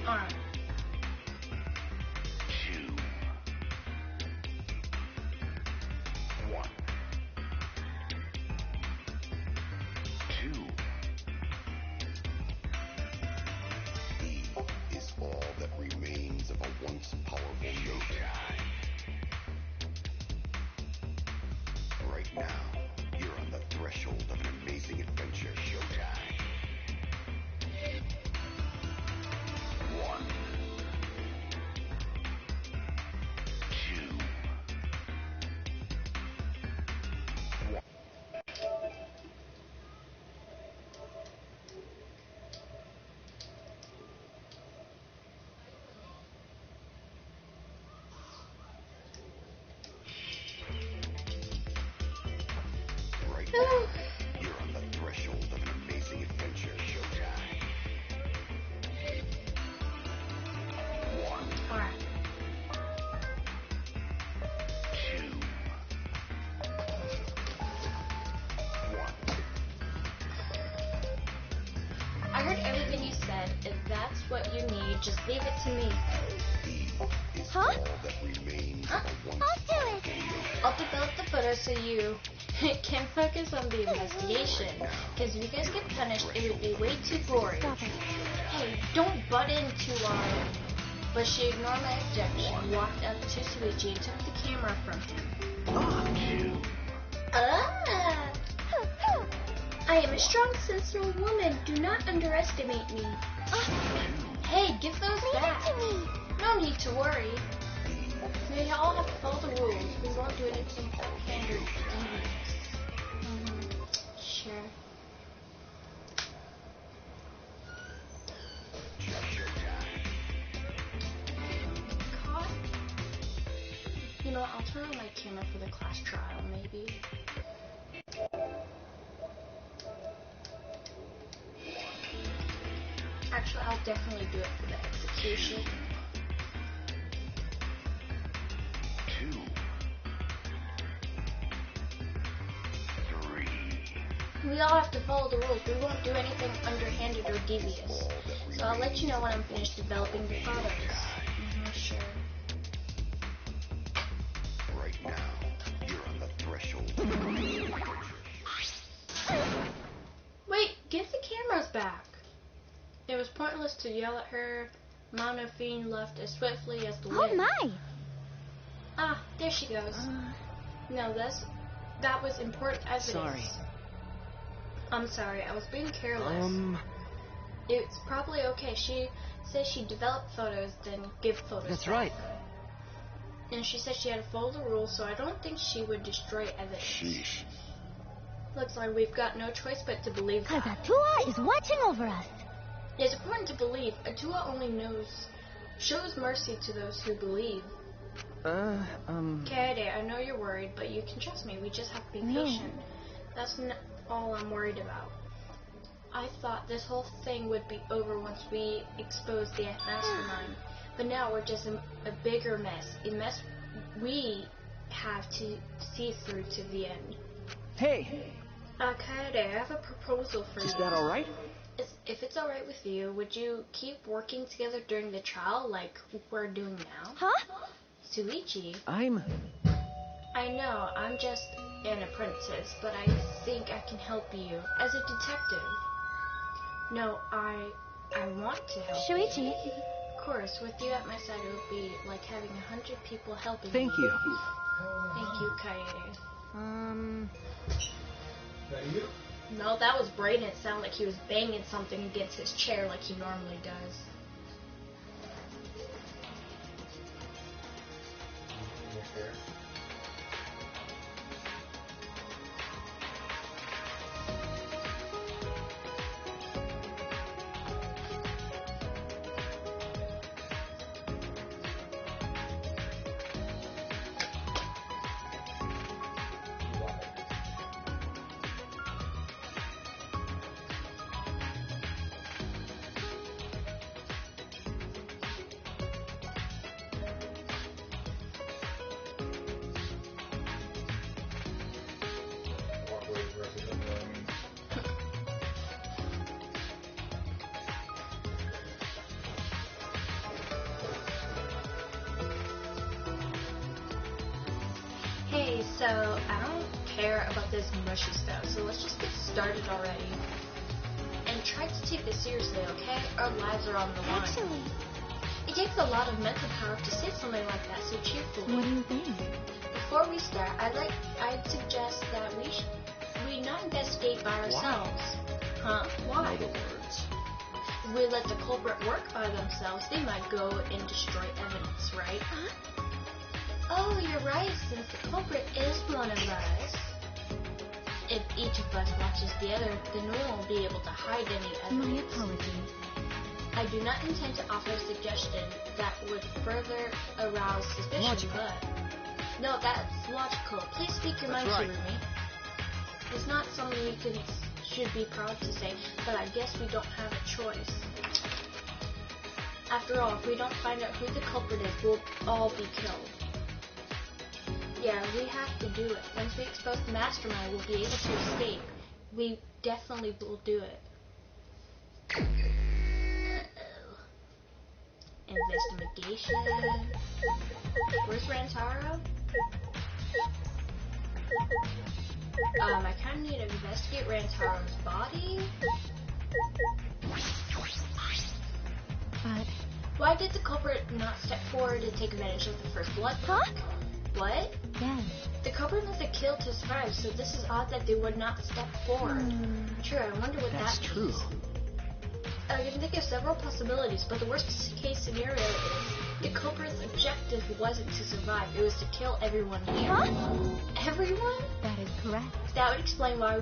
Alright. 2, 1. 2. E is all that remains of a once powerful showtime. Right now, you're on the threshold of an amazing adventure. Showtime. 1, 2, 1. Right now, you're on the threshold of an amazing adventure. Showtime. 1, Alright. 2, 1. I heard everything you said. If that's what you need, just leave it to me. E is all that remains of a once I'll do it. I'll develop the photos so you can focus on the investigation. Because if you guys get punished, it would be way too gory. Stop it. Hey, don't butt into our... But she ignored my objection, walked up to Suichi and took the camera from him. 2, Ah! I am a strong, sensible woman. Do not underestimate me. Hey, give those Leave back. it to me. No need to worry. We all have to follow the rules. We won't do anything offhanded. Sure. Caught? You know what, I'll turn on my camera for the class trial, maybe. Actually, I'll definitely do it for the execution. 2, 3. We all have to follow the rules. We won't do anything underhanded or devious. So I'll let you know when I'm finished developing the photos. Sure. Right now, you're on the threshold of an amazing adventure. Wait, give the cameras back. It was pointless to yell at her. Monofine left as swiftly as the Oh wind. my. Ah, there she goes. No, that was important evidence. Sorry. I'm sorry, I was being careless. It's probably okay. She says she developed photos, then give photos That's back. right. And she said she had to follow the rules, so I don't think she would destroy evidence. Sheesh. Looks like we've got no choice but to believe Cause that. Atua is watching over us. It's important to believe. Atua only shows mercy to those who believe. Kaede, I know you're worried, but you can trust me. We just have to be patient. That's all I'm worried about. I thought this whole thing would be over once we exposed the mastermind, but now we're just a bigger mess. A mess we have to see through to the end. Hey, Kaede, I have a proposal for you. is that all right? If it's alright with you, would you keep working together during the trial like we're doing now? Huh? Suichi, I'm... I know, I'm just an apprentice, but I think I can help you as a detective. No, I want to help Shuichi. you. Of course, with you at my side, it would be like having 100 people helping Thank me. you. Thank you, Kaede. That you? No, that was Brayden. It sounded like he was banging something against his chair like he normally does. Okay. So, I don't care about this mushy stuff, so let's just get started already. And try to take this seriously, okay? Our lives are on the line. Actually, It takes a lot of mental power to say something like that so cheerfully. what do you think? Before we start, I'd suggest that we not investigate by ourselves. Huh? Why? In other words, If we let the culprit work by themselves, they might go and destroy evidence, right? Huh? Oh, you're right, since the culprit is one of us. If each of us matches the other, then no one will be able to hide any My evidence. apologies. I do not intend to offer a suggestion that would further arouse suspicion, Logical. but... No, that's logical. Please speak your mind, That's right. Shirumi. It's not something you should be proud to say, but I guess we don't have a choice. After all, if we don't find out who the culprit is, we'll all be killed. Yeah, we have to do it. Once we expose the mastermind, we'll be able to escape. We definitely will do it. Investigation. Where's Rantaro? I kind of need to investigate Rantaro's body. But, Why did the culprit not step forward to take advantage of the first blood pack? Huh? What? then, The culprit must have killed to survive, so this is odd that they would not step forward. True, I wonder what That's that true. means. I can think of several possibilities, but the worst case scenario is the culprit's objective wasn't to survive, it was to kill everyone here. Huh? Everyone? that is correct. That would explain why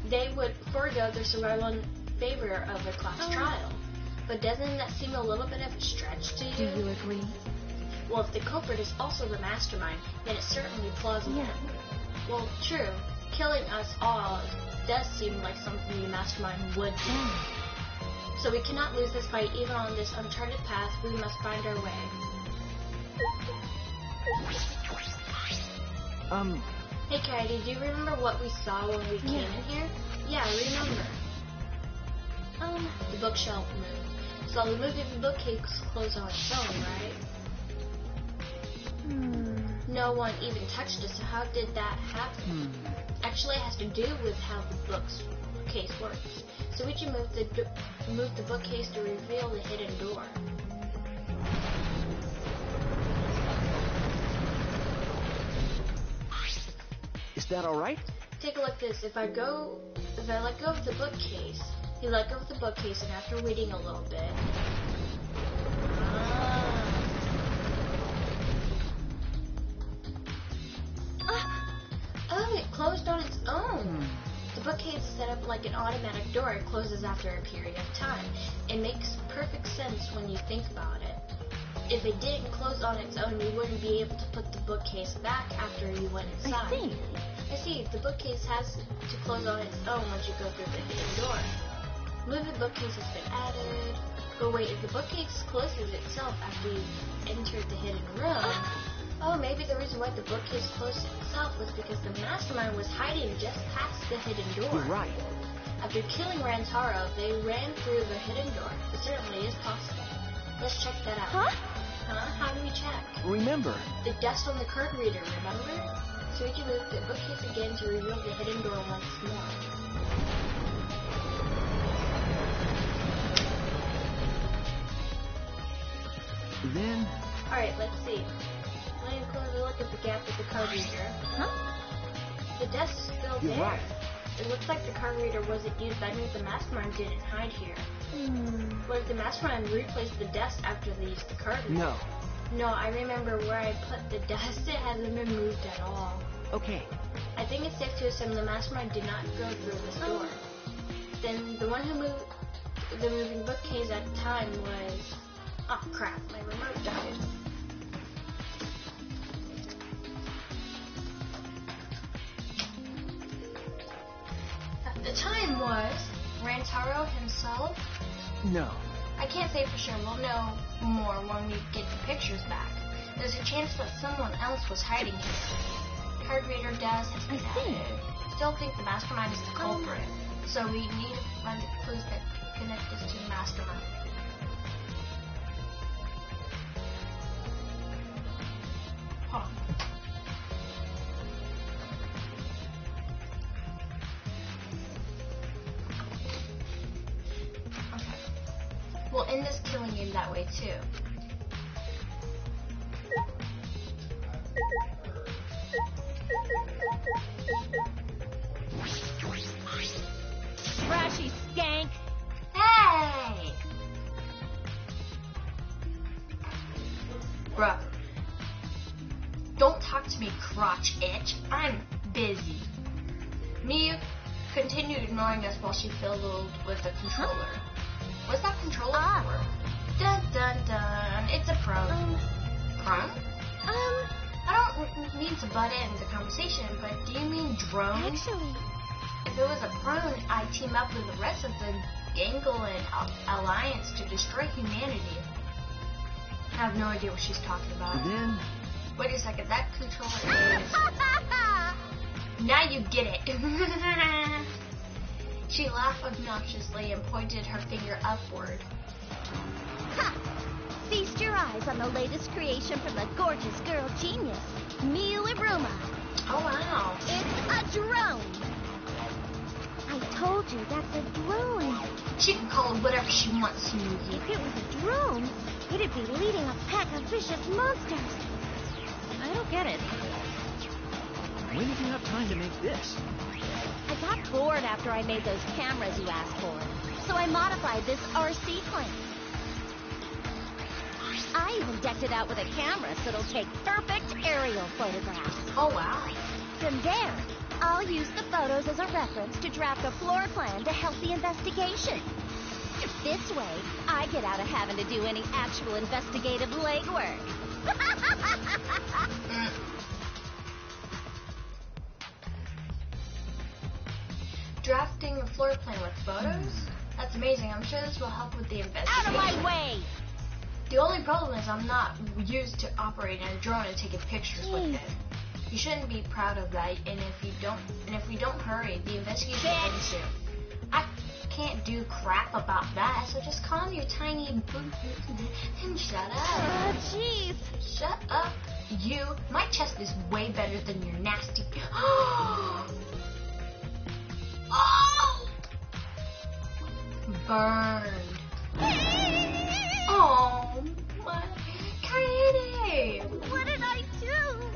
they would forego their survival in favor of a class trial. But doesn't that seem a little bit of a stretch to Do you agree? Well, if the culprit is also the mastermind, then it's certainly plausible. Yeah. Well, true. Killing us all does seem like something the mastermind would do. Yeah. So we cannot lose this fight even on this uncharted path. We must find our way. Hey, Katie, do you remember what we saw when we came in here? Yeah, I remember. The bookshelf moved. So the moving bookcase closed on its own, right? No one even touched it, so how did that happen? Actually, it has to do with how the bookcase works. So we can move the bookcase to reveal the hidden door. Is that all right? Take a look at this. If I let go of the bookcase, you let go of the bookcase, and after waiting a little bit, oh, it closed on its own. The bookcase is set up like an automatic door. It closes after a period of time. It makes perfect sense when you think about it. If it didn't close on its own, you wouldn't be able to put the bookcase back after you went inside. I see. I see. The bookcase has to close on its own once you go through the hidden door. Moving bookcase has been added. But wait, if the bookcase closes itself after you've entered the hidden room, oh, maybe the reason why the bookcase closed itself was because the mastermind was hiding just past the hidden door. You're right. After killing Rantaro, they ran through the hidden door. It certainly is possible. Let's check that out. Huh? How do we check? Remember, The dust on the card reader, remember? So we can move the bookcase again to reveal the hidden door once more. then Alright, let's see. Let me closely look at the gap with the card reader. The dust is still You're there. right. It looks like the card reader wasn't used. That means the mastermind didn't hide here. What if the mastermind replaced the dust after they used the card reader? no. No, I remember where I put the dust. It hasn't been moved at all. Okay. I think it's safe to assume the mastermind did not go through this door. Then the one who moved the moving bookcase at the time was... Oh crap, my remote died. At the time was Rantaro himself. No. I can't say for sure. We'll know more when we get the pictures back. There's a chance that someone else was hiding here. Card reader dust has been added. Still think the mastermind is the culprit. So we need to find the clues that connect us to the mastermind. Hold on. end this killing game that way too. Trashy skank. Hey! Bruh. Don't talk to me, crotch itch. I'm busy. Miyu continued ignoring us while she fiddled with the controller. What's that controller for? Dun dun dun. It's a prone. Prone? I don't mean to butt in the conversation, but do you mean drone? Actually, If it was a prone, I'd team up with the rest of the Gangolan Alliance to destroy humanity. I have no idea what she's talking about. Then, Wait a second, that controller is... Now you get it. She laughed obnoxiously and pointed her finger upward. ha! Feast your eyes on the latest creation from the gorgeous girl genius, Miyu Iruma. Oh wow. It's a drone. I told you that's a drone. She can call it whatever she wants, Smoothie. If it was a drone, it'd be leading a pack of vicious monsters. I don't get it. when did you have time to make this? I got bored after I made those cameras you asked for, so I modified this RC plane. I even decked it out with a camera so it'll take perfect aerial photographs. Oh wow. From there, I'll use the photos as a reference to draft a floor plan to help the investigation. This way, I get out of having to do any actual investigative legwork. Drafting a floor plan with photos? That's amazing. I'm sure this will help with the investigation. Out of my way! The only problem is I'm not used to operating a drone and taking pictures with it. You shouldn't be proud of that, and if we don't hurry, the investigation will end soon. I can't do crap about that, so just calm your tiny and shut up. Jeez. Shut up, you. My chest is way better than your nasty. Oh! Burned. Oh my Kaede! What did I do?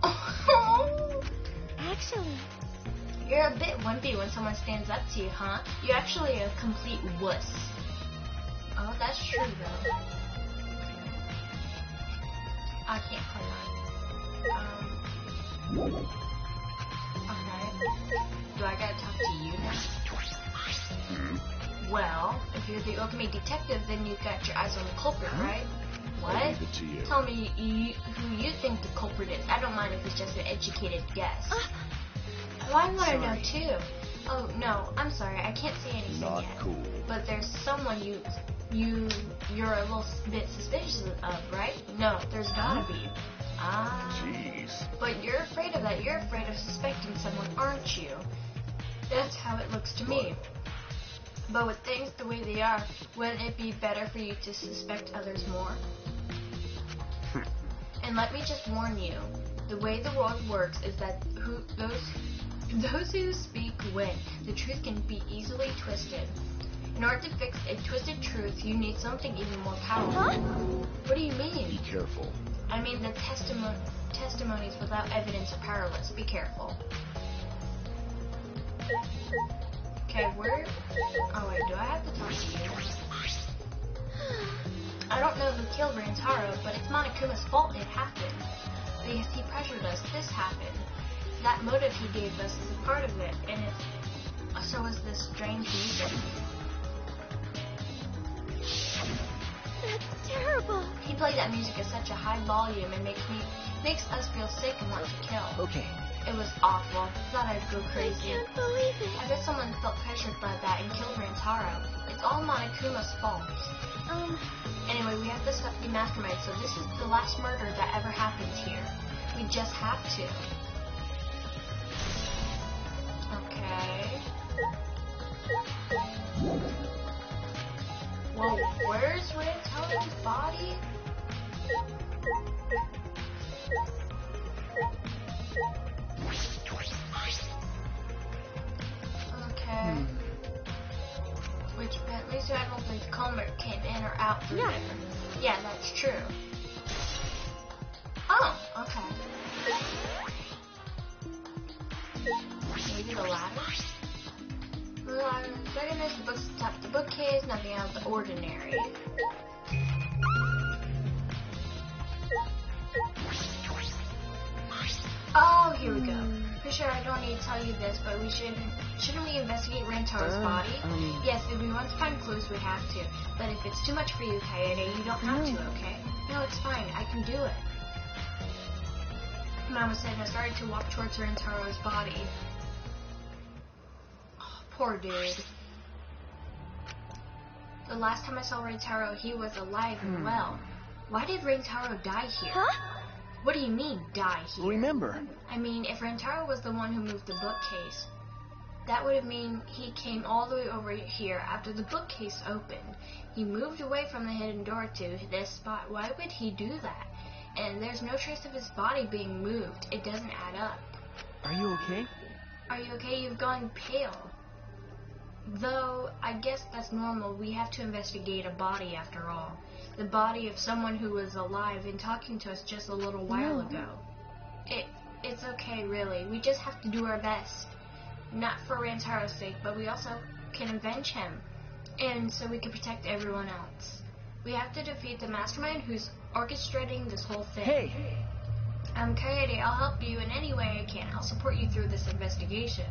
Oh. Actually, You're a bit wimpy when someone stands up to you, huh? You're actually a complete wuss. Oh, that's true though. I can't play that. Okay. Do I gotta talk to you now? Well, if you're the ultimate detective, then you've got your eyes on the culprit, right? What? I'll leave it to you. Tell me who you think the culprit is. I don't mind if it's just an educated guess. Well, I want to know too. Oh no, I'm sorry, I can't say anything Not yet. cool. But there's someone you're a little bit suspicious of, right? No, there's gotta be. Ah. Jeez. But you're afraid of that. You're afraid of suspecting someone, aren't you? That's how it looks to me. But with things the way they are, wouldn't it be better for you to suspect others more? And let me just warn you, the way the world works is that those who speak win. The truth can be easily twisted. In order to fix a twisted truth, you need something even more powerful. Huh? What do you mean? Be careful. I mean, the testimonies without evidence are powerless. Be careful. Okay, where... Oh, wait, do I have to talk to you? I don't know who killed Rantaro, but it's Monokuma's fault it happened. Because he pressured us, this happened. That motive he gave us is a part of it, and so is this strange music. That's terrible. He played that music at such a high volume and makes us feel sick and want to kill. Okay. It was awful. Thought I'd go I crazy. can't believe it. I bet someone felt pressured by that and killed Rantaro. It's all Monokuma's fault. Anyway, we have to stop the mastermind, so this is the last murder that ever happened here. We just have to. Okay. Whoa, where's Rantaro's body? Okay. Which bit? least I don't think Comer came in or out through Yeah. there. Yeah, that's true. Oh, okay. Maybe the ladder? The ladder. Second is the books atop the bookcase, nothing out of the ordinary. Oh, here we go. Pretty sure I don't need to tell you this, but shouldn't we investigate Rantaro's body? Yes, if we want to find clues, we have to. But if it's too much for you, Kaede, you don't have to, okay? No, it's fine. I can do it. Mama said I started to walk towards Rantaro's body. Oh, poor dude. The last time I saw Rantaro, he was alive and well. Why did Rantaro die here? Huh? What do you mean, die here? Remember. I mean, if Rantaro was the one who moved the bookcase, that would have mean he came all the way over here after the bookcase opened. He moved away from the hidden door to this spot. Why would he do that? And there's no trace of his body being moved. It doesn't add up. Are you okay? Are you okay? You've gone pale. Though, I guess that's normal. We have to investigate a body after all. The body of someone who was alive and talking to us just a little while ago. It's okay, really. We just have to do our best. Not for Rantaro's sake, but we also can avenge him. And so we can protect everyone else. We have to defeat the mastermind who's orchestrating this whole thing. Hey! I'm Kaede. I'll help you in any way I can. I'll support you through this investigation.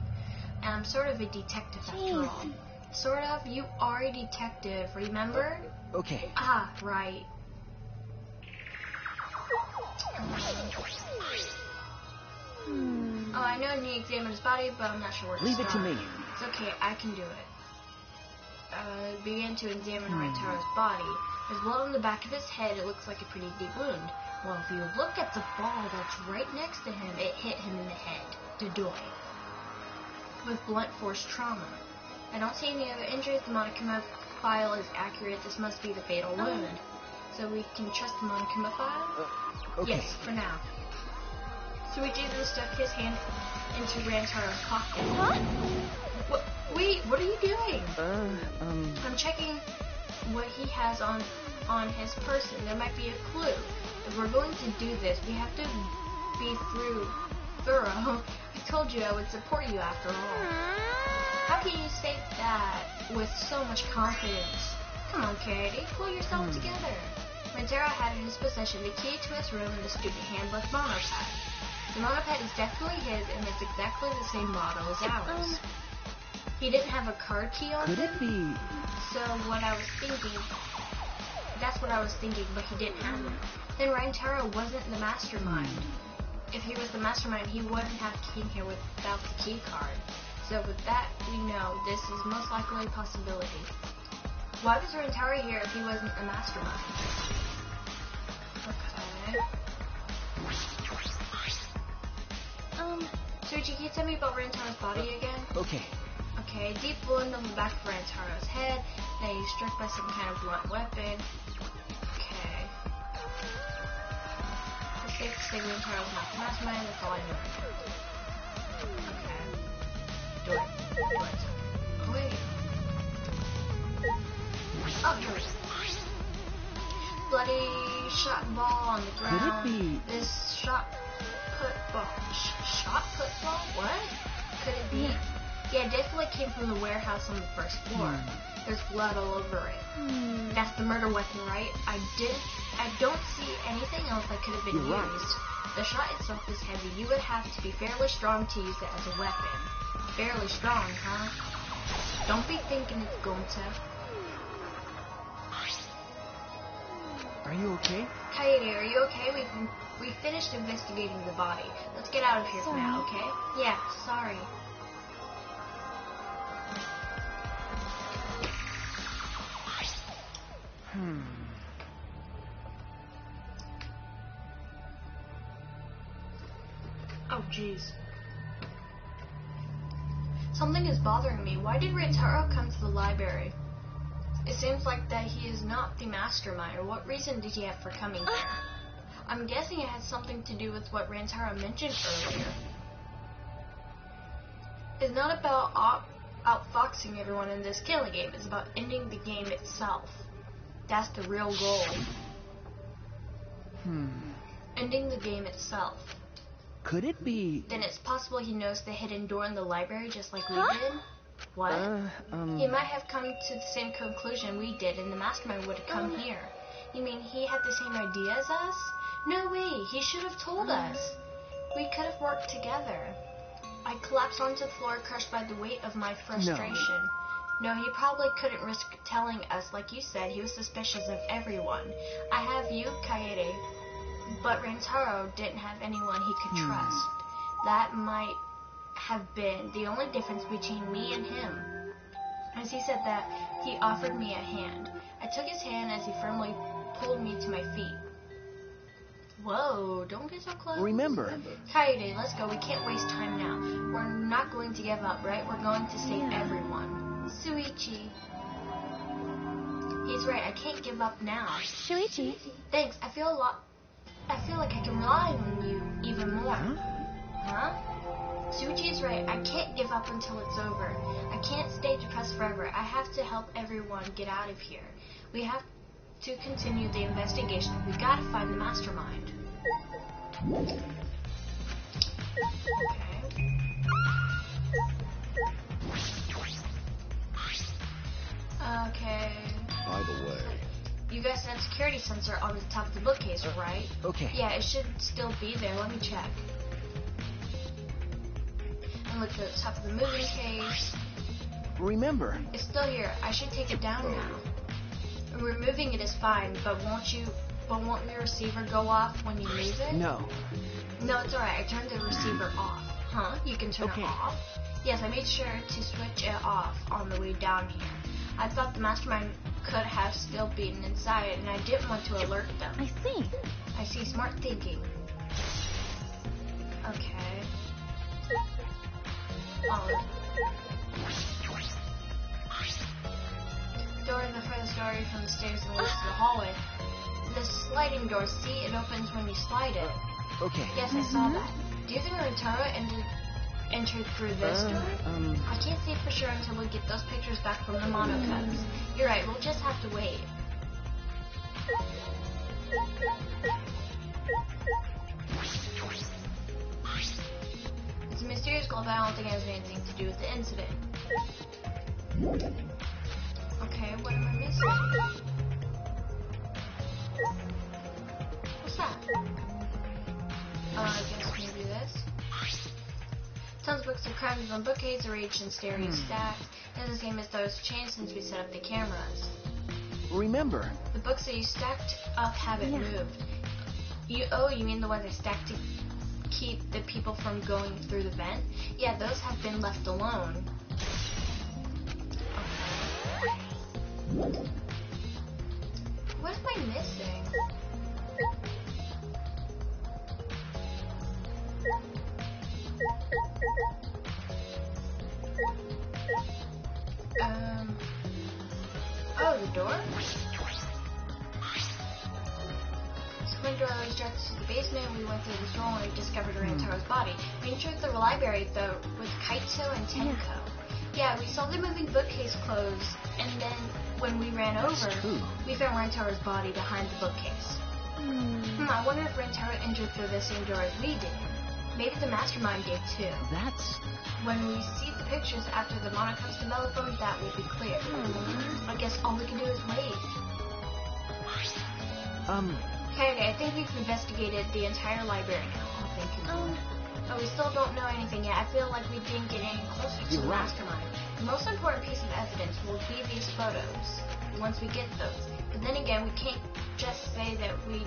I'm sort of a detective after all. Sort of? You are a detective, remember? Okay. Ah, right. Oh, I know you need to examine his body, but I'm not sure where to Leave it to start. me. It's okay, I can do it. Begin to examine Rantaro's body. There's blood on the back of his head. It looks like a pretty deep wound. Well, if you look at the ball that's right next to him, it hit him in the head. Dodoy. With blunt force trauma. I don't see any other injuries. The Monokuma file is accurate. This must be the fatal wound. So we can trust the Monokuma file? Okay. Yes, for now. So we did stuck his hand into Rantaro's pocket. Huh? Wait, what are you doing? I'm checking what he has on his person. There might be a clue. If we're going to do this, we have to be thorough. I told you I would support you after all. How can you say that with so much confidence? Come on, Kaede, pull yourself together. Rantaro had in his possession the key to his room and the student handbook monopad. The monopad is definitely his, and it's exactly the same model as ours. He didn't have a card key on Could him, it be? so that's what I was thinking, but he didn't have it. Then Rantaro wasn't the mastermind. If he was the mastermind, he wouldn't have came here without the key card. So with that, we know this is most likely a possibility. Why was Rantaro here if he wasn't the mastermind? Okay. Suichi, can you tell me about Rantaro's body again? Okay. Okay, deep wound on the back of Rantaro's head. Then he was struck by some kind of blunt weapon. Okay. It's safe to say Rantaro's not the mastermind, that's all I know. Okay. Do it. Oh, wait. Oh, here we go. Bloody shot ball on the ground. Could it be? This shot put ball. Shot put ball? What? Could it be? Yeah, it definitely came from the warehouse on the first floor. There's blood all over it. That's the murder weapon, right? I don't see anything else that could have been You're used. right. The shot itself is heavy. You would have to be fairly strong to use it as a weapon. Fairly strong, huh? Don't be thinking it's going to. Are you okay? Kaede, are you okay? We finished investigating the body. Let's get out of here for now, okay? Yeah, sorry. Oh, jeez. Something is bothering me. Why did Rantaro come to the library? It seems like that he is not the mastermind. What reason did he have for coming here? I'm guessing it has something to do with what Rantaro mentioned earlier. It's not about outfoxing everyone in this killing game. It's about ending the game itself. That's the real goal. Ending the game itself. Could it be... Then it's possible he knows the hidden door in the library just like we did. What? He might have come to the same conclusion we did, and the mastermind would have come here. You mean he had the same idea as us? No way, he should have told us. We could have worked together. I collapsed onto the floor, crushed by the weight of my frustration. No, he probably couldn't risk telling us. Like you said, he was suspicious of everyone. I have you, Kaede, but Rantaro didn't have anyone he could trust. That might have been the only difference between me and him. As he said that, he offered me a hand. I took his hand as he firmly pulled me to my feet. Whoa, don't get so close. Remember. Kaede, let's go. We can't waste time now. We're not going to give up, right? We're going to save everyone. Shuichi. He's right. I can't give up now. Shuichi. Thanks. I feel like I can rely on you even more. Huh? Shuichi is right. I can't give up until it's over. I can't stay depressed forever. I have to help everyone get out of here. We have to continue the investigation. We gotta find the mastermind. Okay. Okay. By the way, You guys said security sensor on the top of the bookcase, right? Okay. Yeah, it should still be there. Let me check. And look at the top of the moving case. Remember. It's still here. I should take it down now. Removing it is fine, but won't your receiver go off when you move it? No. No, it's alright. I turned the receiver off. Huh? You can turn Okay. it off? Yes, I made sure to switch it off on the way down here. I thought the mastermind could have still been inside, and I didn't want to alert them. I see. I see. Smart thinking. Okay. Door in the furthest doorway from the stairs and leads to the hallway. The sliding door, see, it opens when you slide it. Okay. Yes, I saw that. Do you think Rantaro entered through this door? I can't say for sure until we get those pictures back from the monocuts. You're right, we'll just have to wait. It's a mysterious glow, but I don't think it has anything to do with the incident. Okay, what am I missing? What's that? I guess maybe this. Tons of books of crimes on bookcases arranged in stereo stacks. It's the same as those changed since we set up the cameras. Remember. The books that you stacked up haven't moved. You mean the ones I stacked to keep the people from going through the vent? Yeah, those have been left alone. Okay. What am I missing? Oh, the door? When door was directed to the basement, we went through this door and we discovered Rantaro's body. We entered the library, though, with Kaito and Tenko. Yeah, we saw the moving bookcase close, and then when we ran over, we found Rantaro's body behind the bookcase. I wonder if Rantaro entered through the same door as we did. Maybe the mastermind did, too. That's... When we see the pictures after the monocuts develop them, that will be clear. I guess all we can do is wait. Okay, I think we've investigated the entire library now. But we still don't know anything yet. I feel like we didn't get any closer to the mastermind. The most important piece of evidence will be these photos, once we get those. But then again, we can't just say that we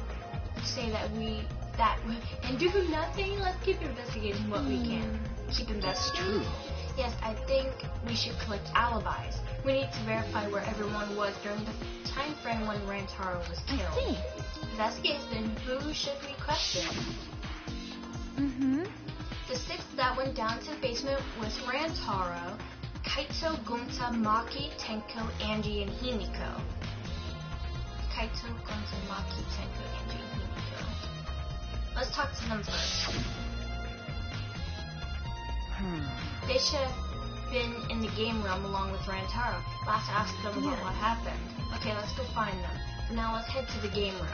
and do nothing. Let's keep investigating what we can. Keep investigating. Yes, I think we should collect alibis. We need to verify where everyone was during the time frame when Rantaro was killed. If that's the case, then who should we question? The sixth that went down to the basement was Rantaro, Kaito, Gunta, Maki, Tenko, Angie, and Himiko. Kaito, Gunta, Maki, Tenko, Angie, and Himiko. Let's talk to them first. They should been in the game room along with Rantaro. Let's ask them about what happened. Okay, let's go find them. So now let's head to the game room.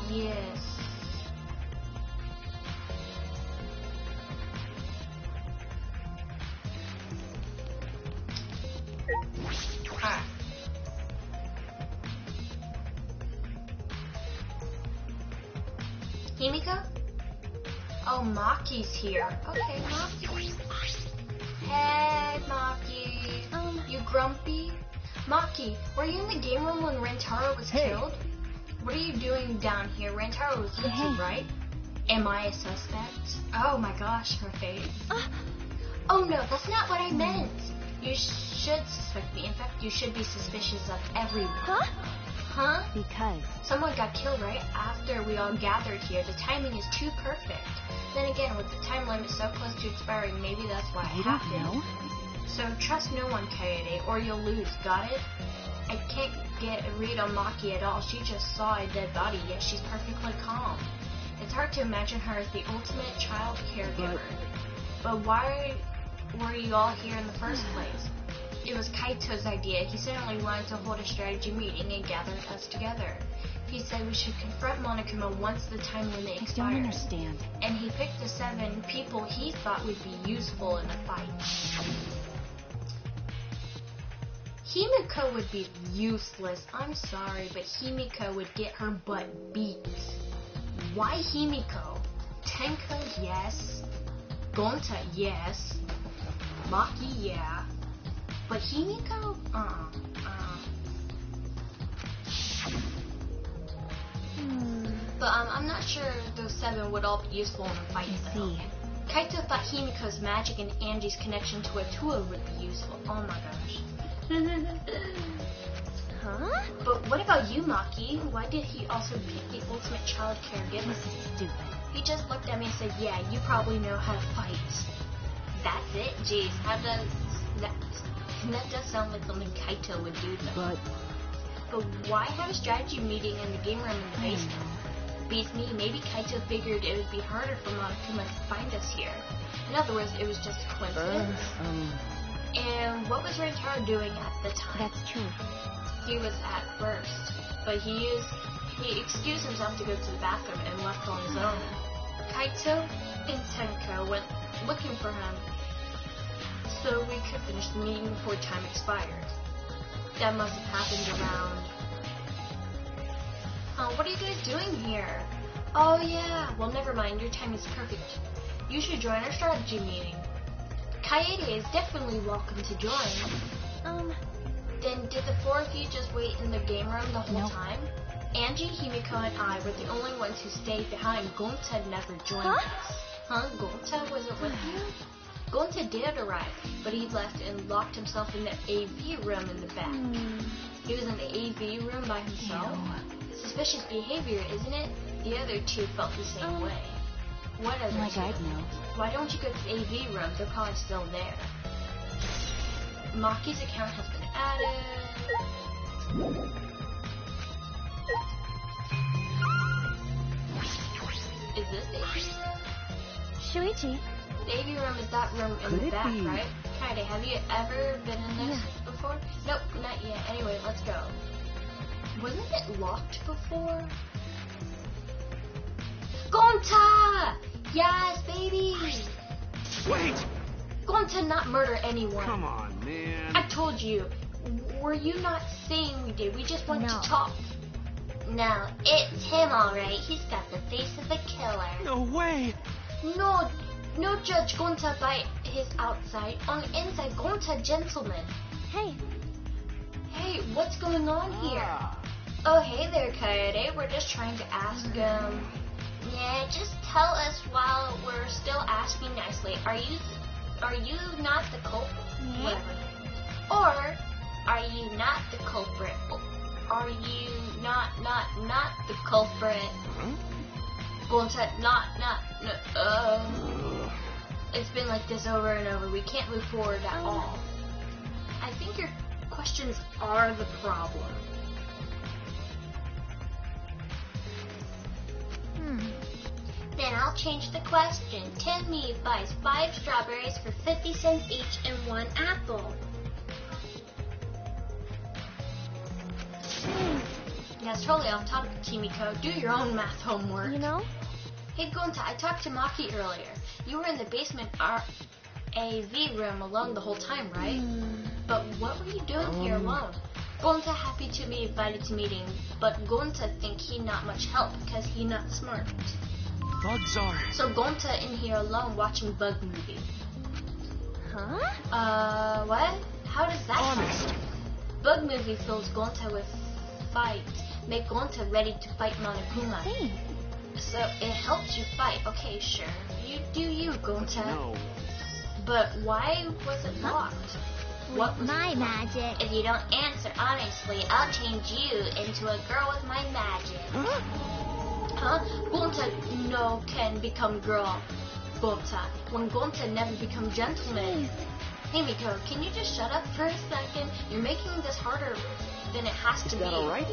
Yes. Alright. Himiko? Oh, Maki's here. Okay, Maki. Hey, Maki. You grumpy? Maki, were you in the game room when Rantaro was killed? What are you doing down here? Rantaro was killed, right? Am I a suspect? Oh my gosh, her face. Oh no, that's not what I meant. You should suspect me. In fact, you should be suspicious of everyone. Huh? Because Someone got killed right after we all gathered here. The timing is too perfect. Then again, with the time limit so close to expiring, maybe that's why it happened. know. So trust no one, Kaede, or you'll lose. Got it? I can't get a read on Maki at all. She just saw a dead body, yet she's perfectly calm. It's hard to imagine her as the ultimate child caregiver. But why were you all here in the first place? It was Kaito's idea. He certainly wanted to hold a strategy meeting and gather us together. He said we should confront Monokuma once the time limit I expires. don't understand. And he picked the 7 people he thought would be useful in a fight. Himiko would be useless. I'm sorry, but Himiko would get her butt beat. Why Himiko? Tenko, yes. Gonta, yes. Maki, yeah. But Himiko? But I'm not sure those 7 would all be useful in a fight, though. Kaito thought Himiko's magic and Angie's connection to Atua would be useful. Oh my gosh. Huh? But what about you, Maki? Why did he also pick the ultimate child caregiver? This is stupid. He just looked at me and said, yeah, you probably know how to fight. That's it? Jeez, that does sound like something Kaito would do, though. But why have a strategy meeting in the game room in the basement? Beats me, maybe Kaito figured it would be harder for Monokuma to find us here. In other words, it was just a coincidence. And what was Rantaro doing at the time? That's true. He was at first, but he excused himself to go to the bathroom and left on his own. Kaito and Tenko went looking for him so we could finish the meeting before time expired. That must have happened around... what are you guys doing here? Oh yeah, well never mind, your time is perfect. You should join our strategy meeting. Kaede is definitely welcome to join. Then did the 4 of you just wait in the game room the whole time? Angie, Himiko, and I were the only ones who stayed behind. Gonta never joined us. Huh? Gonta wasn't with you? Gonta did arrive, but he left and locked himself in the AV room in the back. He was in the AV room by himself? Suspicious behavior, isn't it? The other 2 felt the same way. What other 2? I'd know. Why don't you go to the AV room? They're probably still there. Maki's account has been added. Is this the AV room? Shuichi. The AV room is that room in the back, right? Kaede, have you ever been in this before? Nope, not yet. Anyway, let's go. Wasn't it locked before? Gonta! Yes, baby! Wait! Gonta not murder anyone. Come on, man. I told you. Were you not saying we did? We just want to talk. No, it's him, alright. He's got the face of a killer. No way! No judge Gonta by his outside. On the inside, Gonta gentleman. Hey. Hey, what's going on here? Oh, hey there, Kaede. We're just trying to ask, Yeah, just tell us while we're still asking nicely. Are you not the culprit? Whatever. Or, are you not the culprit? Are you not the culprit? Gonta, It's been like this over and over. We can't move forward at all. I think your questions are the problem. Then I'll change the question. Timmy buys 5 strawberries for 50 cents each and 1 apple. That's totally off topic, Kimiko. Do your own math homework. You know? Hey, Gonta, I talked to Maki earlier. You were in the basement RAV room alone the whole time, right? But what were you doing here alone? Gonta happy to be invited to meeting, but Gonta think he not much help because he not smart. Bugs are... So Gonta in here alone watching bug movie. Huh? What? How does that Honest. happen? Bug movie fills Gonta with fight. Make Gonta ready to fight Monokuma. Thanks. So it helps you fight. Okay, sure. You do you, Gonta. No. But why was it locked? What was My it locked? magic. If you don't answer honestly, I'll change you into a girl with my magic. Huh? Gonta no can become girl. Gonta. When Gonta never become gentleman. Hey Miko, can you just shut up for a second? You're making this harder than it has to Is be. that alright?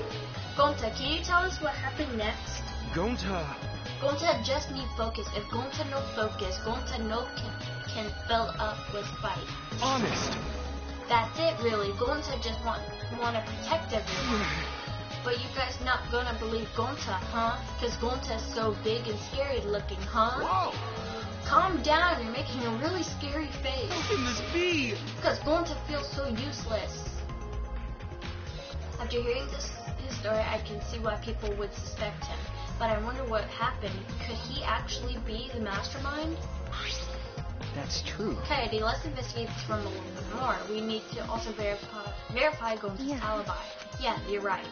Gonta, can you tell us what happened next? Gonta. Gonta just need focus. If Gonta no focus, Gonta no can fill up with fight. Honest. That's it really. Gonta just want to protect everyone. But you guys not gonna believe Gonta, huh? Cause Gonta's so big and scary looking, huh? Whoa. Calm down, you're making a really scary face. How can this be? Because Gonta feels so useless. After hearing his story, I can see why people would suspect him. But I wonder what happened. Could he actually be the mastermind? That's true. Okay, Eddie, let's investigate this room a little bit more. We need to also verify Gonta's alibi. Yeah, you're right.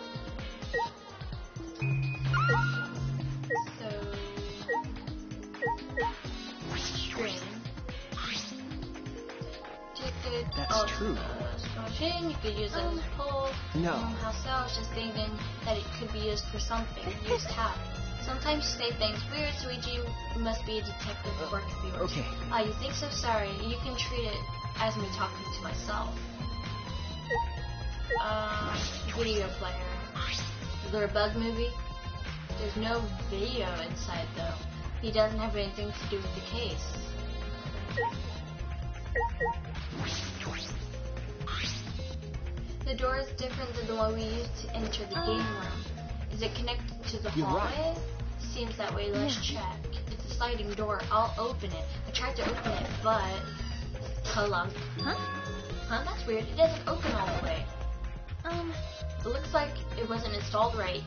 So... string. Ticket. That's true. You could use it as a pole. No. How so? I was just thinking that it could be used for something. Used how? Sometimes you say things weird, Luigi. You must be a detective or computer. Okay. You think so? Sorry. You can treat it as me talking to myself. Video player. Is there a bug movie? There's no video inside though. He doesn't have anything to do with the case. The door is different than the one we used to enter the game room. Is it connected to the You're hallway? right. Seems that way. Let's check. It's a sliding door. I'll open it. I tried to open it, but... Hold on. Huh? That's weird. It doesn't open all the way. It looks like it wasn't installed right.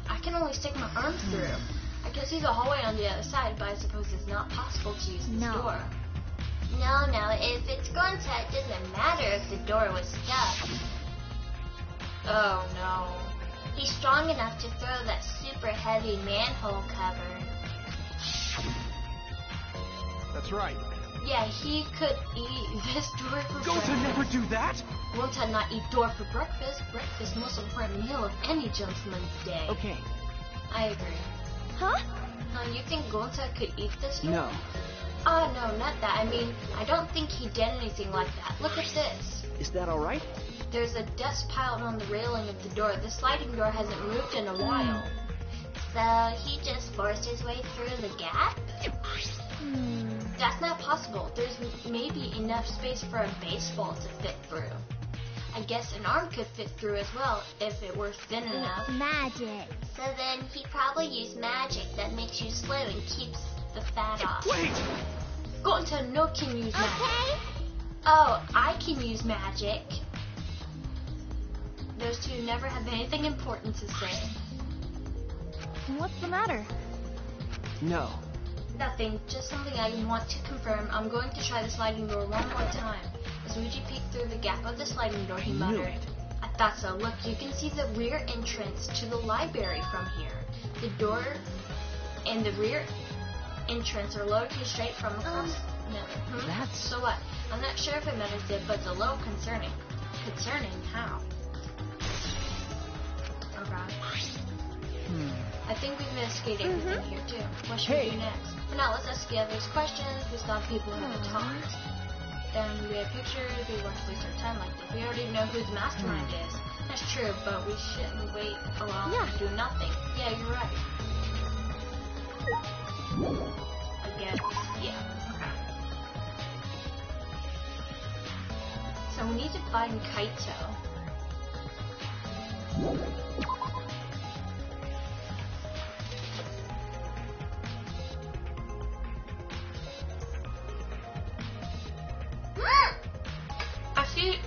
I can only stick my arms through. I can see the hallway on the other side, but I suppose it's not possible to use this door. No, if it's gone to, it doesn't matter if the door was stuck. Oh no. He's strong enough to throw that super heavy manhole cover. That's right. Yeah, he could eat this door for Gonta breakfast. never do that. Gonta not eat door for breakfast. Breakfast most important meal of any gentleman's day. Okay. I agree. Huh? You think Gonta could eat this door? No. Oh, no, not that. I mean, I don't think he did anything like that. Look at this. Is that alright? There's a dust piled on the railing of the door. The sliding door hasn't moved in a while. So he just forced his way through the gap? That's not possible. There's maybe enough space for a baseball to fit through. I guess an arm could fit through as well if it were thin enough. Magic. So then he probably used magic that makes you slow and keeps the fat off. Wait! Gonta no can use magic. Okay. Oh, I can use magic. Those two never have anything important to say. What's the matter? No. Nothing, just something I want to confirm. I'm going to try the sliding door one more time. As Luigi peeked through the gap of the sliding door, he muttered, I thought so. Look, you can see the rear entrance to the library from here. The door and the rear entrance are located straight from across. No. That's... So what? I'm not sure if it matters it, but it's a little concerning. Concerning? How? Okay. I think we've investigated everything here too. What should we do next? For now, let's ask the others questions. We still have people who haven't talked. Then we have pictures. We want to waste our time like this. We already know who the mastermind is. That's true, but we shouldn't wait around to do nothing. Yeah, you're right. Again, yeah. So we need to find Kaito. I see.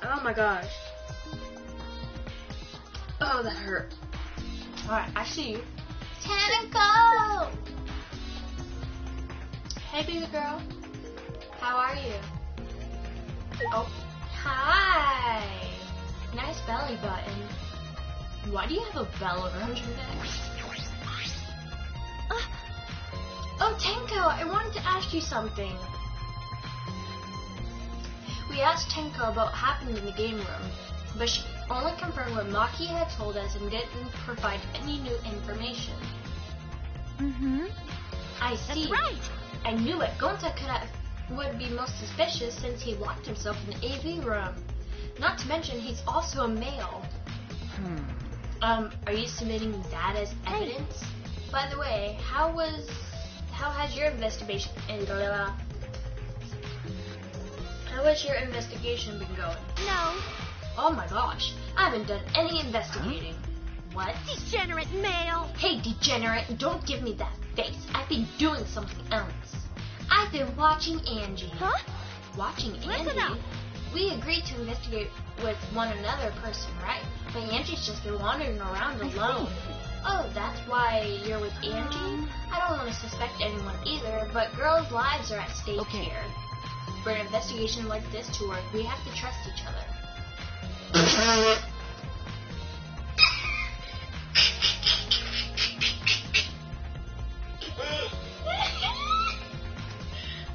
Oh my gosh. Oh, that hurt. Alright, I see you. Tentacle! Hey, baby girl. How are you? Oh, hi. Nice belly button. Why do you have a bell around your neck? Oh, Tenko, I wanted to ask you something. We asked Tenko about what happened in the game room, but she only confirmed what Maki had told us and didn't provide any new information. Mm-hmm. I see. That's right. I knew it. Gonta would be most suspicious since he locked himself in the AV room. Not to mention, he's also a male. Are you submitting that as evidence? By the way, how has your investigation been going? No. Oh my gosh, I haven't done any investigating. What? Degenerate male. Hey, degenerate, don't give me that face. I've been doing something else. I've been watching Angie. Huh? Watching Listen Angie? up. We agreed to investigate with one another person, right? But Angie's just been wandering around alone. Oh, that's why you're with Angie? I don't want to suspect anyone either, but girls' lives are at stake here. For an investigation like this to work, we have to trust each other.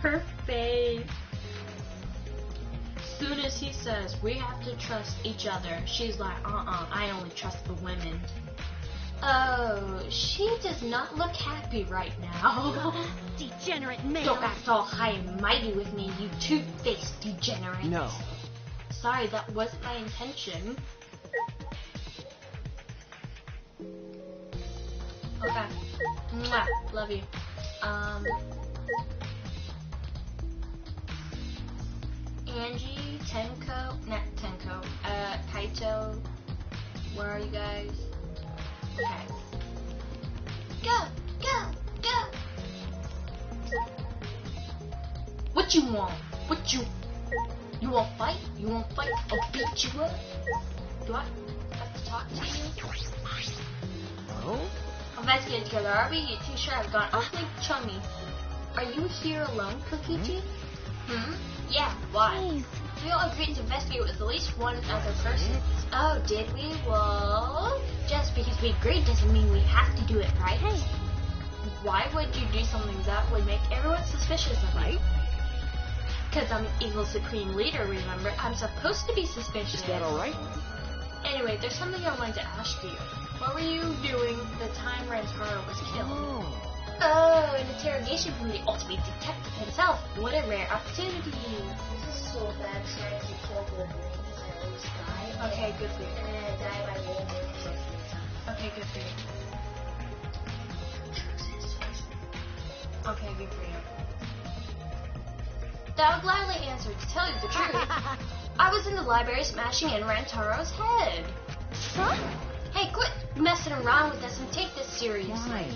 Her face. Soon as he says we have to trust each other, she's like, I only trust the women. Oh, she does not look happy right now. Degenerate male. Don't act all high and mighty with me, you two-faced degenerate. No. Sorry, that wasn't my intention. Okay. Mwah. Love you. Angie, Tenko, not Tenko, Kaito, where are you guys? Okay. Go, go, go! What you want? You want fight? You want fight? I'll beat you up? Do I have to talk to you? Oh? I'm about to get together, are we? You two sure I've gone awfully chummy. Are you here alone, Kokichi? Yeah, why? Please. We all agreed to investigate with at least one other person. Oh, did we? Well, just because we agreed doesn't mean we have to do it, right? Hey. Why would you do something that would make everyone suspicious of you? Because I'm evil supreme leader, remember? I'm supposed to be suspicious. Is that alright? Anyway, there's something I wanted to ask you. What were you doing the time Rantaro was killed? Oh, an interrogation from the ultimate detective himself. What a rare opportunity. This is so bad trying to kill Wolverine because I always die. Okay, good for you. And then I die by Wolverine so few times. Okay, good for you. Okay, good for you. That would gladly answer. To tell you the truth, I was in the library smashing in Rantaro's head. Huh? Hey, quit messing around with us and take this seriously.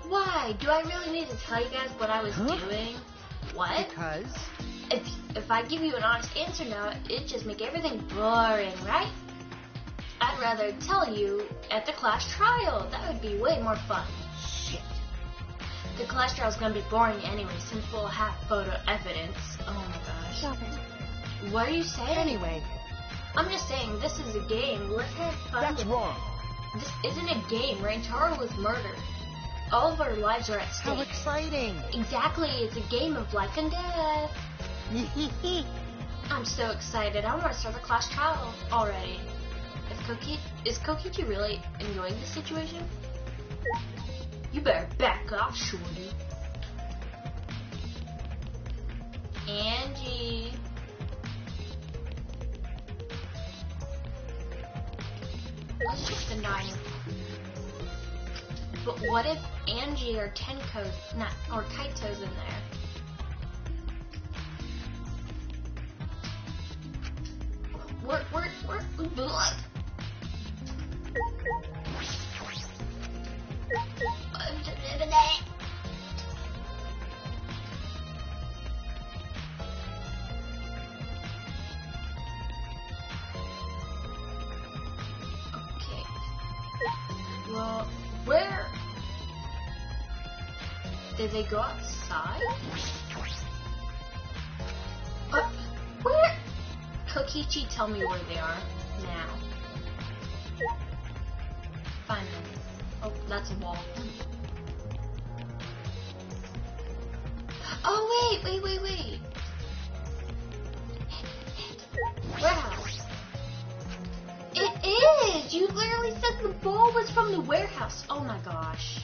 Why? Do I really need to tell you guys what I was doing? What? Because? If I give you an honest answer now, it'd just make everything boring, right? I'd rather tell you at the class trial. That would be way more fun. Shit. The class trial's gonna be boring anyway, since we'll have photo evidence. Oh my gosh. Stop it. What are you saying? Anyway. I'm just saying, this is a game. Let's have fun. That's wrong. This isn't a game. Rantaro was murdered. All of our lives are at stake. How exciting. Exactly, it's a game of life and death. I'm so excited. I want to start the class trial already. Is Kokichi really enjoying this situation? You better back off, shorty. Angie. let's check the dining. But what if Angie or Tenko's, or Kaito's in there? What? Okay. Well, where did they go outside? Where? Kokichi, tell me where they are now. Find them. Oh, that's a wall. Oh, wait. Warehouse. It is! You literally said the ball was from the warehouse. Oh my gosh.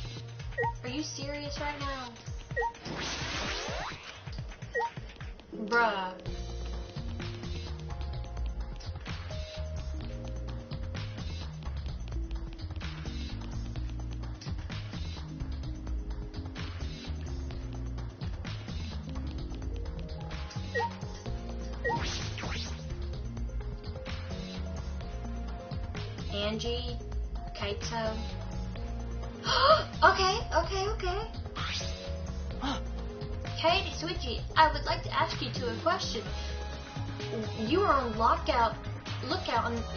Are you serious right now? Bruh. Angie, Kaito. Okay. Hey, Suichi, I would like to ask you a question. You are on lookout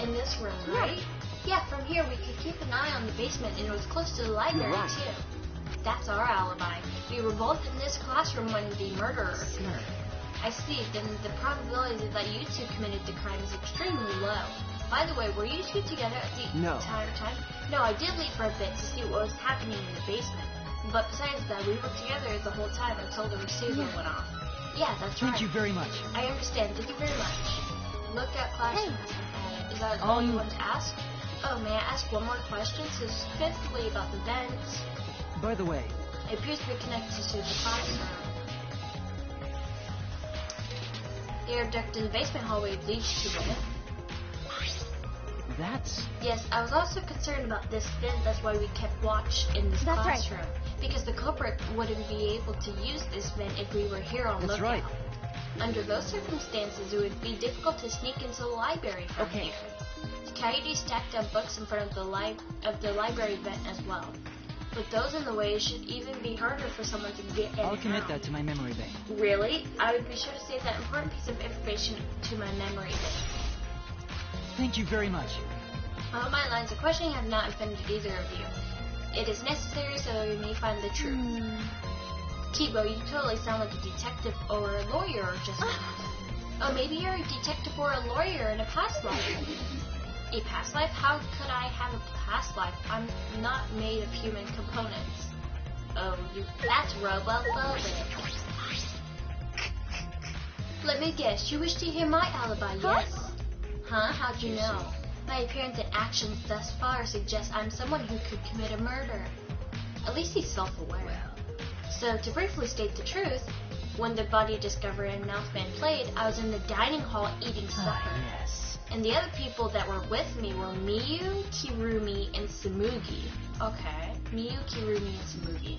in this room, right? Yeah, from here we could keep an eye on the basement, and it was close to the library too. That's our alibi. We were both in this classroom when the murderer. I see. Then the probability that you two committed the crime is extremely low. By the way, were you two together at the entire time? No, I did leave for a bit to see what was happening in the basement. But besides that, we were together the whole time until the receiver went off. Yeah, that's right. Thank you very much. I understand. Thank you very much. Look at classroom. Is that all you want to ask? Oh, may I ask one more question? Specifically about the vents. By the way, It appears to be connected to the classroom. The air duct in the basement hallway leads to it. that's... Yes, I was also concerned about this vent. That's why we kept watch in this classroom. Because the culprit wouldn't be able to use this vent if we were here on lookout. right. Under those circumstances, it would be difficult to sneak into the library from here. Kaede stacked up books in front of the library vent as well. With those in the way, it should even be harder for someone to get in. I'll commit that to my memory bank. Really? I would be sure to save that important piece of information to my memory bank. Thank you very much. All my lines of questioning have not offended either of you. It is necessary so you may find the truth. Kibo, you totally sound like a detective or a lawyer just now. Oh, maybe you're a detective or a lawyer in a past life. A past life? How could I have a past life? I'm not made of human components. Oh, that's robophobic. Let me guess, you wish to hear my alibi, yes? Huh? How'd you know? My appearance and actions thus far suggest I'm someone who could commit a murder. At least he's self-aware. So, to briefly state the truth, when the body discovery announcement played, I was in the dining hall eating supper. And the other people that were with me were Miyu, Kirumi, and Tsumugi. Okay, Miyu, Kirumi, and Tsumugi.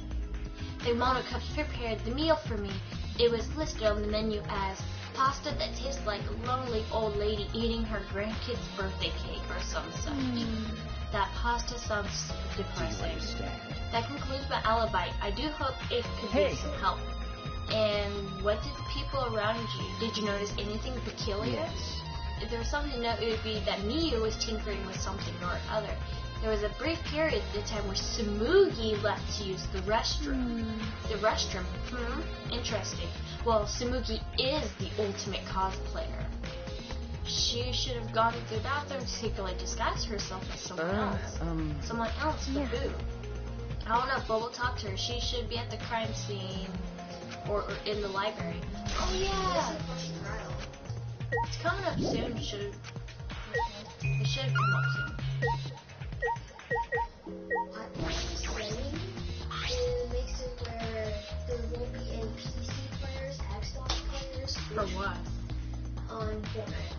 The Monocups prepared the meal for me. It was listed on the menu as pasta that tastes like a lonely old lady eating her grandkid's birthday cake or some such. That pasta sounds depressing. That concludes my alibi. I do hope it could be some help. And what did the people around you, did you notice anything peculiar? If there was something to note, it would be that Miyu was tinkering with something or other. There was a brief period at the time where Tsumugi left to use the restroom. The restroom? Interesting. Well, Tsumugi is the ultimate cosplayer. She should have gone to the bathroom to secretly disguise herself as someone else. Someone else for who? I don't know, Bubble talked to her. She should be at the crime scene or in the library. Oh yeah! It's coming up soon. It should have come up soon. It makes it where there won't be any PC players, Xbox players. For what? On Fortnite.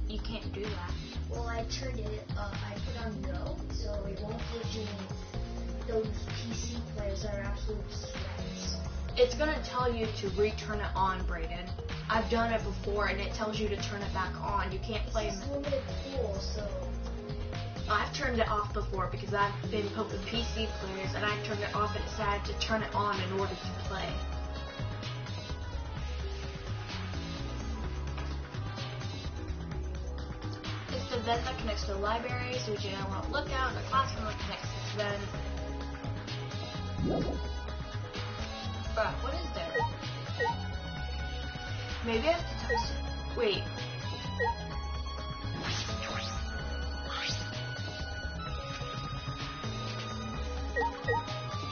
You can't do that. Well, I turned it, I put on no, so it won't give you those PC players that are absolute sweats. It's gonna tell you to return it on, Brayden. I've done it before, and it tells you to turn it back on. You can't play It's them. limited pool, so... I've turned it off before because I've been put with PC players, and I turned it off and decided to turn it on in order to play. It's the vent that connects to the library, so we can unlock lookout, the classroom that connects to this vent. Bruh, what is there? Maybe I have to touch it. Wait.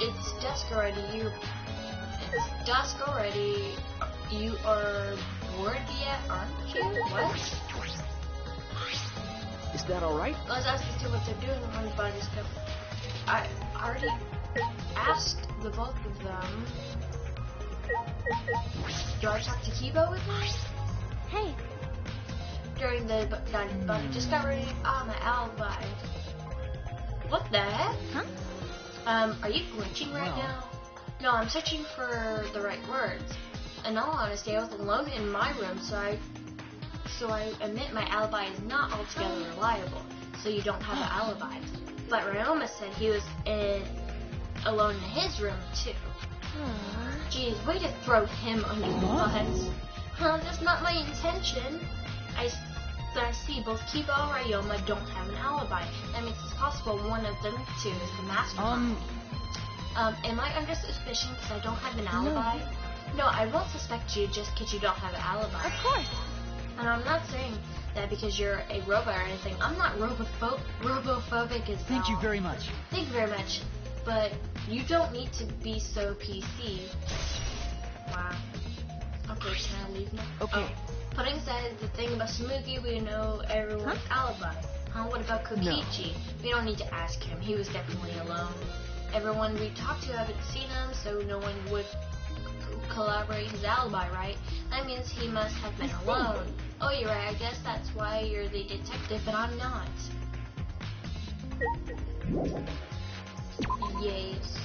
It's dusk already. It's dusk already. You are bored yet, aren't you? What? Is that alright? Let's ask these two what they're doing when the bodies come. I already asked the both of them. Do I talk to Kibo with me? Hey, During the body discovery, my alibi. What the heck? huh? Are you glitching right Well. now? No, I'm searching for the right words. In all honesty, I was alone in my room, so I admit my alibi is not altogether reliable, so you don't have an alibi. But Ryoma said he was alone in his room, too. Geez, way to throw him under the bus. That's not my intention. I see both Kiba and Ryoma don't have an alibi. That means it's possible one of them two is the mastermind. Am I under suspicion because I don't have an alibi? No, I won't suspect you just because you don't have an alibi. Of course. And I'm not saying that because you're a robot or anything. I'm not robophobic as Thank you well. very much. Thank you very much. But you don't need to be so PC. Wow. Okay, can I leave now? Okay. Oh. Putting aside the thing about Samugi, we know everyone's alibi. What about Kokichi? We don't need to ask him. He was definitely alone. Everyone we talked to haven't seen him, so no one would collaborate his alibi, right? That means he must have been alone. Oh, you're right. I guess that's why you're the detective and I'm not. Yes.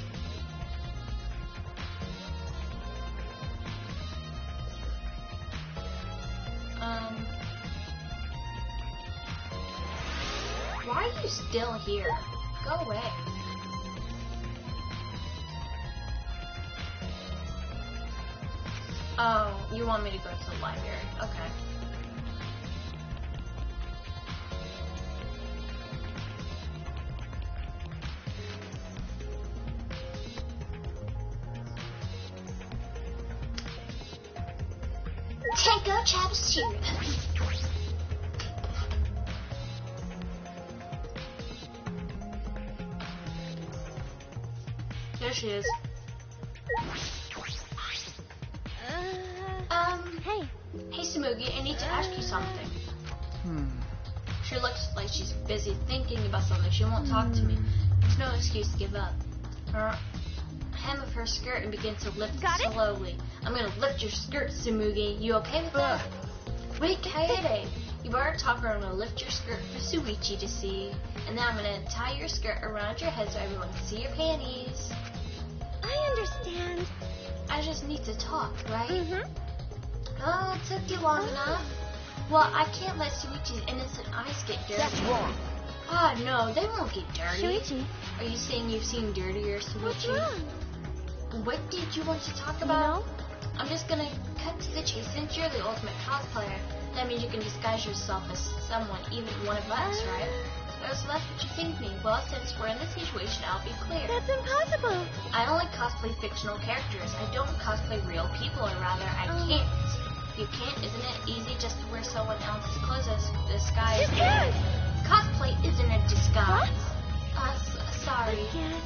Why are you still here? Go away. Oh, you want me to go to the library? Okay. Tango Chap's 2. There she is. Hey. Hey Samugi, I need to ask you something. She looks like she's busy thinking about something. She won't talk to me. There's no excuse to give up. Her hem of her skirt and begin to lift Got it? slowly. I'm gonna lift your skirt, Samugi. You okay with that? Wait, Kaede. You better talk or I'm gonna lift your skirt for Suichi to see. And then I'm gonna tie your skirt around your head so everyone can see your panties. I understand. I just need to talk, right? Mm-hmm. Oh, it took you long enough. Well, I can't let Suichi's innocent eyes get dirty. That's wrong. Ah, no, they won't get dirty. Shuichi, Are you saying you've seen dirtier what's Suichi? wrong? What did you want to talk You about? know? I'm just gonna cut to the chase. Since you're the ultimate cosplayer, that means you can disguise yourself as someone, even one of us, right? So that's what you think me. Well, since we're in this situation, I'll be clear. That's impossible. I only cosplay fictional characters. I don't cosplay real people, or rather, I can't. You can't, isn't it easy just to wear someone else's clothes as disguise? You can't. Cosplay isn't a disguise. Sorry. Yes.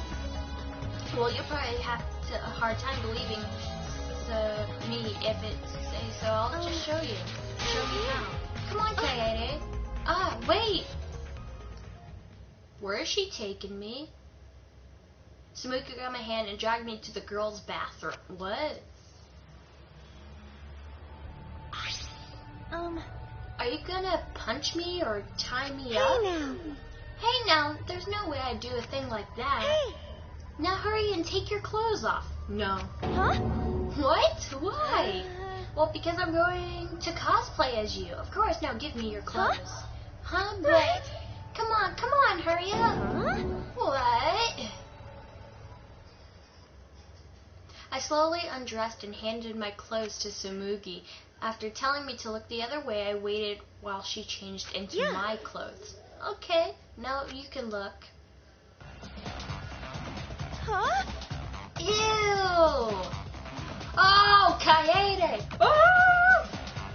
Well, you'll probably have a hard time believing me if it's say so. I'll just show you. Show me how. Come on, Kaede. Wait. Where is she taking me? Samuka grabbed my hand and dragged me to the girls' bathroom. What? Are you gonna punch me or tie me Hey up? now. Hey now, there's no way I'd do a thing like that. Hey. Now hurry and take your clothes off. No. Huh? What? Why? Well, because I'm going to cosplay as you. Of course, now give me your clothes. Huh? But, come on, hurry up. Huh? What? I slowly undressed and handed my clothes to Tsumugi. After telling me to look the other way, I waited while she changed into Yeah. my clothes. Okay, now you can look. Huh? Ew! Oh, Kaede! Oh!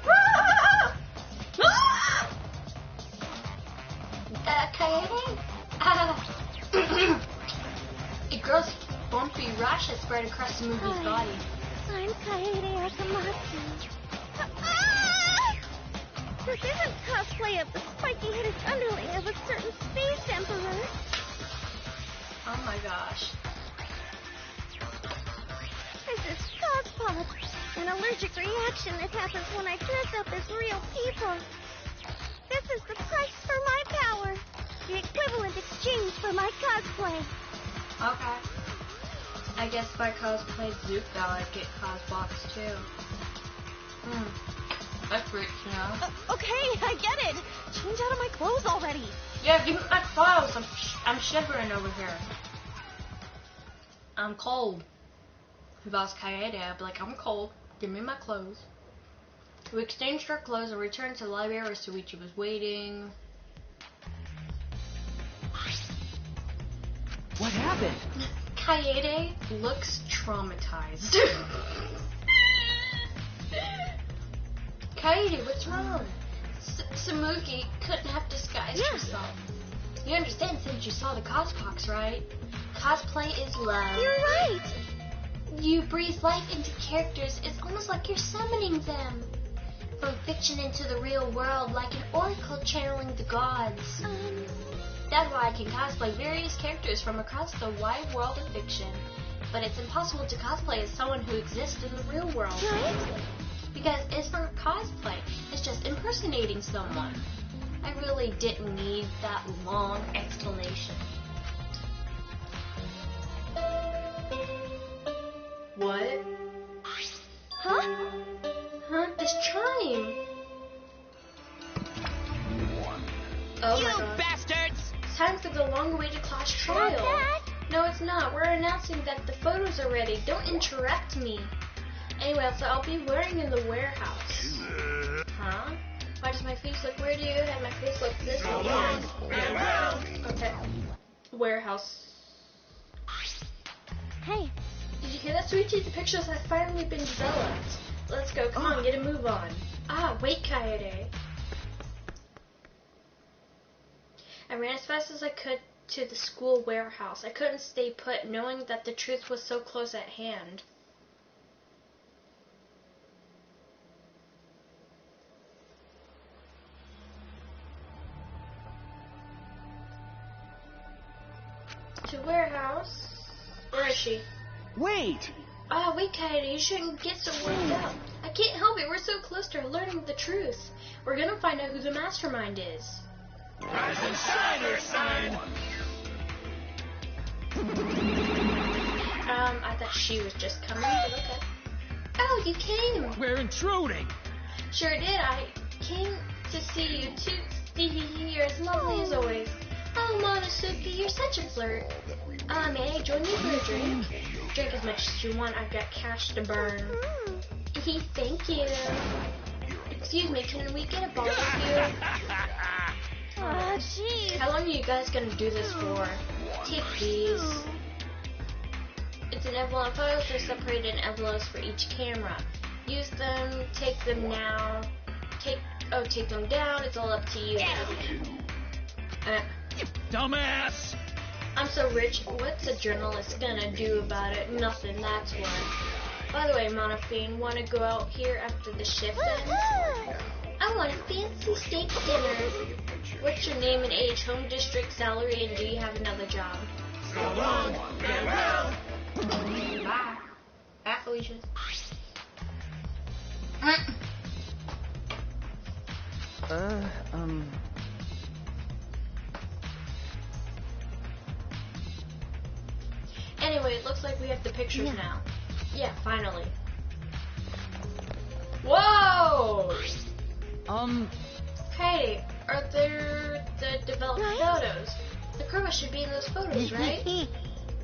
Ah! Ah! Kaede? A gross, bumpy rash had spread across Tsumugi's body. I'm Kaede Akamatsu. Ah! This isn't cosplay of the spiky-headed underling of a certain space emperor. Oh my gosh. This is Cospod, an allergic reaction that happens when I dress up as real people. This is the price for my power, the equivalent exchange for my cosplay. Okay. I guess if I cosplay Zuko, I'd get Cosbox too. That's rich, you know? Okay, I get it. Change out of my clothes already. Yeah, give me my clothes. I'm shivering over here. I'm cold. If I was Kaede, I'd be like, I'm cold. Give me my clothes. We exchanged our clothes and returned to the library where Suichi was waiting. What happened? Kaede looks traumatized. Kaede, what's wrong? Tsumugi couldn't have disguised herself. You understand since you saw the Cosbox, right? Cosplay is love. You're right. You breathe life into characters. It's almost like you're summoning them. From fiction into the real world, like an oracle channeling the gods. That's why I can cosplay various characters from across the wide world of fiction. But it's impossible to cosplay as someone who exists in the real world. Right? Because it's not cosplay, it's just impersonating someone. I really didn't need that long explanation. What? Huh? Huh? This chime! Oh my god. Bastards! Time for the long-awaited class trial. Dad? No, it's not. We're announcing that the photos are ready. Don't interrupt me. Anyway, so I'll be wearing in the warehouse. Huh? Why does my face look weird to you? And my face look this way? Okay. Warehouse. Hey, Did you hear that, Sweetie? The pictures have finally been developed. Let's go. Come on, get a move on. Ah, wait, Kaede. I ran as fast as I could to the school warehouse. I couldn't stay put, knowing that the truth was so close at hand. To warehouse. Where is she? Wait! Ah, wait, Kaede, you shouldn't get so worked up. I can't help it. We're so close to learning the truth. We're gonna find out who the mastermind is. Rise and shine, Earthsign! I thought she was just coming, but okay. Oh, you came. We're intruding! Sure did. I came to see you too. You're as lovely as always. Oh, Monosuke, you're such a flirt. May I join you for a drink? Drink as much as you want. I've got cash to burn. Thank you. Excuse me, can we get a ball with you? oh, jeez. How long are you guys gonna do this for? Take these. It's an envelope. Photos are separated in envelopes for each camera. Use them. Take them now. Take them down. It's all up to you. Dumbass! I'm so rich. What's a journalist gonna do about it? Nothing. That's what. By the way, Monophine, want to go out here after the shift ends? I want a fancy steak dinner. What's your name and age, home district, salary, and do you have another job? So long, farewell! Bye. Bye, Felicia. Anyway, it looks like we have the pictures now. Yeah, finally. Whoa! Hey, are there the developed photos? The Kurva should be in those photos, right?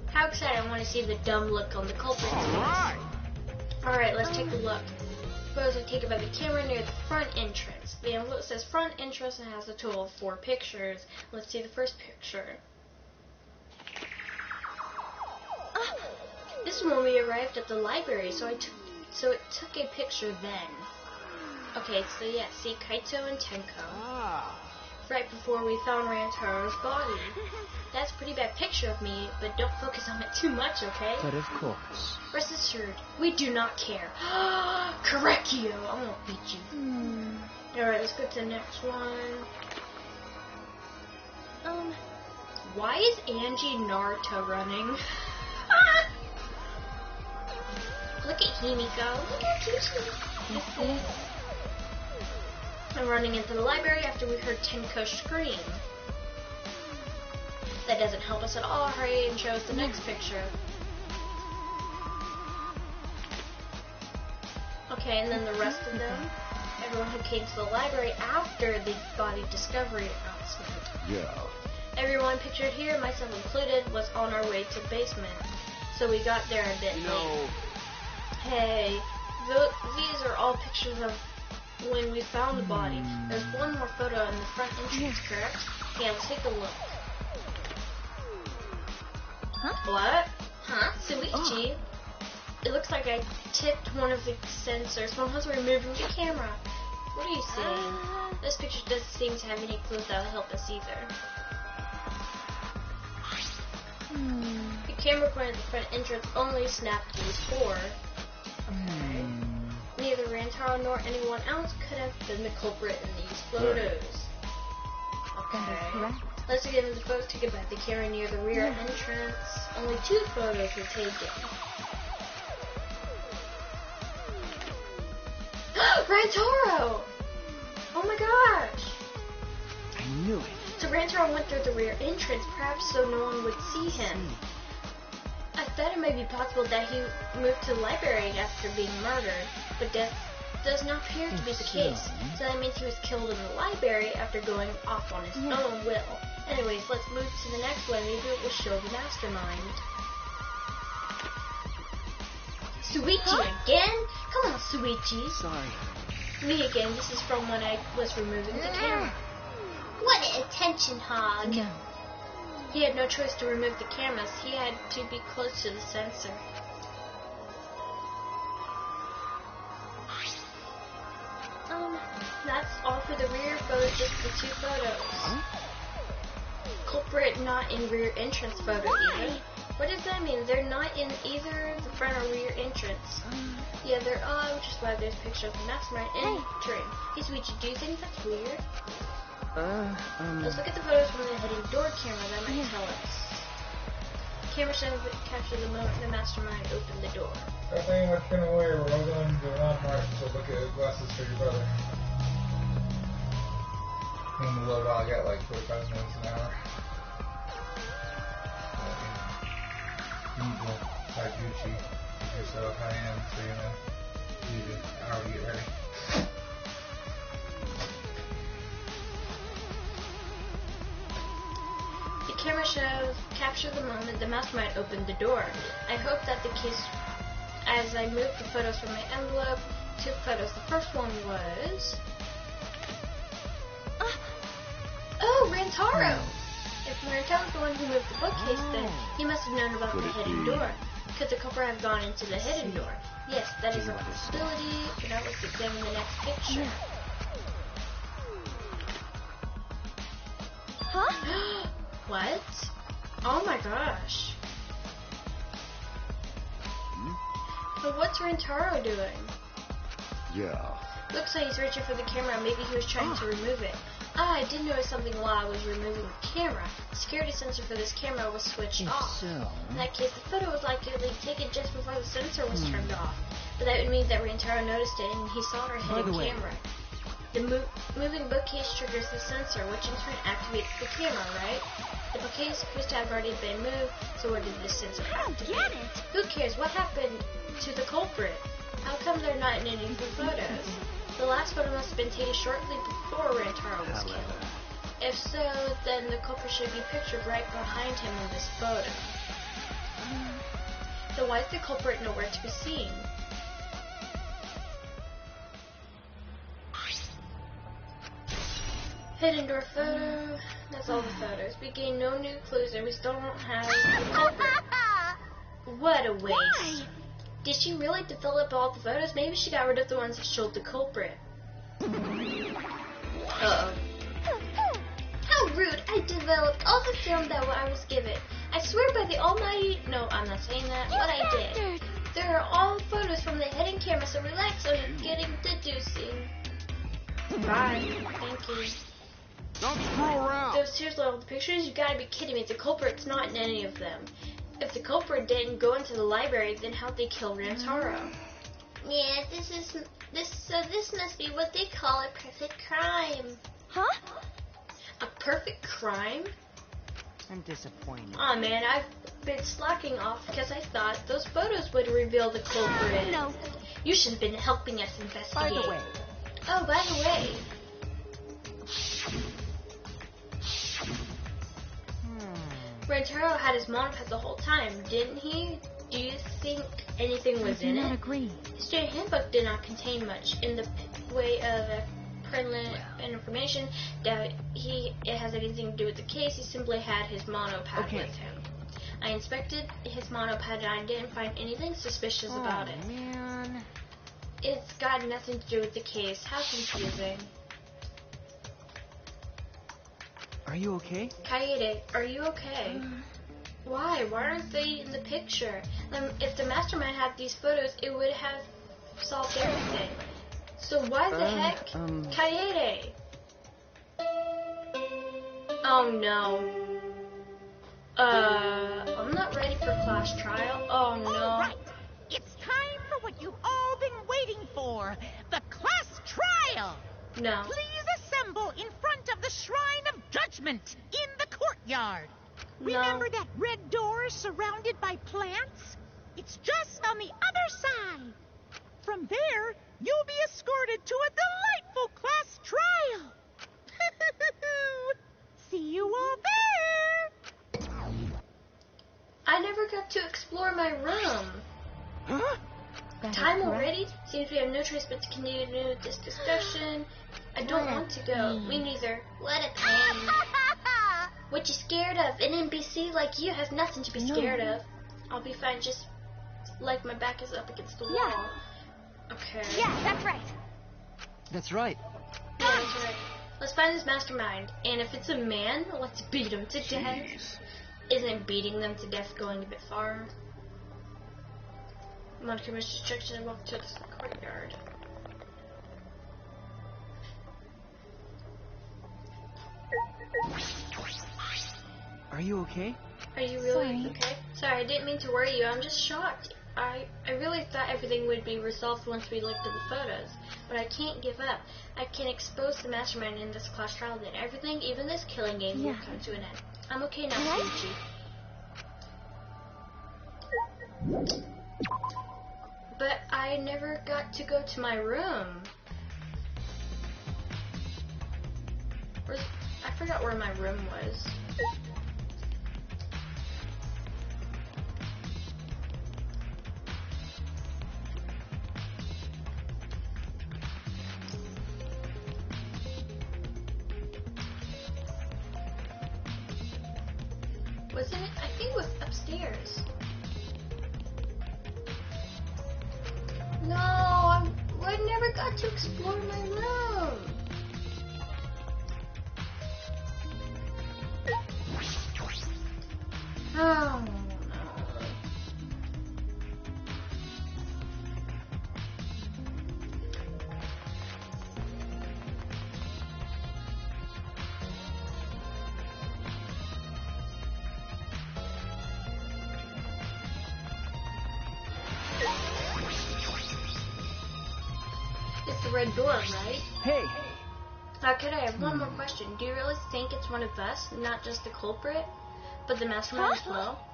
How excited I want to see the dumb look on the culprit's face. Alright, let's take a look. Photos are taken by the camera near the front entrance. The envelope says front entrance and has a total of 4 pictures. Let's see the first picture. This is when we arrived at the library, so it took a picture then. Okay, so yeah, see Kaito and Tenko. Right before we found Rantaro's body. That's a pretty bad picture of me, but don't focus on it too much, okay? But of course. Rest assured, we do not care. Correct you! I won't beat you. Alright, let's go to the next one. Why is Angie Naruto running? Look at Himiko. Look how cute she is. I'm running into the library after we heard Tenko scream. That doesn't help us at all. Hurry and show us the next picture. Okay, and then the rest of them. Everyone who came to the library after the body discovery announcement. Yeah. Everyone pictured here, myself included, was on our way to the basement. So we got there a bit late. Hey, these are all pictures of when we found the body. There's one more photo in the front entrance, correct? Yeah, let's take a look. What? Huh? Suichi? It looks like I tipped one of the sensors while I was removing the camera. What are you saying? This picture doesn't seem to have any clues that will help us either. The camera pointed at the front entrance only snapped these 4. Okay. Neither Rantaro nor anyone else could have been the culprit in these photos. Okay. Let's examine the photos taken by the camera near the rear entrance. Only 2 photos were taken. Rantaro! Oh my gosh! I knew it. So Rantaro went through the rear entrance, perhaps so no one would see him. I thought it may be possible that he moved to the library after being murdered, but death does not appear to be the case. So that means he was killed in the library after going off on his own will. Anyways, let's move to the next one. Maybe it will show the mastermind. Suichi again? Come on, Suichi. Sorry. Me again. This is from when I was removing the camera. What an attention hog. No. He had no choice to remove the cameras. He had to be close to the sensor. That's all for the rear photos, just the 2 photos. Culprit not in rear entrance photo either. What does that mean? They're not in either the front or rear entrance. Yeah, they're on, which is why there's a picture of the mastermind entering. Hey, Suichi, do you think that's weird? Let's look at the photos from the heading door camera. That might tell us. Camera should capture the moment the mastermind opened the door. I think we're turning away. We're all going to the landmark to look at glasses for your brother. In the low dog at like 45 minutes an hour. You need to buy Gucci. You're so high-end, so you know, you need an hour to get ready. The camera shows capture the moment the mastermind opened the door. I hope that the case, as I moved the photos from my envelope, 2 photos. The first one was... Oh, Rantaro! If Rantaro's the one who moved the bookcase, then he must have known about the hidden door. Could the culprit have gone into the hidden door? Yes, that is a possibility. Now let's examine the next picture. Huh? What? Oh my gosh. But what's Rantaro doing? Yeah. Looks like he's reaching for the camera. Maybe he was trying to remove it. I did notice something while I was removing the camera. The security sensor for this camera was switched off. In that case, the photo was likely taken just before the sensor was turned off. But that would mean that Rantaro noticed it and he saw our hidden camera. The moving bookcase triggers the sensor, which in turn activates the camera, right? The bookcase is supposed to have already been moved, so where did the sensor activate? Get it? Who cares? What happened to the culprit? How come they're not in any of the photos? The last photo must have been taken shortly before Rantaro was killed. If so, then the culprit should be pictured right behind him in this photo. So why is the culprit nowhere to be seen? Hidden door photo. That's all the photos. We gain no new clues and we still don't have the culprit. What a waste. Why? Did she really develop all the photos? Maybe she got rid of the ones that showed the culprit. Uh-oh. How rude. I developed all the film that I was given. I swear by the almighty... No, I'm not saying that. What I did. There are all photos from the hidden camera, so relax on getting deducing. Bye. Thank you. Don't screw around. Those seriously all the pictures? You gotta be kidding me. The culprit's not in any of them. If the culprit didn't go into the library, then how'd they kill Rantaro? Yeah, this must be what they call a perfect crime. Huh? A perfect crime? I'm disappointed. Aw man, I've been slacking off because I thought those photos would reveal the culprit. No. You should have been helping us investigate. By the way, Oh, by the way. Rantaro had his monopod the whole time, didn't he? Do you think anything was in it? Agree. His student handbook did not contain much in the way of pertinent information that it has anything to do with the case. He simply had his monopod with him. I inspected his monopod and I didn't find anything suspicious about it. Man. It's got nothing to do with the case. How confusing. Are you okay? Kaede, are you okay? Why? Why aren't they in the picture? If the mastermind had these photos, it would have solved everything. So why the heck? Kaede! Oh no. I'm not ready for class trial. Oh no. All right. It's time for what you've all been waiting for. The class trial. No. Please assemble in front of the Shrine of Judgment in the courtyard. No. Remember that red door surrounded by plants? It's just on the other side. From there, you'll be escorted to a delightful class trial. See you all there. I never got to explore my room. Huh? Time already? Seems we have no choice but to continue this discussion. I don't want to go. Me neither. What a pain. What you scared of? An NPC like you has nothing to be scared of. I'll be fine, just like my back is up against the wall. Okay. Yeah, that's right. That's right. Yeah, that's right. Let's find this mastermind. And if it's a man, let's beat him to death. Isn't beating them to death going a bit far? Monica missed instruction and walked to the courtyard. Are you okay? Are you really okay? Sorry, I didn't mean to worry you. I'm just shocked. I really thought everything would be resolved once we looked at the photos. But I can't give up. I can expose the mastermind in this class trial, then everything, even this killing game, will come to an end. I'm okay now, Ryuichi. But I never got to go to my room. I forgot where my room was. Wasn't it? I think it was upstairs. No, I never got to explore my room. Oh no. It's the red door, right? Hey, Okay, I have one more question. Do you really think it's one of us, not just the culprit, but the mastermind as well?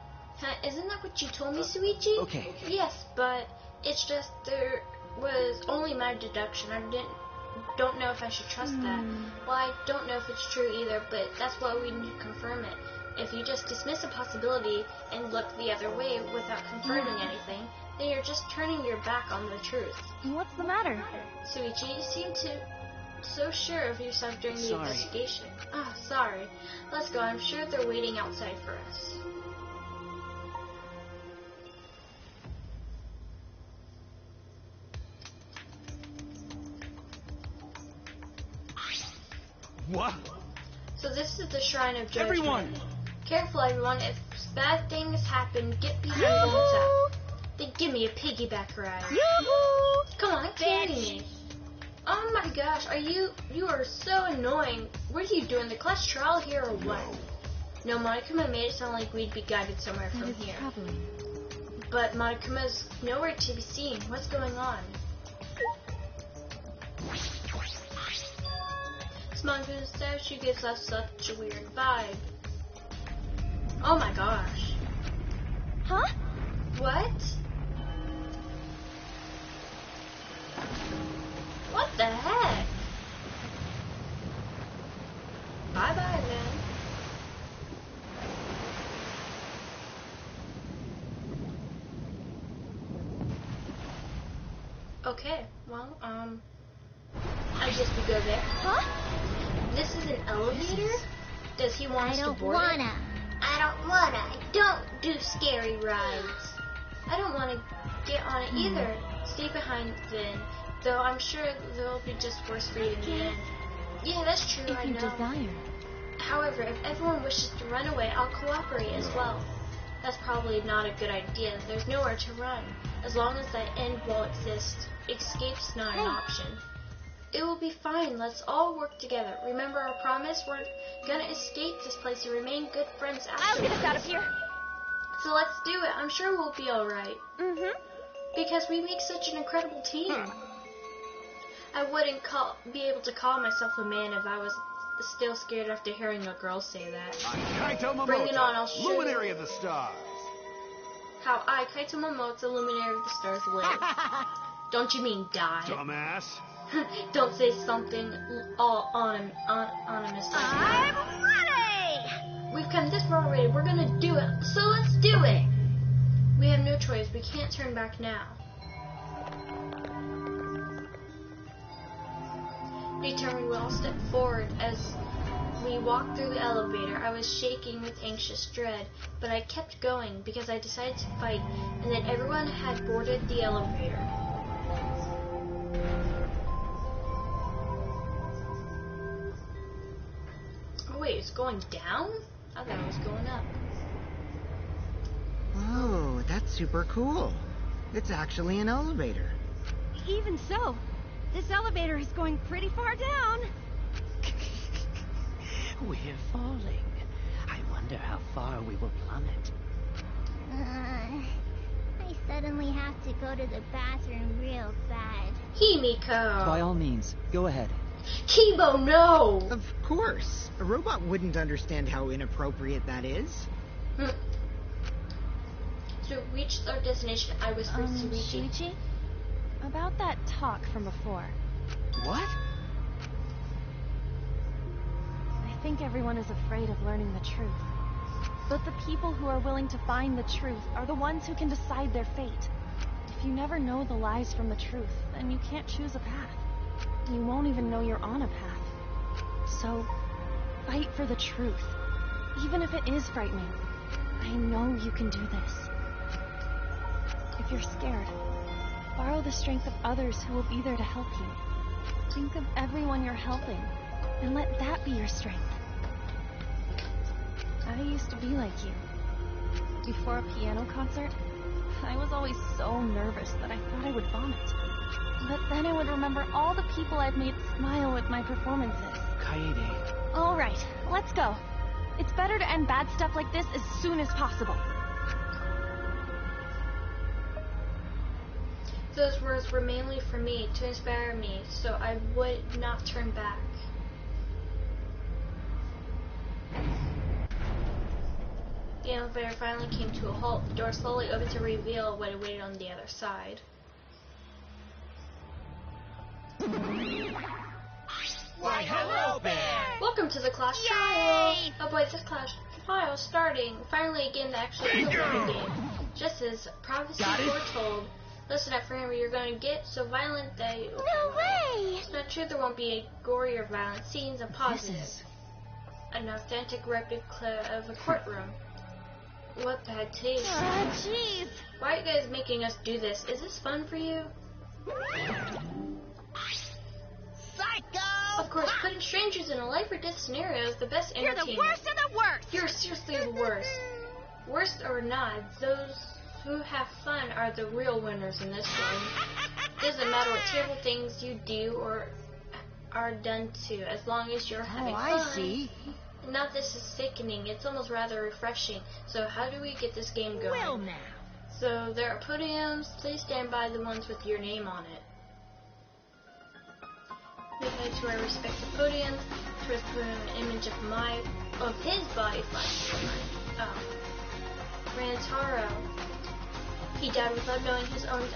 Isn't that what you told me, Suichi? Okay. Yes, but it's just there was only my deduction. I don't know if I should trust that. Well, I don't know if it's true either, but that's why we need to confirm it. If you just dismiss a possibility and look the other way without confirming anything, then you're just turning your back on the truth. What's the matter? Suichi, you seem so sure of yourself during the investigation. Ah, sorry. Let's go. I'm sure they're waiting outside for us. What? So this is the Shrine of Judgment. Everyone! Careful, everyone. If bad things happen, get behind the hotel. Then give me a piggyback ride. Yoo-hoo! Come on, carry me. Oh my gosh, you are so annoying. What are you doing, the class trial here or what? No, Monokuma made it sound like we'd be guided somewhere from here. Troubling. But Monokuma's nowhere to be seen. What's going on? This Monokuma's statue gives us such a weird vibe. Oh my gosh. Huh? What? What the heck? Bye-bye, man. Okay, well, I guess we go there. Huh? This is an elevator? Does he want us to board it? I don't wanna. Don't do scary rides. I don't want to get on it either. Stay behind then, though I'm sure they'll be just worse for you in the end. Yeah, that's true, If I you know. desire. However, if everyone wishes to run away, I'll cooperate as well. That's probably not a good idea. There's nowhere to run. As long as that end wall exists, escape's not an option. It will be fine. Let's all work together. Remember our promise? We're gonna escape this place and remain good friends I'll afterwards. get us out of here. So let's do it. I'm sure we'll be alright. Because we make such an incredible team. I wouldn't be able to call myself a man if I was still scared after hearing a girl say that. I'm Kaito Momoto, Bring it on, I'll show you. luminary of the stars. How I, Kaito Momoto, luminary of the stars, live. Don't you mean die? Dumbass. Don't say something all ominous like that. I'm ready! We've come this far already. We're gonna do it. So let's do it. We have no choice. We can't turn back now. Determined, we all stepped forward as we walked through the elevator. I was shaking with anxious dread, but I kept going because I decided to fight, and then everyone had boarded the elevator. Oh wait, it's going down? I thought it was going up. Oh, that's super cool. It's actually an elevator. Even so, this elevator is going pretty far down. We're falling. I wonder how far we will plummet. I suddenly have to go to the bathroom real bad. Himiko! By all means, go ahead. Kibo, no! Of course. A robot wouldn't understand how inappropriate that is. To reach our destination, I whispered to Suichi. Shuichi? About that talk from before. What? I think everyone is afraid of learning the truth. But the people who are willing to find the truth are the ones who can decide their fate. If you never know the lies from the truth, then you can't choose a path. You won't even know you're on a path. So, fight for the truth. Even if it is frightening. I know you can do this. If you're scared, borrow the strength of others who will be there to help you. Think of everyone you're helping, and let that be your strength. I used to be like you. Before a piano concert, I was always so nervous that I thought I would vomit. But then I would remember all the people I've made smile with my performances. Kaede. All right, let's go. It's better to end bad stuff like this as soon as possible. Those words were mainly for me, to inspire me, so I would not turn back. elevator finally came to a halt, the door slowly opened to reveal what awaited on the other side. Why, hello there! Welcome to the class trial! Oh boy, this class trial is starting. Finally a game that actually feels like a game. Just as prophecy foretold. Listen up, friend, what you're going to get so violent that you... No way! It's not true, there won't be a gory or violent scenes, a positive. An authentic replica of a courtroom. What bad taste. Oh, jeez. Why are you guys making us do this? Is this fun for you? Psycho! Of course, putting strangers in a life or death scenario is the best You're entertainment. the worst of the worst! You're seriously the worst. Worst or not, those who have fun are the real winners in this game. Doesn't matter what terrible things you do or are done to, as long as you're having fun. I see. Not this is sickening, it's almost rather refreshing. So how do we get this game going? Well, now. So there are podiums, please stand by the ones with your name on it. We head to our respective podiums, first put an image of his body Rantaro. He died without knowing his own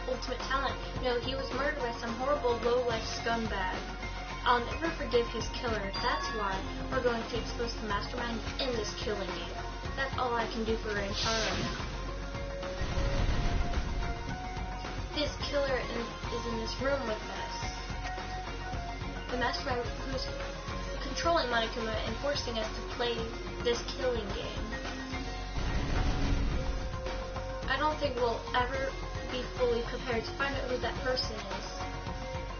ultimate talent. No, he was murdered by some horrible low-life scumbag. I'll never forgive his killer. That's why we're going to expose the mastermind in this killing game. That's all I can do for Rantaro now. This killer is in this room with us. The mastermind who's controlling Monokuma and forcing us to play this killing game. I don't think we'll ever be fully prepared to find out who that person is.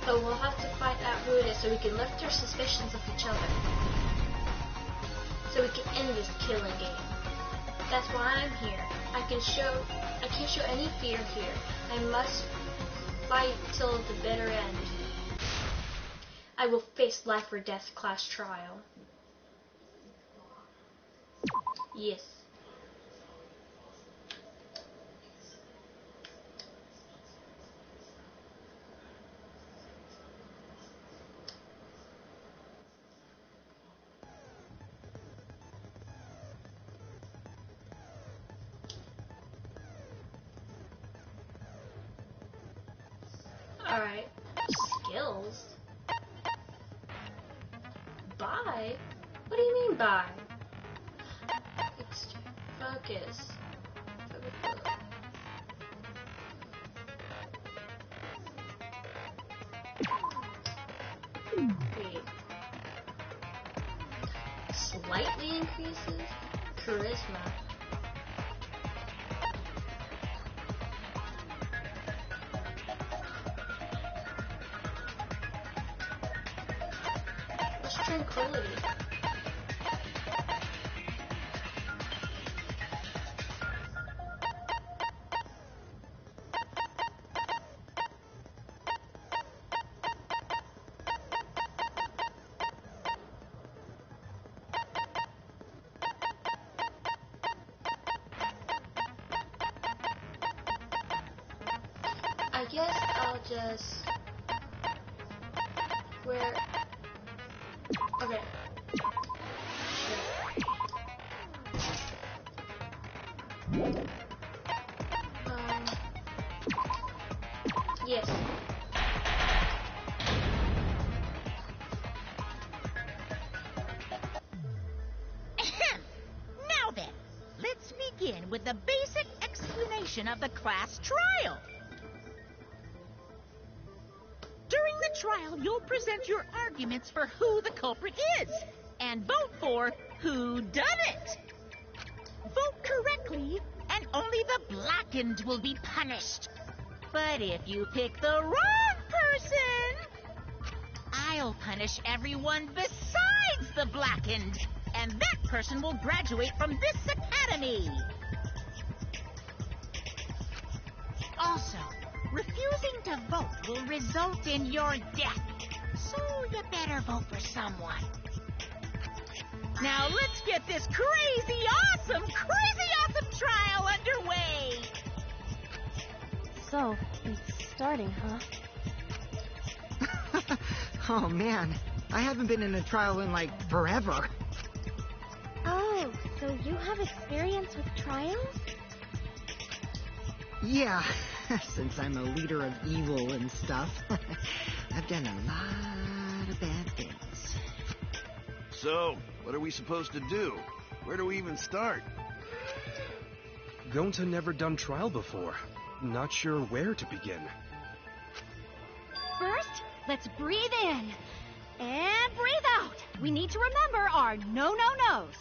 But we'll have to find out who it is so we can lift our suspicions of each other. So we can end this killing game. That's why I'm here. I can't show any fear here. I must fight till the bitter end. I will face life or death class trial. Yes. Alright. Skills? Buy? What do you mean buy? Focus. Wait. Slightly increases? Charisma. Tranquility. I guess I'll just wear. Okay. Yes. Now then, let's begin with the basic explanation of the class trial. During the trial, you'll present your arguments for who the culprit is, and vote for who done it. Vote correctly, and only the blackened will be punished. But if you pick the wrong person, I'll punish everyone besides the blackened, and that person will graduate from this academy. Also, refusing to vote will result in your death, so you better vote for someone. Now let's get this crazy awesome trial underway! So, it's starting, huh? Oh man, I haven't been in a trial in like forever. Oh, so So you have experience with trials? Yeah, since I'm a leader of evil and stuff, I've done a lot of bad things. So, what are we supposed to do? Where do we even start? Gonta never done trial before. Not sure where to begin. First, let's breathe in. And breathe out. We need to remember our no-no-nos.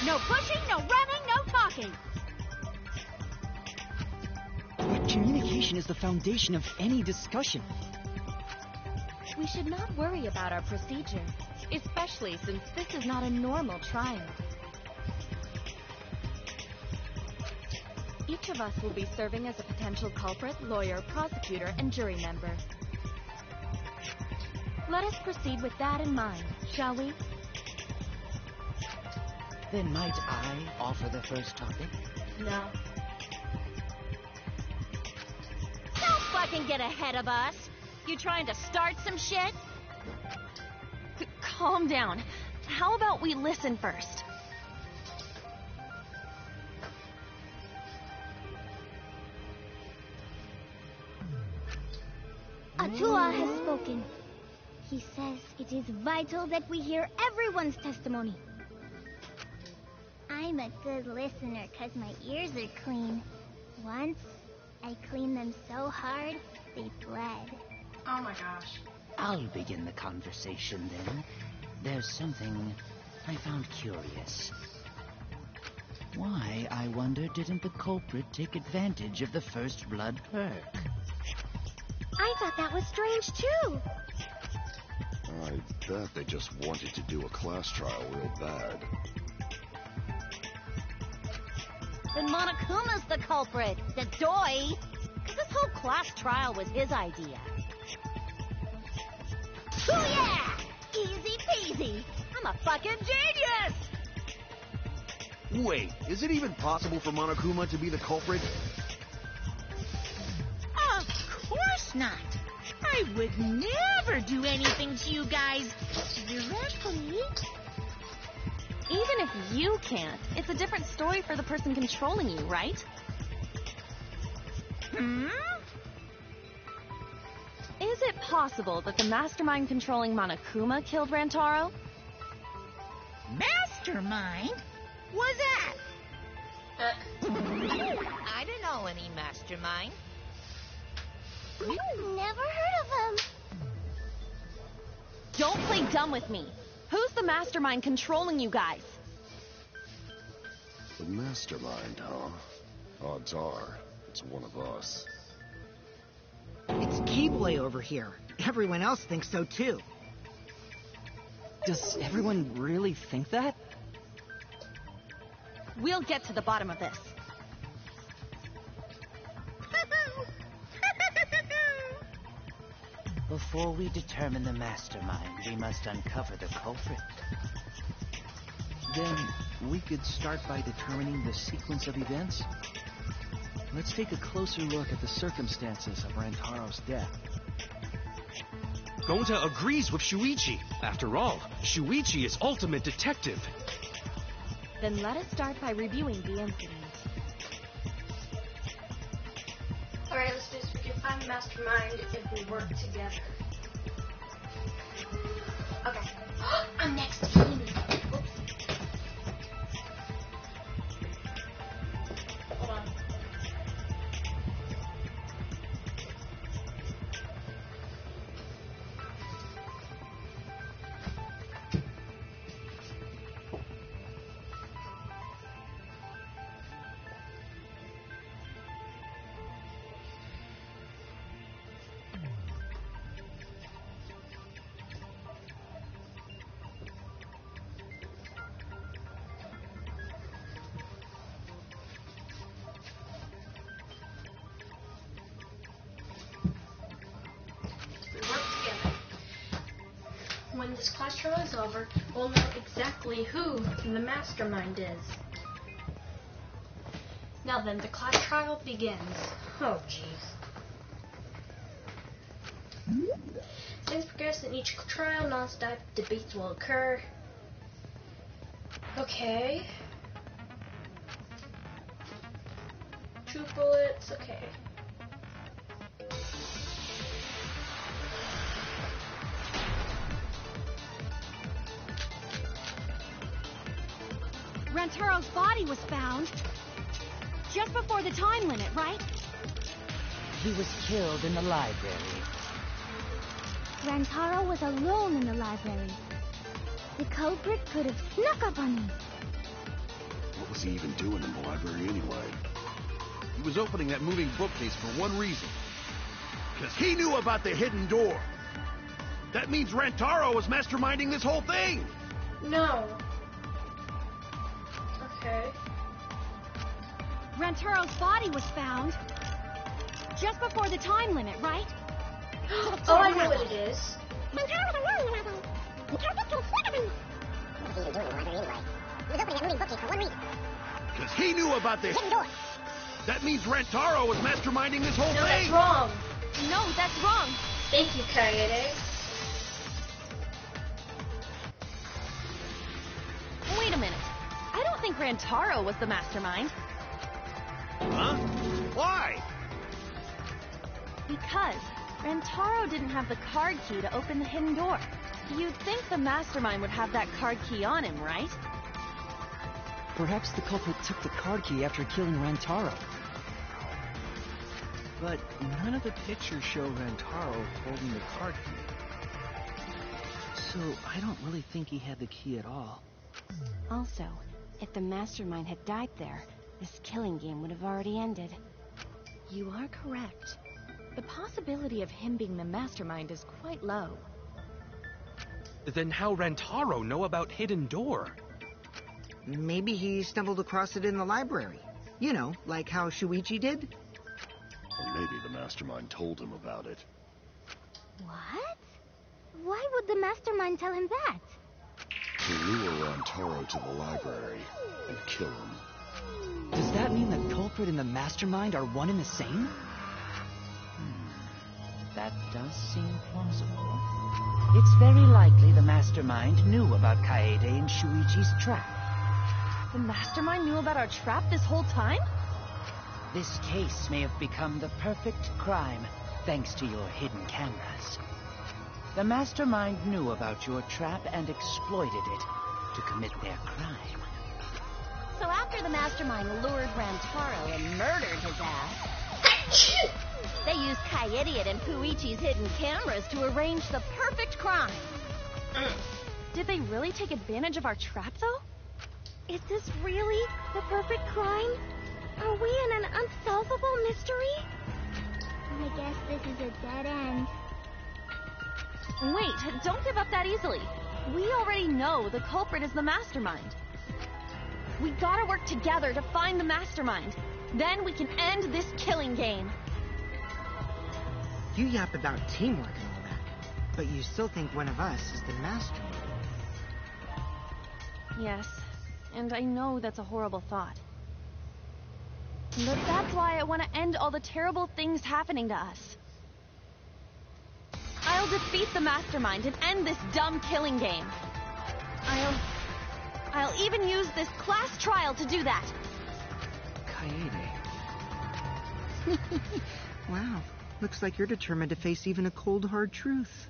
No pushing, no running, no talking. But communication is the foundation of any discussion. We should not worry about our procedure, especially since this is not a normal trial. Each of us will be serving as a potential culprit, lawyer, prosecutor, and jury member. Let us proceed with that in mind, shall we? Then might I offer the first topic? No. Don't fucking get ahead of us. You trying to start some shit? Calm down. How about we listen first? Atua has spoken. He says it is vital that we hear everyone's testimony. I'm a good listener because my ears are clean. Once, I cleaned them so hard, they bled. Oh my gosh. I'll begin the conversation then. There's something I found curious. Why, I wonder, didn't the culprit take advantage of the first blood perk? I thought that was strange too. I bet they just wanted to do a class trial real bad. Then Monokuma's the culprit, the doi. Because this whole class trial was his idea. Oh yeah! Easy peasy. I'm a fucking genius! Wait, is it even possible for Monokuma to be the culprit? Of course not. I would never do anything to you guys directly. Even if you can't, it's a different story for the person controlling you, right? Is it possible that the mastermind controlling Monokuma killed Rantaro? Mastermind? Was that? I don't know any mastermind. Never heard of him. Don't play dumb with me. Who's the mastermind controlling you guys? The mastermind, huh? Odds are, it's one of us. It's Keyblade over here. Everyone else thinks so too. Does everyone really think that? We'll get to the bottom of this. Before we determine the mastermind, we must uncover the culprit. Then we could start by determining the sequence of events. Let's take a closer look at the circumstances of Rantaro's death. Gonta agrees with Shuichi. After all, Shuichi is ultimate detective. Then let us start by reviewing the incident. Alright, let's do this. We can find the mastermind if we work together. Okay. I'm next. Oops. Hold on. this class trial is over, we'll know exactly who the mastermind is. Now then, the class trial begins. Oh, jeez. Things progress in each trial, non-stop debates will occur. Okay. 2 bullets, okay. Rantaro's body was found just before the time limit, right? He was killed in the library. Rantaro was alone in the library. The culprit could have snuck up on him. What was he even doing in the library anyway? He was opening that moving bookcase for one reason. Because he knew about the hidden door. That means Rantaro was masterminding this whole thing. No. Okay. Rantaro's body was found just before the time limit, right? Oh, I know what it is. Because he knew about the hidden door. That means Rantaro was masterminding this whole No, thing. that's wrong. No, that's wrong. Thank you, Kaede. Wait a minute. I don't think Rantaro was the mastermind. Huh? Why? Because Rantaro didn't have the card key to open the hidden door. You'd think the mastermind would have that card key on him, right? Perhaps the culprit took the card key after killing Rantaro. But none of the pictures show Rantaro holding the card key. So I don't really think he had the key at all. Also, if the mastermind had died there, this killing game would have already ended. You are correct. The possibility of him being the mastermind is quite low. Then how Rantaro know about Hidden Door? Maybe he stumbled across it in the library. You know, like how Shuichi did. Or maybe the mastermind told him about it. What? Why would the mastermind tell him that? To lure Rantaro to the library and kill him. Does that mean the culprit and the mastermind are one and the same? That does seem plausible. It's very likely the mastermind knew about Kaede and Shuichi's trap. The mastermind knew about our trap this whole time? This case may have become the perfect crime thanks to your hidden cameras. The mastermind knew about your trap and exploited it to commit their crime. So after the mastermind lured Rantaro and murdered his ass, they used Kaede and Puichi's hidden cameras to arrange the perfect crime. Did they really take advantage of our trap, though? Is this really the perfect crime? Are we in an unsolvable mystery? I guess this is a dead end. Wait, don't give up that easily. We already know the culprit is the mastermind. We gotta work together to find the mastermind. Then we can end this killing game. You yap about teamwork and all that, but you still think one of us is the mastermind. Yes, and I know that's a horrible thought. But that's why I want to end all the terrible things happening to us. I'll defeat the mastermind and end this dumb killing game. I'll even use this class trial to do that. Kaede. Wow, looks like you're determined to face even a cold, hard truth.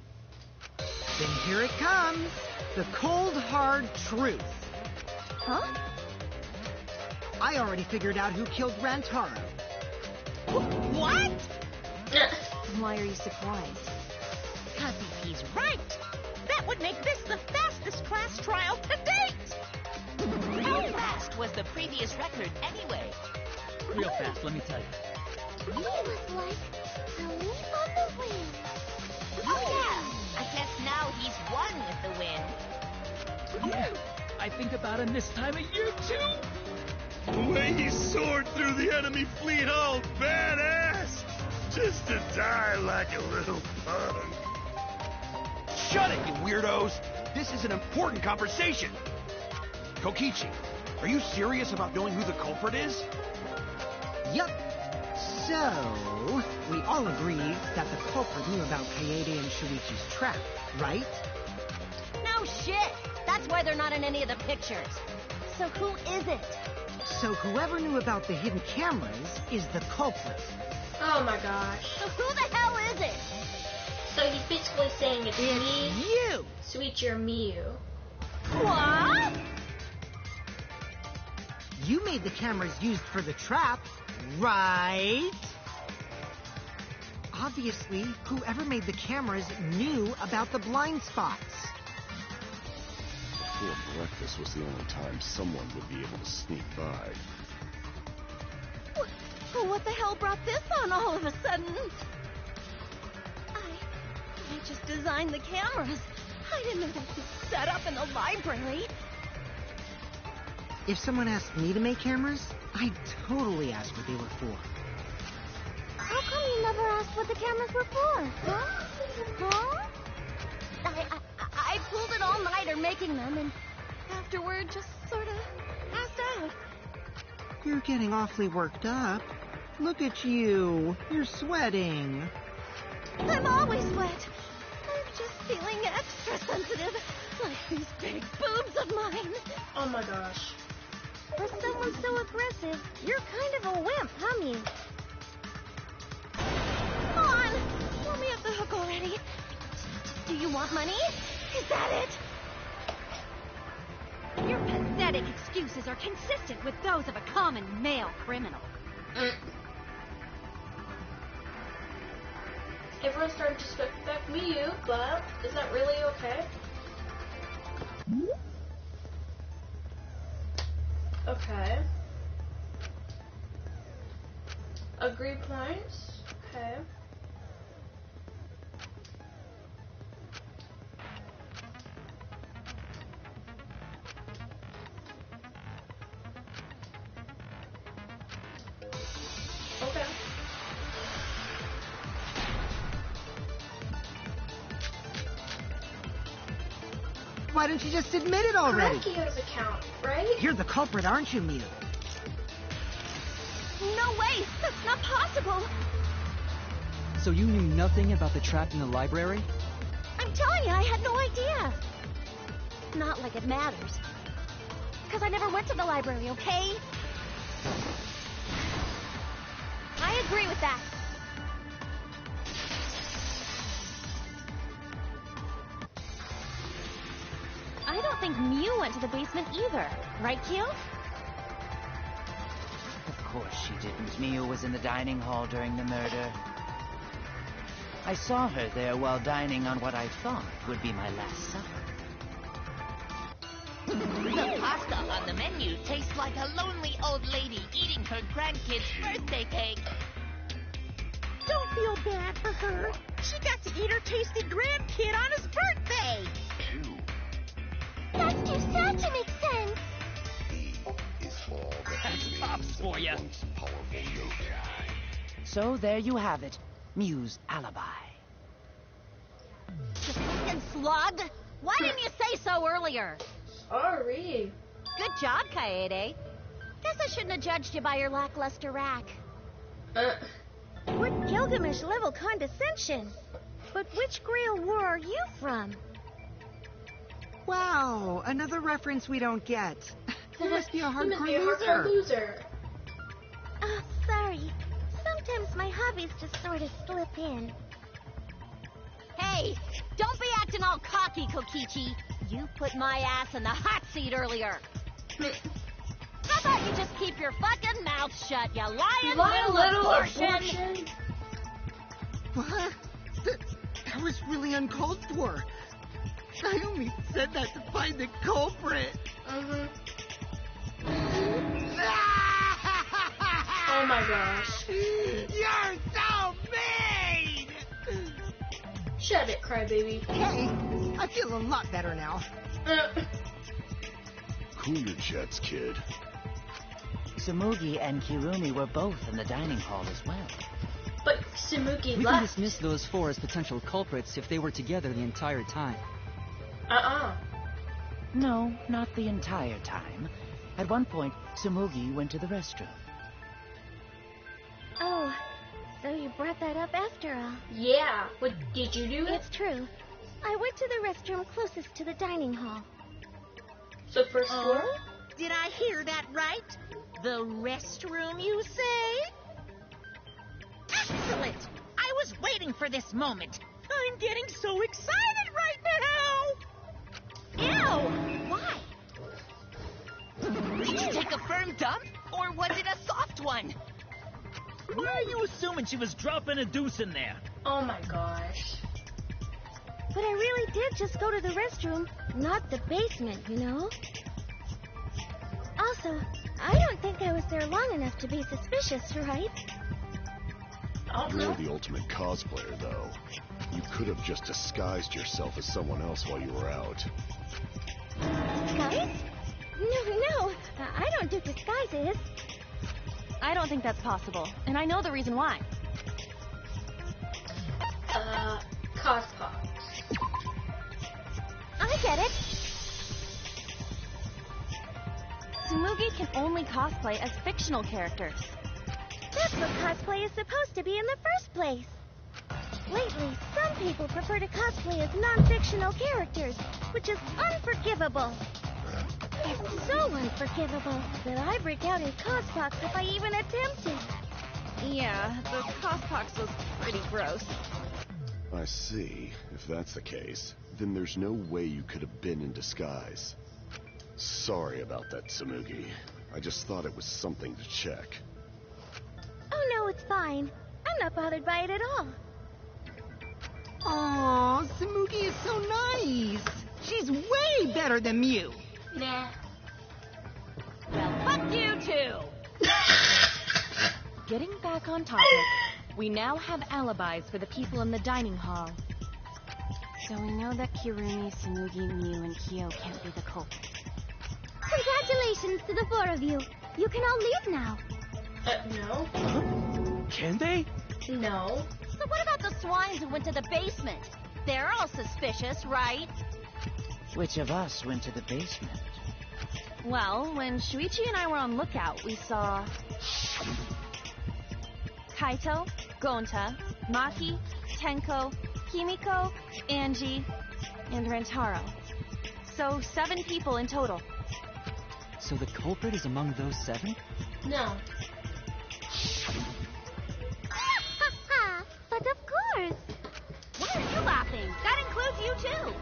Then here it comes, the cold, hard truth. Huh? I already figured out who killed Rantaro. What? Why are you surprised? Because if he's right, that would make this the fastest class trial to date. How fast was the previous record anyway? Real fast, let me tell you. It was like a leap on the wind. Oh yeah, I guess now he's one with the wind. Yeah, I think about him this time of year too. The way he soared through the enemy fleet, all badass. Just to die like a little punk. Shut it, you weirdos! This is an important conversation. Kokichi, are you serious about knowing who the culprit is? Yup. So, we all agree that the culprit knew about Kaede and Shuichi's trap, right? No shit! That's why they're not in any of the pictures. So who is it? So whoever knew about the hidden cameras is the culprit. Oh my gosh. So who the hell is it? So he's basically saying it's me, you! Shuichi, or Miyu. What? You made the cameras used for the trap, right? Obviously, whoever made the cameras knew about the blind spots. Before breakfast was the only time someone would be able to sneak by. What the hell brought this on all of a sudden? I just designed the cameras. I didn't know they'd be set up in the library. If someone asked me to make cameras, I'd totally ask what they were for. How come you never asked what the cameras were for? Huh? I pulled an all-nighter making them, and afterward just sort of passed out. You're getting awfully worked up. Look at you. You're sweating. I'm always wet. I'm just feeling extra sensitive, like these big boobs of mine. Oh my gosh. For someone so aggressive, you're kind of a wimp, huh, Mew? Come on, let me off the hook already. Do you want money? Is that it? Your pathetic excuses are consistent with those of a common male criminal. Everyone's starting to suspect Miyu, but is that really okay? Okay. Agree points. Okay. Okay. Why don't you just admit it already? Akio's account, right? You're the culprit, aren't you, Mew? No way! That's not possible! So you knew nothing about the trap in the library? I'm telling you, I had no idea. Not like it matters. Because I never went to the library, okay? I agree with that. I don't think Mew went to the basement either. Right, Q? Of course she didn't. Miyu was in the dining hall during the murder. I saw her there while dining on what I thought would be my last supper. The pasta on the menu tastes like a lonely old lady eating her grandkid's birthday cake. Don't feel bad for her. She got to eat her tasty grandkid on his birthday. That's too sad to make sense. Is all that That's remains pops for of ya. a once powerful yokai. So there you have it. Mew's alibi. You fucking slug! Why didn't you say so earlier? Sorry. Good job, Kaede. Guess I shouldn't have judged you by your lackluster rack. What Gilgamesh-level condescension? But which Grail War are you from? Wow, another reference we don't get. You must be a hardcore loser. Oh, sorry. Sometimes my hobbies just sort of slip in. Hey, don't be acting all cocky, Kokichi. You put my ass in the hot seat earlier. How about you just keep your fucking mouth shut, you lying little abortion? What? That was really uncalled for. I only said that to find the culprit. Oh my gosh. You're so mean! Shut it, crybaby. Hey, I feel a lot better now. Cool your jets, kid. Tsumugi and Kirumi were both in the dining hall as well. But Tsumugi We can left. dismiss those four as potential culprits if they were together the entire time. No, not the entire time. At one point, Tsumugi went to the restroom. Oh, so you brought that up after all. Yeah. What, did you do it? It's true. I went to the restroom closest to the dining hall. So first floor? Did I hear that right? The restroom, you say? Excellent! I was waiting for this moment. I'm getting so excited right now! Ew! Why? Did you take a firm dump, or was it a soft one? Why are you assuming she was dropping a deuce in there? Oh my gosh. But I really did just go to the restroom, not the basement, you know? Also, I don't think I was there long enough to be suspicious, right? You're the ultimate cosplayer, though. You could have just disguised yourself as someone else while you were out. Disguise? No, I don't do disguises. I don't think that's possible, and I know the reason why. Cospox. I get it. Tsumugi can only cosplay as fictional characters. That's what cosplay is supposed to be in the first place. Lately, some people prefer to cosplay as non-fictional characters, which is unforgivable. It's so unforgivable that I break out in cospox if I even attempt it. Yeah, the cospox was pretty gross. I see. If that's the case, then there's no way you could have been in disguise. Sorry about that, Tsumugi. I just thought it was something to check. Oh no, it's fine. I'm not bothered by it at all. Aw, Tsumugi is so nice. She's way better than Mew. Nah. Well, fuck you too! Getting back on topic, we now have alibis for the people in the dining hall. So we know that Kirumi, Tsumugi, Mew, and Kyo can't be the culprits. Congratulations to the four of you. You can all leave now. No. Can they? No. So what about the swines who went to the basement? They're all suspicious, right? Which of us went to the basement? Well, when Shuichi and I were on lookout, we saw Kaito, Gonta, Maki, Tenko, Himiko, Angie, and Rentaro. So 7 people in total. So the culprit is among those 7? No. But of course. Why are you laughing? That includes you too.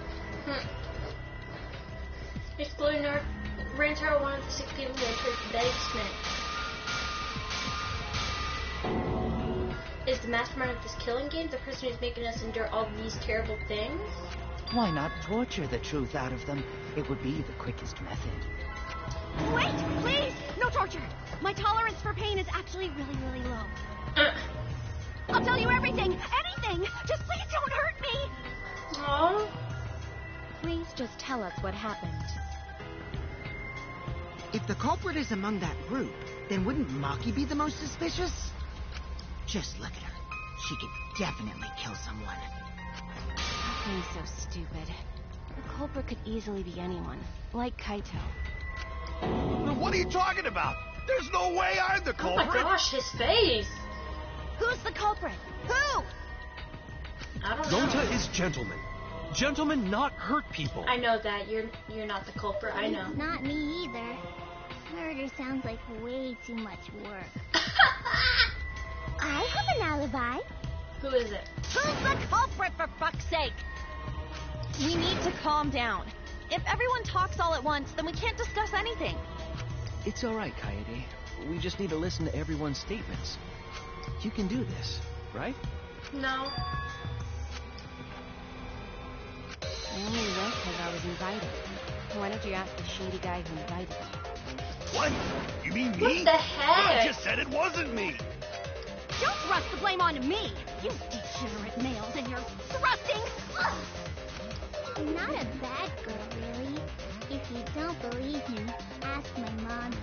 Exploding Rentaro, one of the 6 people who entered the basement. Is the mastermind of this killing game the person who's making us endure all these terrible things? Why not torture the truth out of them? It would be the quickest method. Wait, please! No torture! My tolerance for pain is actually really, really low. I'll tell you everything! Anything! Just please don't hurt me! Aww. Please just tell us what happened. If the culprit is among that group, then wouldn't Maki be the most suspicious? Just look at her. She could definitely kill someone. Stop being so stupid. The culprit could easily be anyone, like Kaito. What are you talking about? There's no way I'm the culprit. Oh my gosh, his face. Who's the culprit? Who? I don't know. Gonta is gentleman. Gentlemen not hurt people. I know that. You're not the culprit. I know. Not me either. Murder sounds like way too much work. I have an alibi. Who is it? Who's the culprit, for fuck's sake? We need to calm down. If everyone talks all at once, then we can't discuss anything. It's all right, Kaede. We just need to listen to everyone's statements. You can do this, right? No. I only went because I was invited. Why don't you ask the shady guy who invited me? What? You mean me? What the heck? I just said it wasn't me. Don't thrust the blame onto me, you degenerate males, and you're thrusting. I'm not a bad girl, really. If you don't believe me, ask my mommy.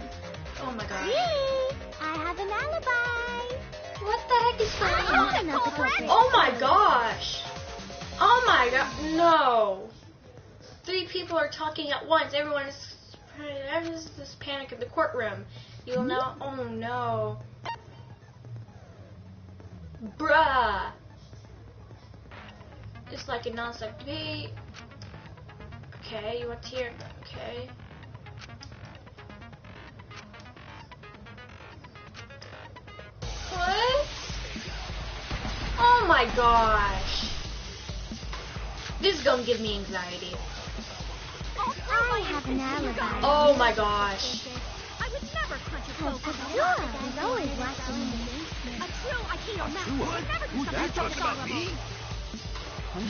Oh my god. Really? I have an alibi. What the heck is going on? I'm not the culprit. Oh my gosh. Oh my god. No. 3 people are talking at once. There's this panic in the courtroom. You'll know. Oh no. Bruh. It's like a non-stop debate. Okay, you want to hear? Okay. What? Oh my gosh. This is gonna give me anxiety. I have an alibi. Oh my gosh. I would never punch a close He's always watching me. A true Aikido master would never do something talking about me?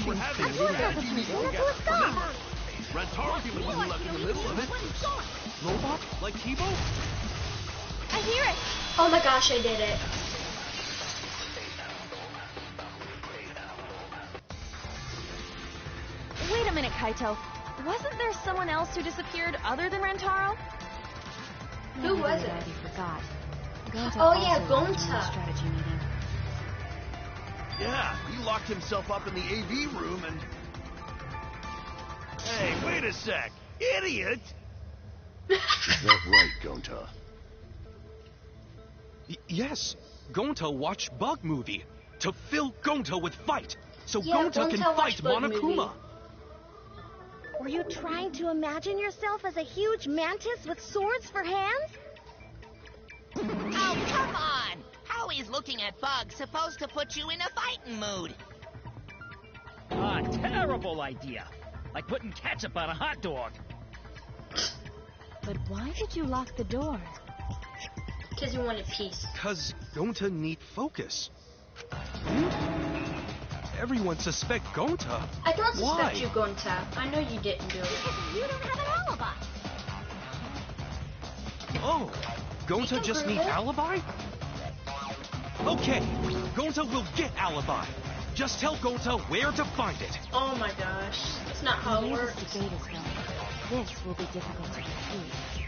We're having a new strategy meeting. Remember? Rentaro people who left in the middle of it. Robot? Like Kibo? I hear it. Oh my gosh, I did it. Wait a minute, Kaito. Wasn't there someone else who disappeared other than Rentaro? Who was it? I forgot. Gonta Oh yeah, also went to the Gonta. strategy meeting. Yeah, he locked himself up in the AV room and... Hey, wait a sec! Idiot! Is that right, Gonta? Yes, Gonta watched Bug Movie to fill Gonta with fight, so Yeah, Gonta can Gonta fight watched Bug Monokuma. Movie. Were you trying to imagine yourself as a huge mantis with swords for hands? Oh, come on! How is looking at bugs supposed to put you in a fighting mood? Ah, terrible idea. Like putting ketchup on a hot dog. But why did you lock the door? Because you wanted peace. Cause Gonta need focus. Everyone suspect Gonta. I don't Why? suspect you, Gonta. I know you didn't do it. You don't have an alibi. Oh, Gonta just need alibi? Okay, Gonta will get alibi. Just tell Gonta where to find it. Oh my gosh. That's not how it works. This debate is going. This will be difficult to refute.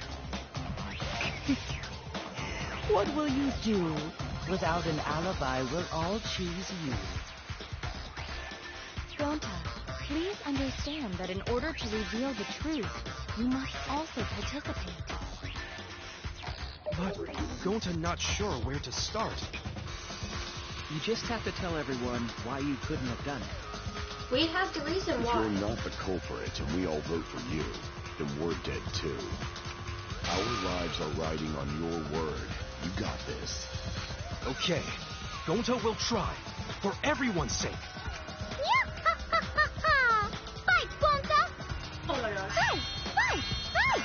What will you do? Without an alibi, we'll all choose you. Gonta, please understand that in order to reveal the truth, you must also participate. But Gonta not sure where to start. You just have to tell everyone why you couldn't have done it. We have the reason If why. you're not the culprit and we all vote for you, then we're dead too. Our lives are riding on your word. You got this. Okay, Gonta will try. For everyone's sake. Fight, Gonta! Oh my gosh. Fight! Fight! Fight!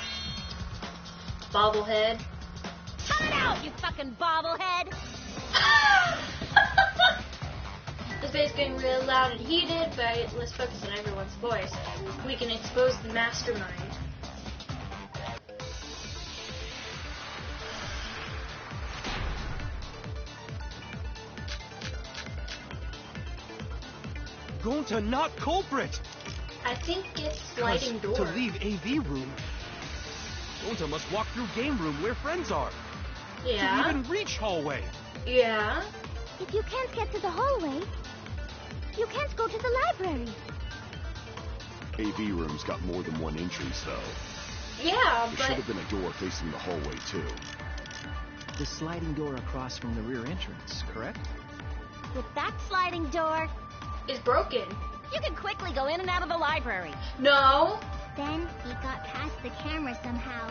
Bobblehead. Come it out, you fucking bobblehead! This debate's getting real loud and heated, but let's focus on everyone's voice. We can expose the mastermind. Gonta not culprit. I think it's sliding door. To leave AV room, Gonta must walk through game room where friends are. Yeah. To even reach hallway. Yeah. If you can't get to the hallway, you can't go to the library. AV room's got more than one entrance, though. Yeah, There but... should have been a door facing the hallway, too. The sliding door across from the rear entrance, correct? With that sliding door, It's broken. You can quickly go in and out of the library. No. then he got past the camera somehow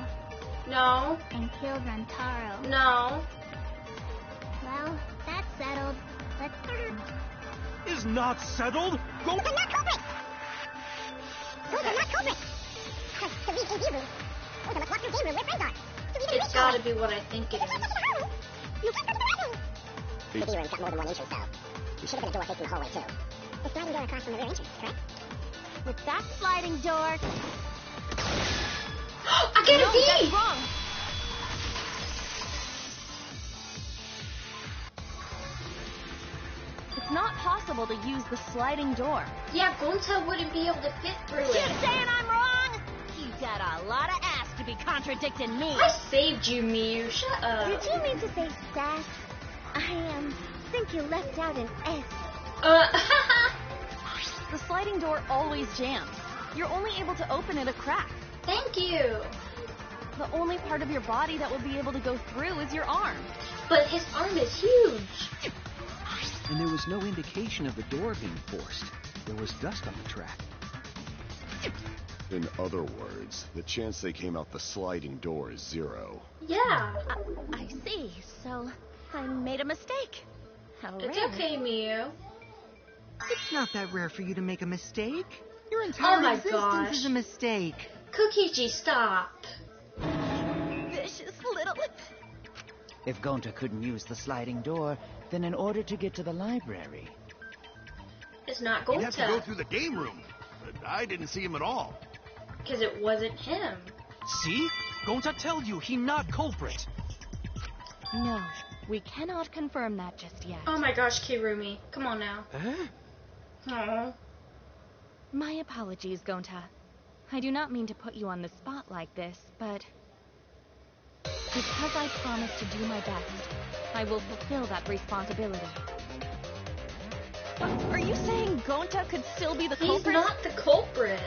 No. and killed Rentaro. No. Well, that's settled. But Is not settled. Gonta not culprit! Gonta not culprit! To leave AV room, Gonta must walk through game room where friends are. It's gotta be what I think it is. You can't go to the library! AV room's got more than one entrance, though. There should have been a door facing the hallway, too. The sliding door across from the rear entrance, correct? With that sliding door... I get a B! That's wrong. It's not possible to use the sliding door. Yeah, Gonta wouldn't be able to fit through You it. saying I'm wrong? You got a lot of ass to be contradicting me. I saved you, Miu. Shut up. Did you mean to say sass? I think you left out an S. The sliding door always jams. You're only able to open it a crack. Thank you. The only part of your body that will be able to go through is your arm. But his arm is huge. And there was no indication of the door being forced. There was dust on the track. In other words, the chance they came out the sliding door is 0. Yeah. I see. So, I made a mistake. How It's rare. okay, Miu. It's not that rare for you to make a mistake. Your entire existence is a mistake. Kokiji, stop. Vicious little... If Gonta couldn't use the sliding door, then in order to get to the library... It's not You'd have to go Gonta. through the game room, but I didn't see him at all. Because it wasn't him. See? Gonta tell you he not culprit. No, we cannot confirm that just yet. Oh my gosh, Kirumi. Come on now. Huh? Aww. My apologies, Gonta. I do not mean to put you on the spot like this, but... because I promised to do my best, I will fulfill that responsibility. Are you saying Gonta could still be the culprit? He's not the culprit.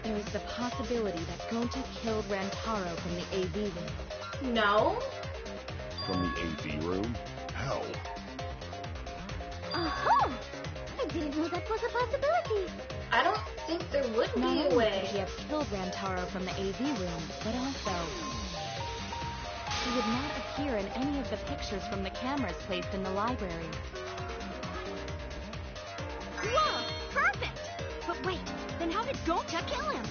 There is the possibility that Gonta killed Rantaro from the AV room. No. From the AV room? How? Oh, I didn't know that was a possibility. I don't think there would Not be a only could way. he have killed Rantaro from the AV room, but also... he would not appear in any of the pictures from the cameras placed in the library. Whoa, perfect. But wait, then how did Gonta kill him?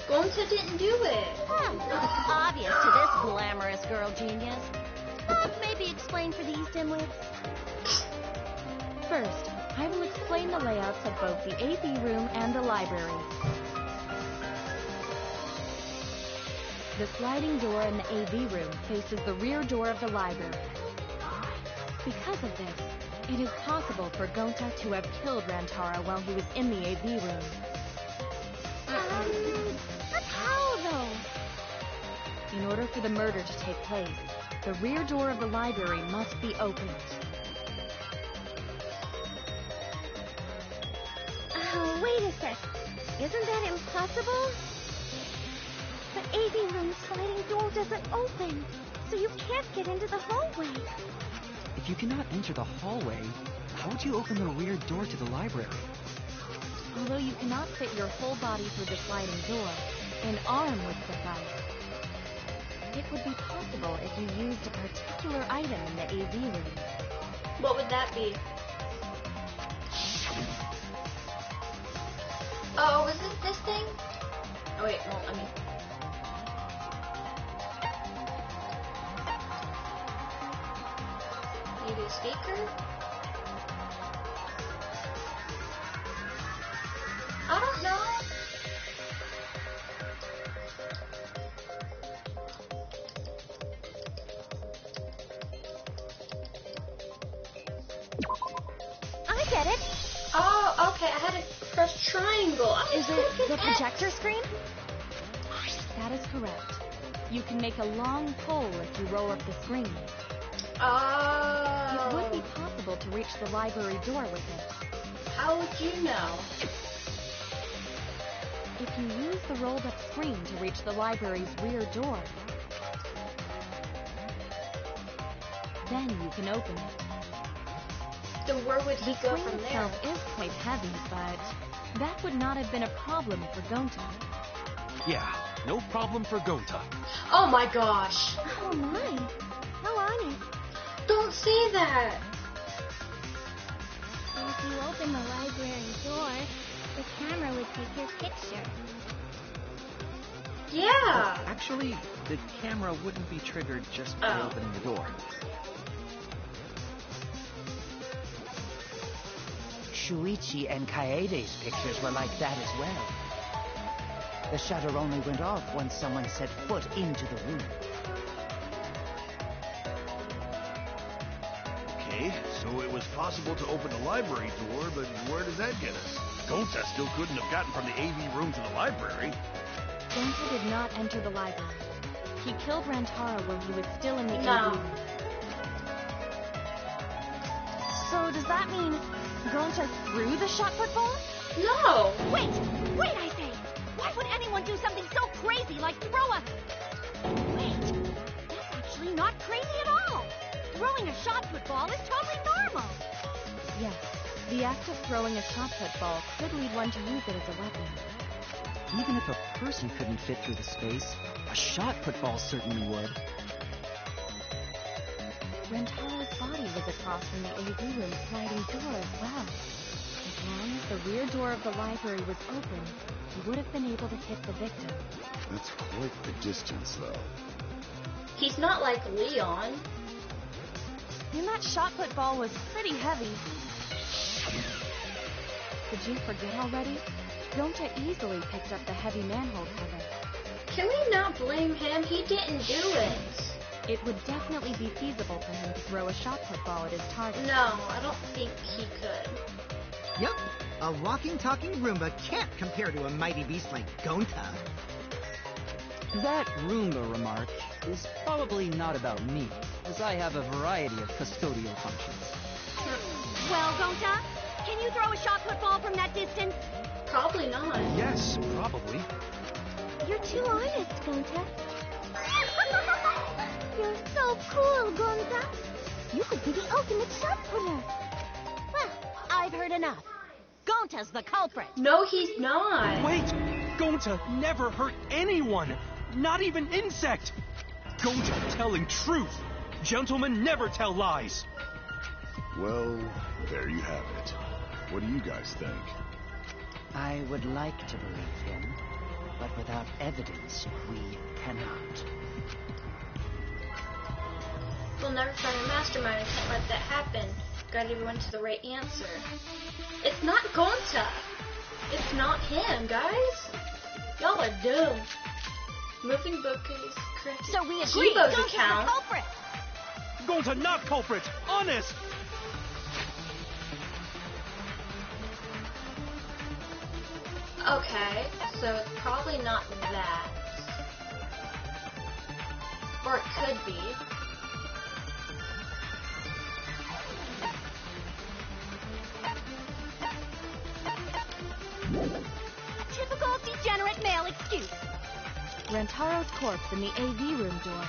Gonta didn't do it. Obvious to this glamorous girl genius. Maybe explain for these dimwits. First, I will explain the layouts of both the AV room and the library. The sliding door in the AV room faces the rear door of the library. Because of this, it is possible for Gonta to have killed Rantaro while he was in the AV room. But how though? In order for the murder to take place, the rear door of the library must be opened. Oh, wait a sec. Isn't that impossible? The AV room sliding door doesn't open, so you can't get into the hallway. If you cannot enter the hallway, how would you open the rear door to the library? Although you cannot fit your whole body through the sliding door, an arm would suffice. It would be possible if you used a particular item in the AV room. What would that be? Oh, was it this thing? Oh wait, well, I mean... maybe a speaker? I don't know. I get it. Oh, okay, I had to press triangle. Is it the projector screen? That is correct. You can make a long pole if you roll up the screen. Oh. It would be possible to reach the library door with it. How would you know? If you use the rolled up screen to reach the library's rear door, then you can open it. So where would he The go screen from there? itself is quite heavy, but that would not have been a problem for Gonta. Yeah, no problem for Gonta. Oh my gosh. Oh my. How honest. Don't say that. If you open the library door, the camera would take your picture. Yeah. Actually, the camera wouldn't be triggered just by opening the door. Shuichi and Kaede's pictures were like that as well. The shutter only went off once someone set foot into the room. Okay, so it was possible to open the library door, but where does that get us? Gonta still couldn't have gotten from the AV room to the library. Gonta did not enter the library. He killed Rantaro while he was still in the AV No. room. So does that mean Gonta threw the shot put ball? No! Wait, I say! Why would anyone do something so crazy like throw a... Wait, that's actually not crazy at all! Throwing a shot put ball is totally normal! Yes, the act of throwing a shot put ball could lead one to use it as a weapon. Even if a person couldn't fit through the space, a shot put ball certainly would. Rentaro's body was across from the AV room sliding door as well. As long as the rear door of the library was open, he would have been able to hit the victim. That's quite the distance, though. He's not like Leon. And that shot put ball was pretty heavy. Did you forget already? Gonta easily picked up the heavy manhole cover. Can we not blame him? He didn't do it. It would definitely be feasible for him to throw a shot put ball at his target. No, I don't think he could. Yep, a walking, talking Roomba can't compare to a mighty beast like Gonta. That Roomba remark is probably not about me, as I have a variety of custodial functions. Well, Gonta, can you throw a shot put ball from that distance? Probably not. Yes, probably. You're too honest, Gonta. You're so cool, Gonta. You could be the ultimate shot putter. Well, I've heard enough. Gonta's the culprit. No, he's not. Wait! Gonta never hurt anyone! Not even insect! Gonta telling truth! Gentlemen never tell lies! Well, there you have it. What do you guys think? I would like to believe him, but without evidence, we cannot. We'll never find a mastermind and can't let that happen. Got everyone to the right answer. It's not Gonta. It's not him, guys. Y'all are dumb. Moving bookcase, correct. So we agree. Kibo's Gonta's account. the culprit. Gonta not culprit! Honest! Okay, so it's probably not that. Or it could be. A typical degenerate male excuse. Rentaro's corpse and the AV room door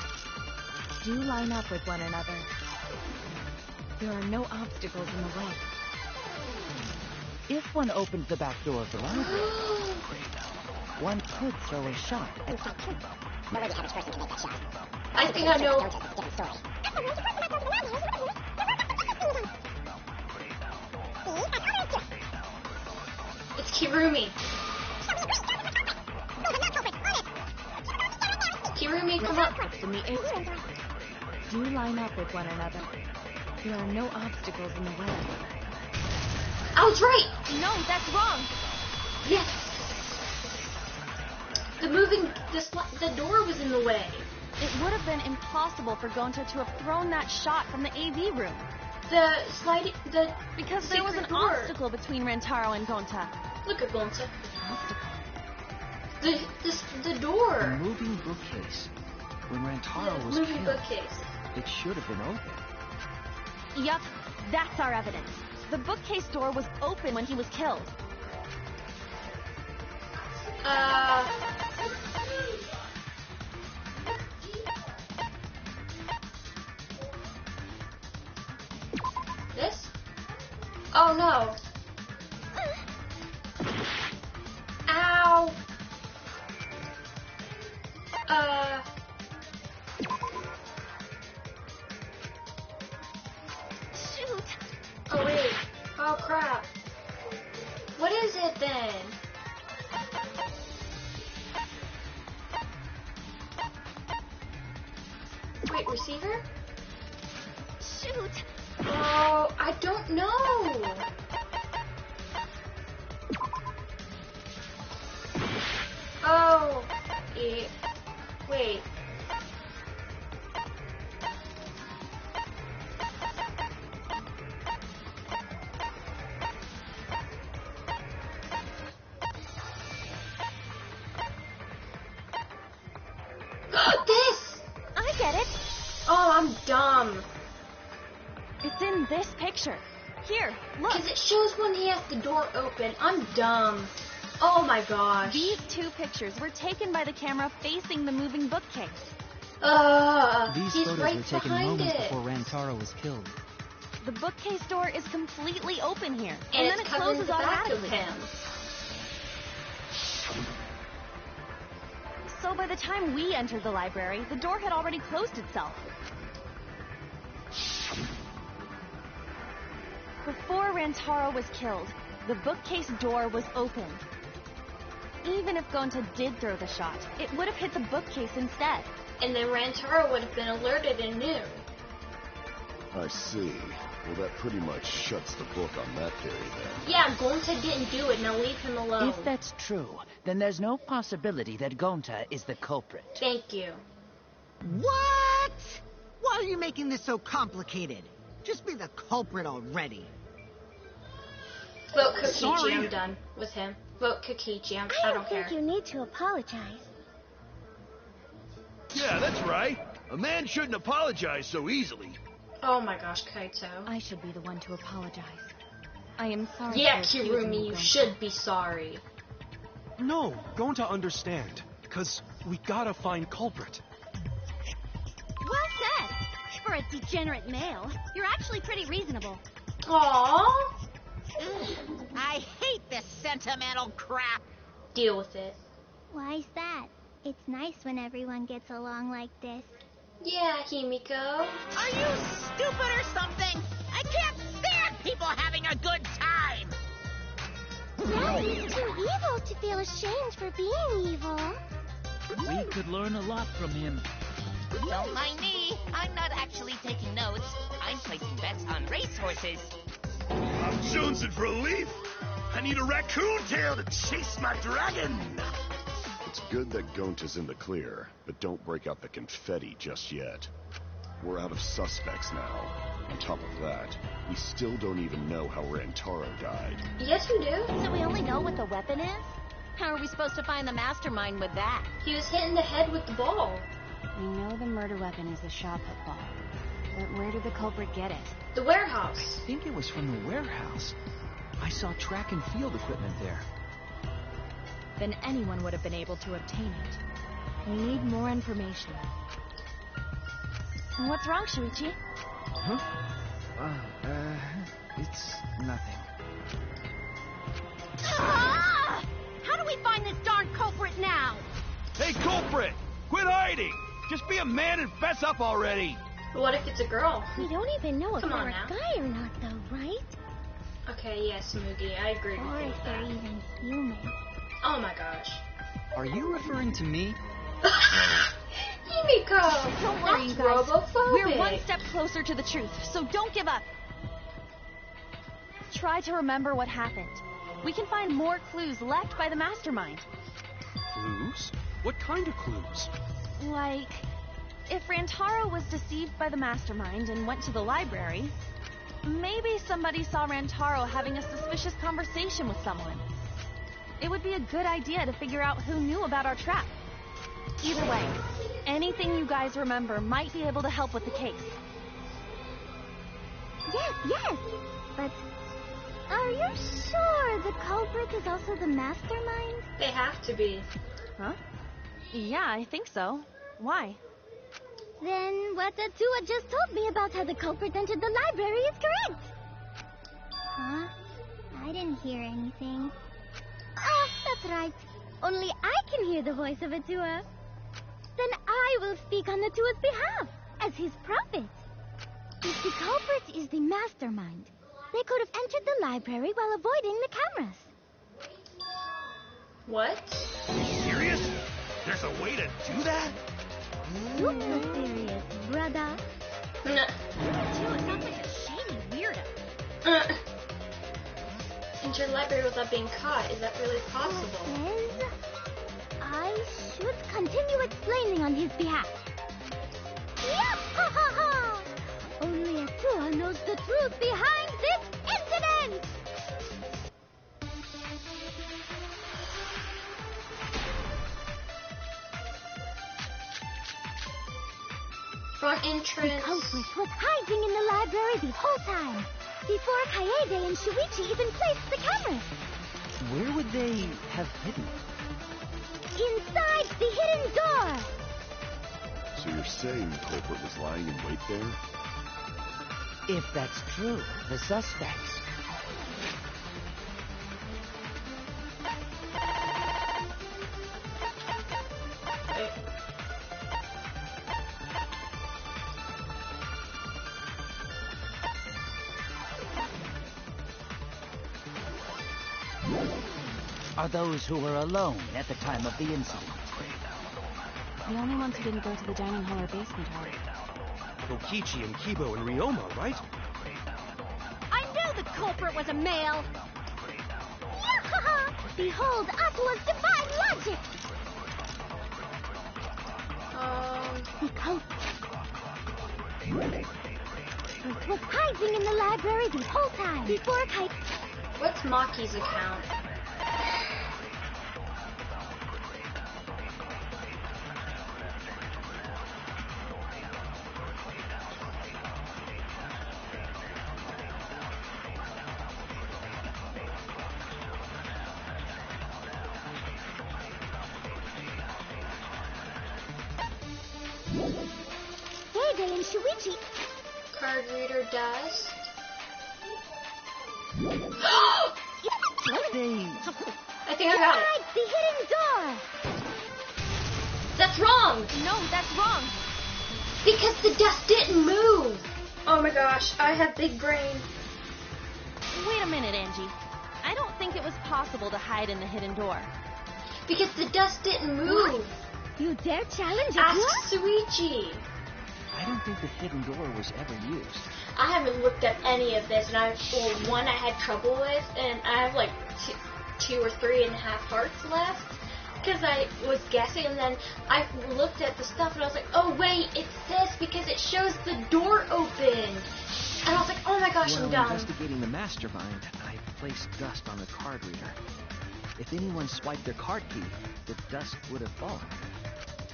do line up with one another. There are no obstacles in the way. If one opened the back door of the library, one could throw a shot at the killer. I think I know. It's Kirumi. Kirumi, come up. And the AV do line up with one another. There are no obstacles in the way. I was right. No, that's wrong. Yes. The door was in the way. It would have been impossible for Gonta to have thrown that shot from the AV room. Because there was an obstacle between Rentaro and Gonta. Look at Gonta. The door. The moving bookcase. When Rentaro was moving killed, bookcase. it should have been open. Yup, that's our evidence. The bookcase door was open when he was killed. This? Oh no. Ow. Shoot. Oh wait. Oh crap. What is it then? Wait, receiver? Shoot. Oh, I don't know. Oh, wait. This! I get it. Oh, I'm dumb. It's in this picture. Here, look. Because it shows when he has the door open. I'm dumb. Oh my gosh. These two pictures were taken by the camera facing the moving bookcase. These he's photos right were taken behind moments it. before Rantaro was killed. The bookcase door is completely open here, And then it it's covering closes the back of automatically. him. So by the time we entered the library, the door had already closed itself. Before Rantaro was killed, the bookcase door was open. Even if Gonta did throw the shot, it would have hit the bookcase instead. And then Rantaro would have been alerted and knew. I see. Well, that pretty much shuts the book on that theory then. Yeah, Gonta didn't do it. Now leave him alone. If that's true, then there's no possibility that Gonta is the culprit. Thank you. What? Why are you making this so complicated? Just be the culprit already. Vote Kokichi, Sorry. I'm done with him. Vote Kokichi, I I don't don't think care. you need to apologize. Yeah, that's right. A man shouldn't apologize so easily. Oh my gosh, Kaito. I should be the one to apologize. I am sorry Yeah, for accusing Kirumi, you Gonta. should be sorry. No, going to understand. Because we gotta find culprit. Well said. For a degenerate male, you're actually pretty reasonable. Aww. I hate this sentimental crap. Deal with it. Why's that? It's nice when everyone gets along like this. Yeah, Himiko. Are you stupid or something? I can't stand people having a good time. Now he's too evil to feel ashamed for being evil. We could learn a lot from him. Don't mind me. I'm not actually taking notes. I'm placing bets on racehorses. I'm jonesing for a leaf. I need a raccoon tail to chase my dragon. It's good that Gonta's in the clear, but don't break out the confetti just yet. We're out of suspects now. On top of that, we still don't even know how Rantaro died. Yes, we do. So we only know what the weapon is? How are we supposed to find the mastermind with that? He was hit in the head with the ball. We know the murder weapon is the shot put ball. But where did the culprit get it? The warehouse. I think it was from the warehouse. I saw track and field equipment there. Then anyone would have been able to obtain it. We need more information. What's wrong, Shuichi? Huh? It's nothing. Ah! How do we find this darn culprit now? Hey, culprit! Quit hiding! Just be a man and fess up already! But what if it's a girl? We don't even know if Come on they're now. a guy or not, though, right? Okay, yes, Mugi, I agree with Or you if with they're that. even human. Oh my gosh. Are you referring to me? Himiko! Don't worry, you That's guys. robophobic. We're one step closer to the truth, so don't give up. Try to remember what happened. We can find more clues left by the mastermind. Clues? What kind of clues? Like, if Rantaro was deceived by the mastermind and went to the library, maybe somebody saw Rantaro having a suspicious conversation with someone. It would be a good idea to figure out who knew about our trap. Either way, anything you guys remember might be able to help with the case. Yes. But are you sure the culprit is also the mastermind? They have to be. Huh? Yeah, I think so. Why? Then what Atua just told me about how the culprit entered the library is correct. Huh? I didn't hear anything. Oh, that's right. Only I can hear the voice of Atua. Then I will speak on Atua's behalf, as his prophet. If the culprit is the mastermind, they could have entered the library while avoiding the cameras. What? Are you serious? There's a way to do that? Super serious, brother. Atua sounds like a shady weirdo. Enter the library without being caught. Is that really possible? Says I should continue explaining on his behalf. Yap-ha-ha-ha! Only Atua knows the truth behind this incident! Front The entrance. culprit was hiding in the library the whole time. before Kaede and Shuichi even placed the cameras. Where would they have hidden? Inside the hidden door. So you're saying the culprit was lying in wait there? If that's true, the suspects. Are those who were alone at the time of the incident. The only ones who didn't go to the dining hall or basement are Kokichi and Kibo and Ryoma, right? I knew the culprit was a male. Yahaha! Behold Atla's divine logic. The culprit was hiding in the library the whole time before What's Maki's account? Kaede and Shuichi. Card reader dust. I think I got it. Inside the hidden door. That's wrong. No, that's wrong. Because the dust didn't move. Oh my gosh, I have big brain. Wait a minute, Angie. I don't think it was possible to hide in the hidden door. Because the dust didn't move. You dare challenge it? Ask Suichi. I don't think the hidden door was ever used. I haven't looked at any of this, and one I had trouble with, and I have like two or 3.5 hearts left because I was guessing, and then I looked at the stuff, and I was like, oh wait, it's this because it shows the door open, and I was like, oh my gosh, While I'm dumb. investigating the mastermind, I placed dust on the card reader. If anyone swiped their card key, the dust would have fallen.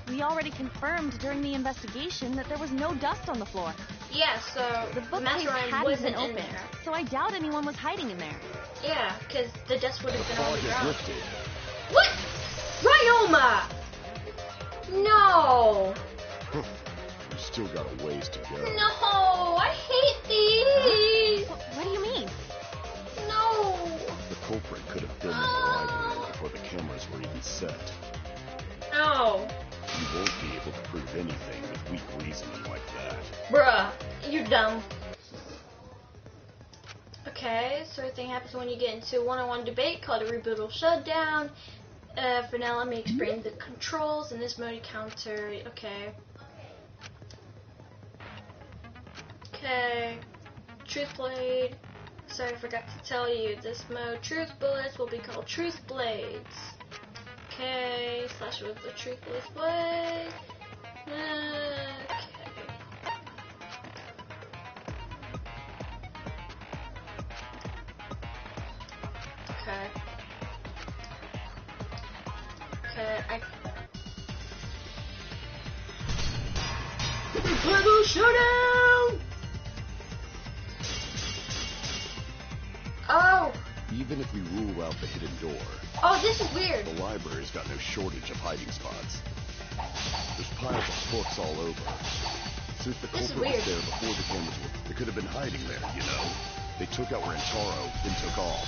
We already confirmed during the investigation that there was no dust on the floor. Yeah, so The bookcase mastermind hadn't wasn't been in open, there. so I doubt anyone was hiding in there. Yeah, because the dust would have been on the Fog is ground. lifted. What? Ryoma! No! You still got a ways to go. No! I hate these! What do you mean? No! The culprit could have been in the library before the cameras were even set. No! You won't be able to prove anything with weak reasoning like that. Bruh, you're dumb. Okay, so everything happens when you get into a one-on-one debate called a rebootable shutdown. For now, let me explain the controls in this mode. Counter. Okay. Okay. Truth Blade. Sorry, I forgot to tell you. This mode, Truth Bullets, will be called Truth Blades. Okay. Slash with the Truth Blades blade. Okay. Okay. Okay, Level showdown! Oh! Even if we rule out the hidden door, Oh, this is weird. the library's got no shortage of hiding spots. There's piles of books all over. Since the This is culprit was weird. there before the cameras were, they could have been hiding there, you know? They took out Rantaro, then took off.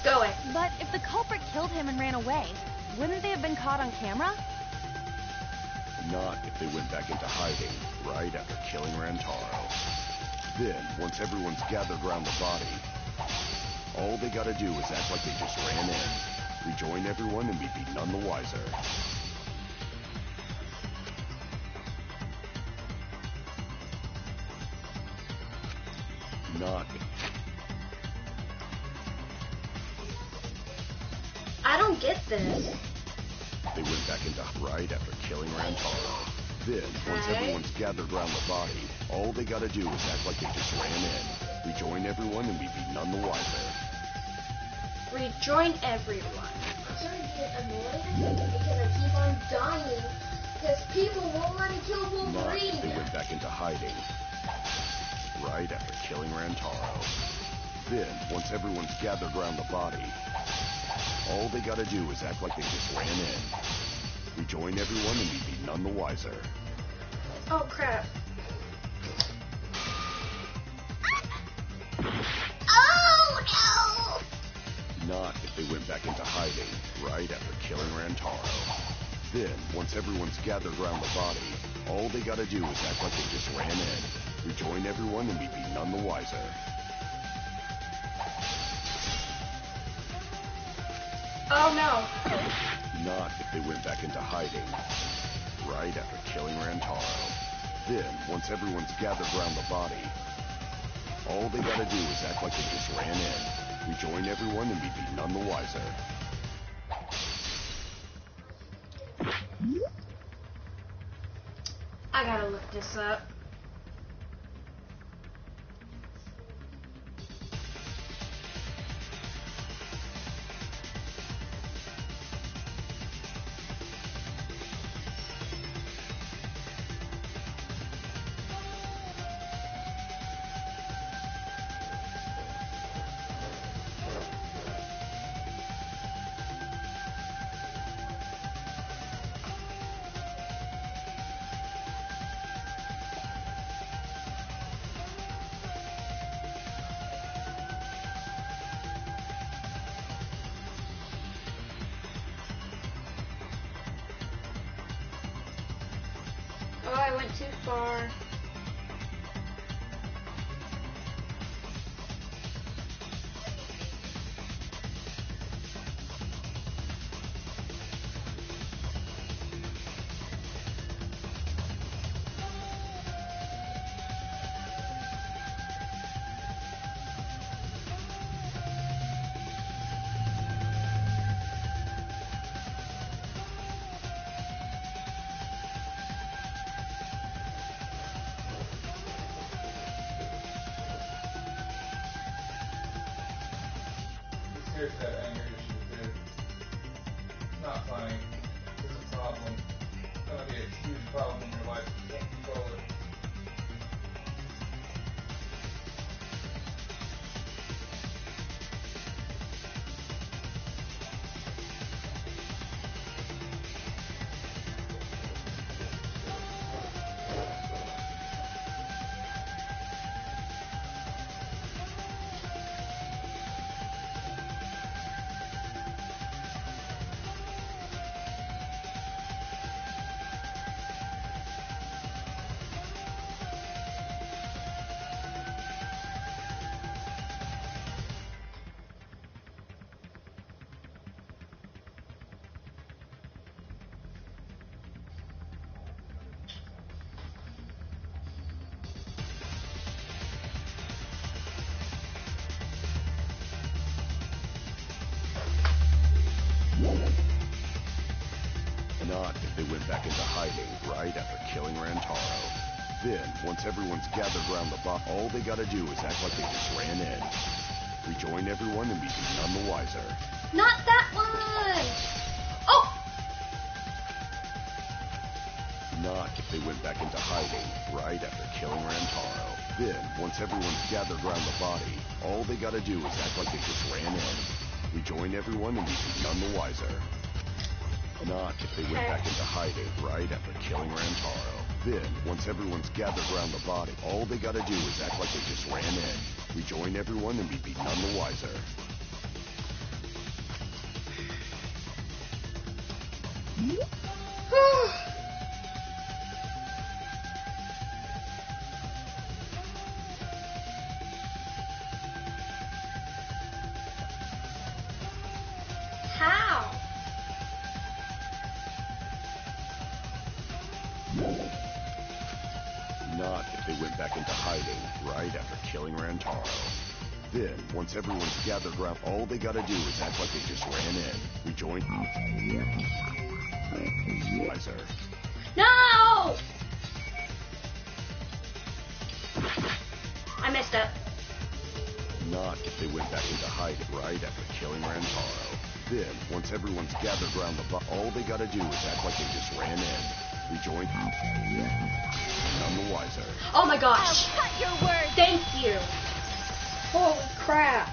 Go away. But if the culprit killed him and ran away, wouldn't they have been caught on camera? Not if they went back into hiding right after killing Rantaro. Then, once everyone's gathered around the body, all they gotta do is act like they just ran in, rejoin everyone, and we'd be none the wiser. Not if I don't get this. they went back into right after killing Rantaro. Then, once Okay. everyone's gathered around the body, all they gotta do is act like they just ran in, rejoin everyone, and we'd be none the wiser. Rejoin everyone. I'm starting to get annoyed because I keep on dying because people won't let me kill Not if Wolverine. they went back into hiding. right after killing Rantaro. Then, once everyone's gathered around the body, all they gotta do is act like they just ran in. Rejoin everyone and you'd be none the wiser. Oh crap. Oh no! Not if they went back into hiding right after killing Rantaro. Then, once everyone's gathered around the body, all they gotta do is act like they just ran in. Rejoin everyone and we'd be none the wiser. Oh no. Not if they went back into hiding right after killing Rantaro. Then, once everyone's gathered around the body, all they gotta do is act like they just ran in. Rejoin everyone and we'd be none the wiser. I gotta look this up. Oh, I went too far. Here's that anger issue, dude. It's not funny. It's a problem. It's gonna be a huge problem in your life if you can't control it. Not if they went back into hiding right after killing Rantaro. Then, once everyone's gathered around the bot, all they gotta do is act like they just ran in. Rejoin everyone and we'd be none the wiser. Not that one! Oh! Not if they went back into hiding right after killing Rantaro. Then, once everyone's gathered around the body, all they gotta do is act like they just ran in. Rejoin everyone and we'd be none the wiser. Not if they went back into hiding right after killing Rantaro. Then, once everyone's gathered around the body, all they gotta do is act like they just ran in. Rejoin everyone and we'd be none the wiser. How? Not if they went back into hiding right after killing Rantaro. Then, once everyone's gathered around, all they gotta do is act like they just ran in. Rejoin. Wiser. No! I messed up. Not if they went back into hiding right after killing Rantaro. Then, once everyone's gathered around the all they gotta do is act like they just ran in. We join. None the wiser. Oh my gosh. I'll cut your word. Thank you. Holy crap.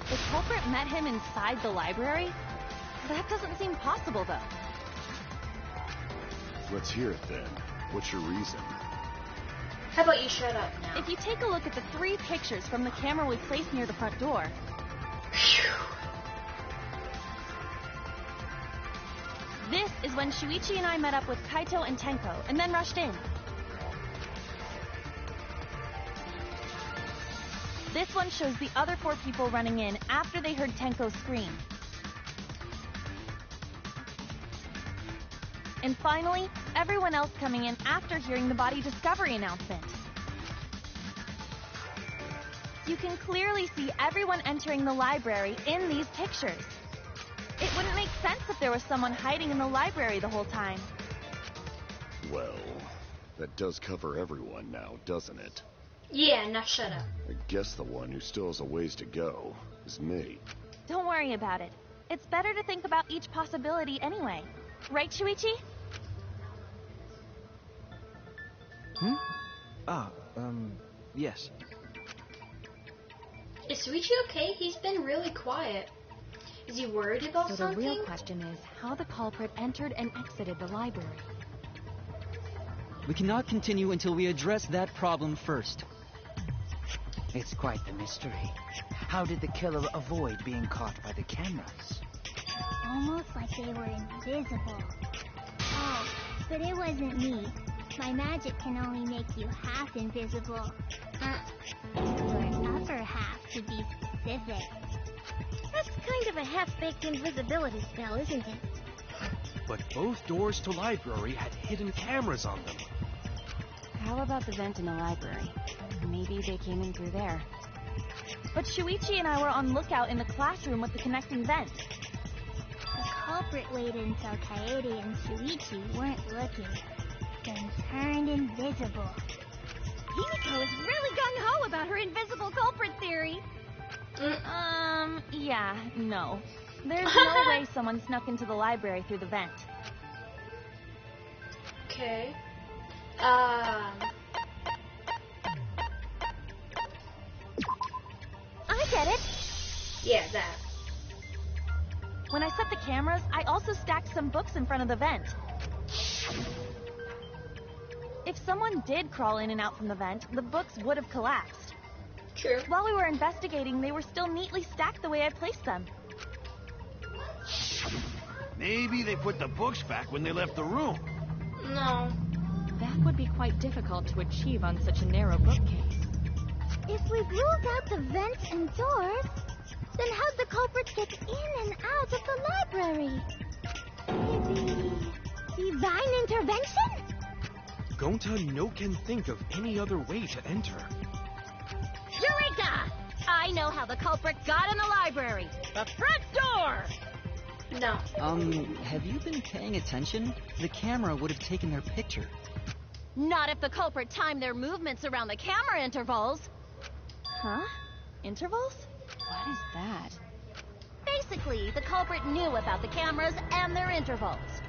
The culprit met him inside the library? That doesn't seem possible, though. Let's hear it then. What's your reason? How about you shut up now? If you take a look at the 3 pictures from the camera we placed near the front door. This is when Shuichi and I met up with Kaito and Tenko, and then rushed in. This one shows the other 4 people running in after they heard Tenko scream. And finally, everyone else coming in after hearing the body discovery announcement. You can clearly see everyone entering the library in these pictures. It wouldn't make sense if there was someone hiding in the library the whole time. Well, that does cover everyone now, doesn't it? Yeah, now shut up. I guess the one who still has a ways to go is me. Don't worry about it. It's better to think about each possibility anyway. Right, Shuichi? Yes. Is Shuichi okay? He's been really quiet. Is he worried about So something? the real question is how the culprit entered and exited the library. We cannot continue until we address that problem first. It's quite the mystery. How did the killer avoid being caught by the cameras? Almost like they were invisible. Oh, but it wasn't me. My magic can only make you half invisible. Or upper half, to be specific. That's kind of a half-baked invisibility spell, isn't it? But both doors to library had hidden cameras on them. How about the vent in the library? Maybe they came in through there. But Shuichi and I were on lookout in the classroom with the connecting vent. The culprit waited until Coyote and Shuichi weren't looking, then turned invisible. Himiko is really gung-ho about her invisible culprit theory. Yeah, no. There's no way someone snuck into the library through the vent. Okay. I get it. Yeah, that. When I set the cameras, I also stacked some books in front of the vent. If someone did crawl in and out from the vent, the books would have collapsed. True. While we were investigating, they were still neatly stacked the way I placed them. Maybe they put the books back when they left the room. No. That would be quite difficult to achieve on such a narrow bookcase. If we've ruled out the vents and doors, then how'd the culprits get in and out of the library? Maybe divine intervention? Gonta no can think of any other way to enter. Eureka! I know how the culprit got in the library. The front door! No. Have you been paying attention? The camera would have taken their picture. Not if the culprit timed their movements around the camera intervals. Huh? Intervals? What is that? Basically, the culprit knew about the cameras and their intervals.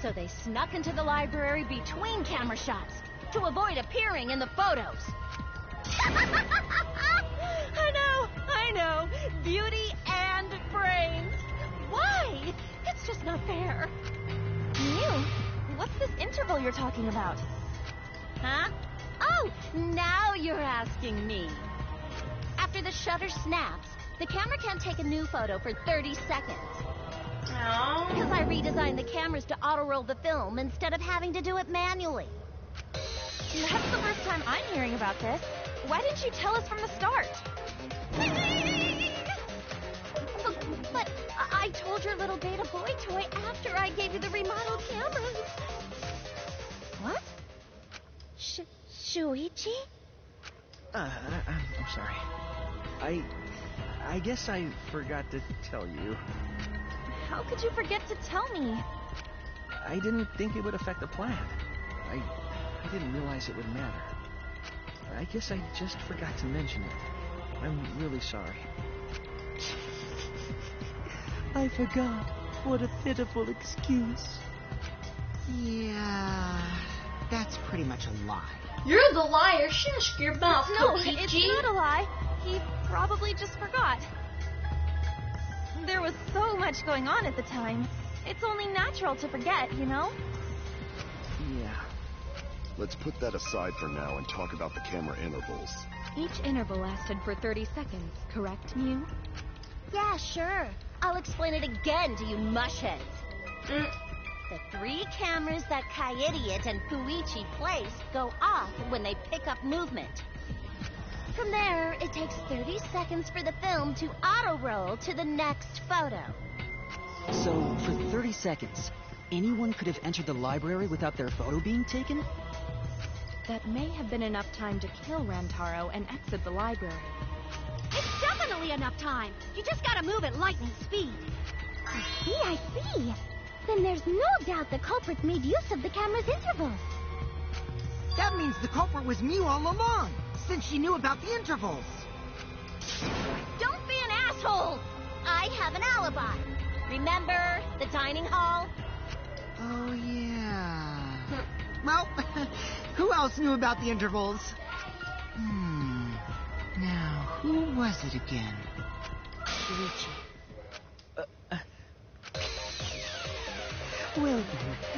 So they snuck into the library between camera shots to avoid appearing in the photos. I know. Beauty and brains. Why? It's just not fair. Mew, what's this interval you're talking about? Huh? Oh, now you're asking me. After the shutter snaps, the camera can't take a new photo for 30 seconds. No. Because I redesigned the cameras to auto-roll the film instead of having to do it manually. That's the first time I'm hearing about this. Why didn't you tell us from the start? But I told your little beta boy toy after I gave you the remodeled cameras. What? Shuichi? I'm sorry. I guess I forgot to tell you. How could you forget to tell me? I didn't think it would affect the plan. I didn't realize it would matter. I guess I just forgot to mention it. I'm really sorry. I forgot. What a pitiful excuse. Yeah, that's pretty much a lie. You're the liar. Shush your mouth, No, Kokichi. it's not a lie. He probably just forgot. There was so much going on at the time. It's only natural to forget, you know? Yeah. Let's put that aside for now and talk about the camera intervals. Each interval lasted for 30 seconds, correct, Mew? Yeah, sure. I'll explain it again to you mushheads. The 3 cameras that Kaiidiot and Fuichi place go off when they pick up movement. From there, it takes 30 seconds for the film to auto-roll to the next photo. So, for 30 seconds, anyone could have entered the library without their photo being taken? That may have been enough time to kill Rantaro and exit the library. It's definitely enough time. You just gotta move at lightning speed. I see. Then there's no doubt the culprits made use of the camera's intervals. That means the culprit was Mew all along, since she knew about the intervals. Don't be an asshole! I have an alibi. Remember the dining hall? Oh, yeah. Well, who else knew about the intervals? Now, who was it again? Shuichi. Well,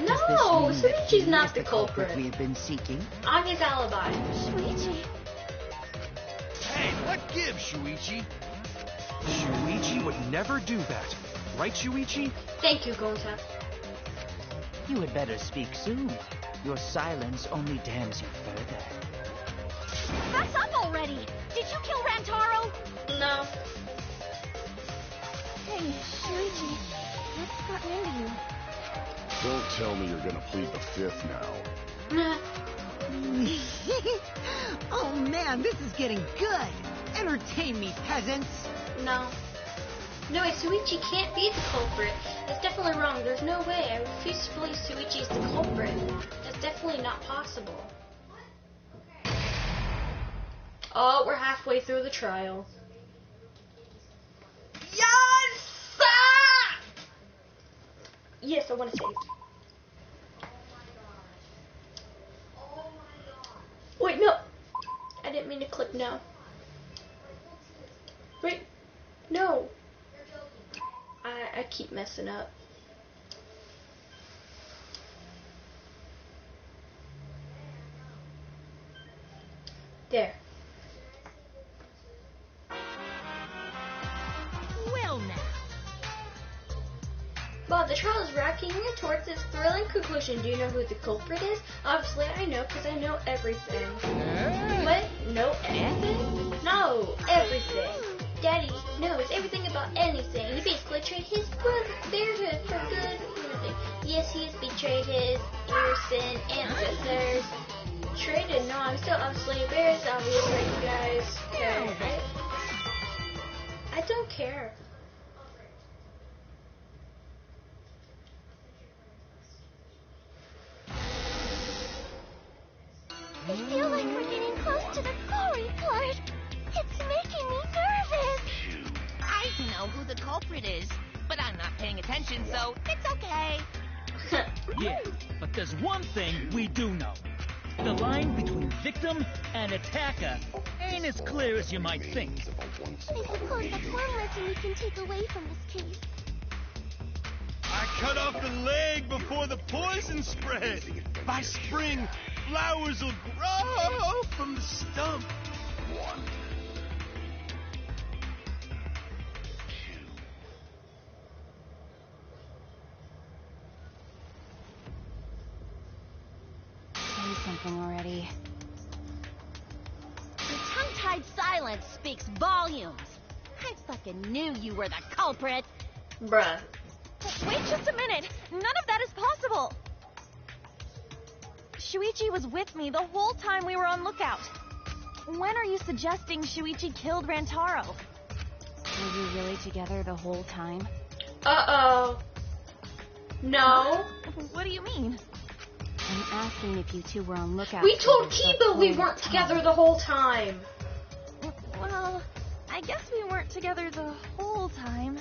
No, Shuichi's not the culprit. we have been seeking. I'm his alibi. Shuichi. Hey, what gives, Shuichi? Shuichi would never do that. Right, Shuichi? Thank you, Gonta. You had better speak soon. Your silence only damns you further. That's up already. Did you kill Rantaro? No. Hey, Shuichi, what's gotten into you? Don't tell me you're gonna plead the fifth now. Oh man, this is getting good. Entertain me, peasants. No. No way, Shuichi can't be the culprit. That's definitely wrong. There's no way. I refuse to believe Shuichi's the culprit. That's definitely not possible. Oh, we're halfway through the trial. Yes! Ah! Yes, I want to save. Wait, no. I didn't mean to click no. Wait, no. I keep messing up. There. Well, now. Well, the trial is racking towards its thrilling conclusion. Do you know who the culprit is? Obviously, I know because I know everything. What? Know anything? No, everything. Daddy knows everything about anything. He basically betrayed his brotherhood for good reason. Yes, he has betrayed his Earson ancestors. Traded? No, I'm still obviously embarrassed. I'll be right, you guys. Okay. I don't care. I feel like we're getting close to the gory part. It's making me nervous. I know who the culprit is, but I'm not paying attention, so it's okay. Yeah, but there's one thing we do know. The line between victim and attacker ain't as clear as you might think. I suppose that's one lesson we can take away from this case. I cut off the leg before the poison spread. By spring, flowers will grow from the stump. Say something already. Your tongue-tied silence speaks volumes. I fucking knew you were the culprit. Bruh. Wait just a minute. None of that is possible. Shuichi was with me the whole time we were on lookout. When are you suggesting Shuichi killed Rantaro? Were you really together the whole time? Uh-oh. No. What do you mean? I'm asking if you two were on lookout. We told Kiba we weren't together the whole time. Well, I guess we weren't together the whole time.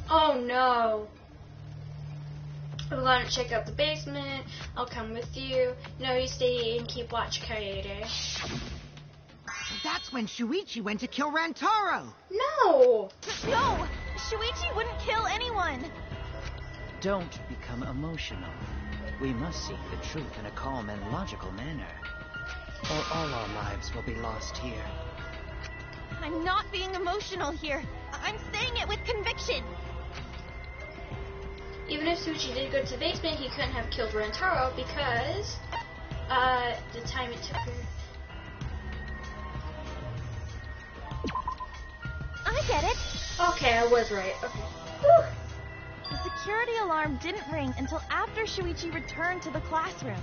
Oh no. I'm going to check out the basement. I'll come with you. No, you stay and keep watch, Kaede. So that's when Shuichi went to kill Rantaro. No! No! Shuichi wouldn't kill anyone. Don't become emotional. We must seek the truth in a calm and logical manner, or all our lives will be lost here. I'm not being emotional here. I'm saying it with conviction. Even if Shuichi did go to the basement, he couldn't have killed Rantaro because the time it took her. I get it. Okay, I was right. Okay. Whew. The security alarm didn't ring until after Shuichi returned to the classroom.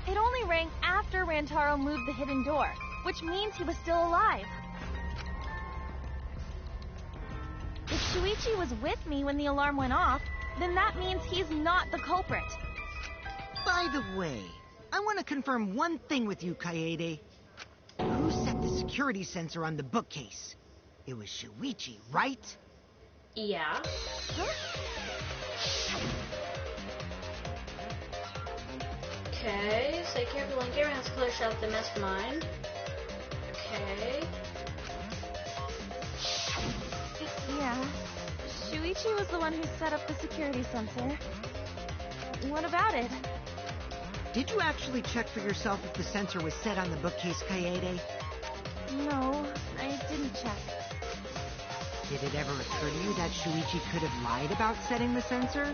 It only rang after Rantaro moved the hidden door, which means he was still alive. If Shuichi was with me when the alarm went off, then that means he's not the culprit. By the way, I want to confirm one thing with you, Kaede. Who set the security sensor on the bookcase? It was Shuichi, right? Yeah. Okay, stay careful and Garen has to clear out the mastermind. Okay. Yeah. Shuichi was the one who set up the security sensor. What about it? Did you actually check for yourself if the sensor was set on the bookcase, Kaede? No, I didn't check. Did it ever occur to you that Shuichi could have lied about setting the sensor?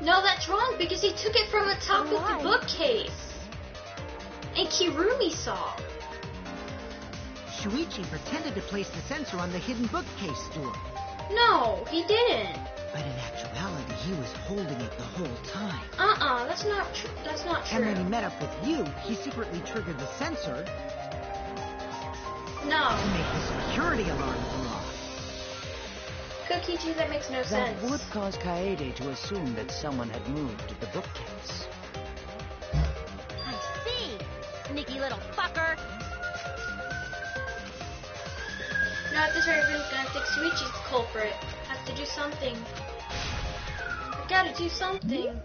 No, that's wrong because he took it from the top of the bookcase. And Kirumi saw. Shuichi pretended to place the sensor on the hidden bookcase door. No, he didn't. But in actuality, he was holding it the whole time. That's not true. That's not true. And when he met up with you, he secretly triggered the sensor. No. To make the security alarm go off. Kokiji, that makes no sense. That would cause Kaede to assume that someone had moved the bookcase. I see. Sneaky little fucker. Now, if this everyone's gonna think Shuichi's the culprit. Have to do something. I gotta do something.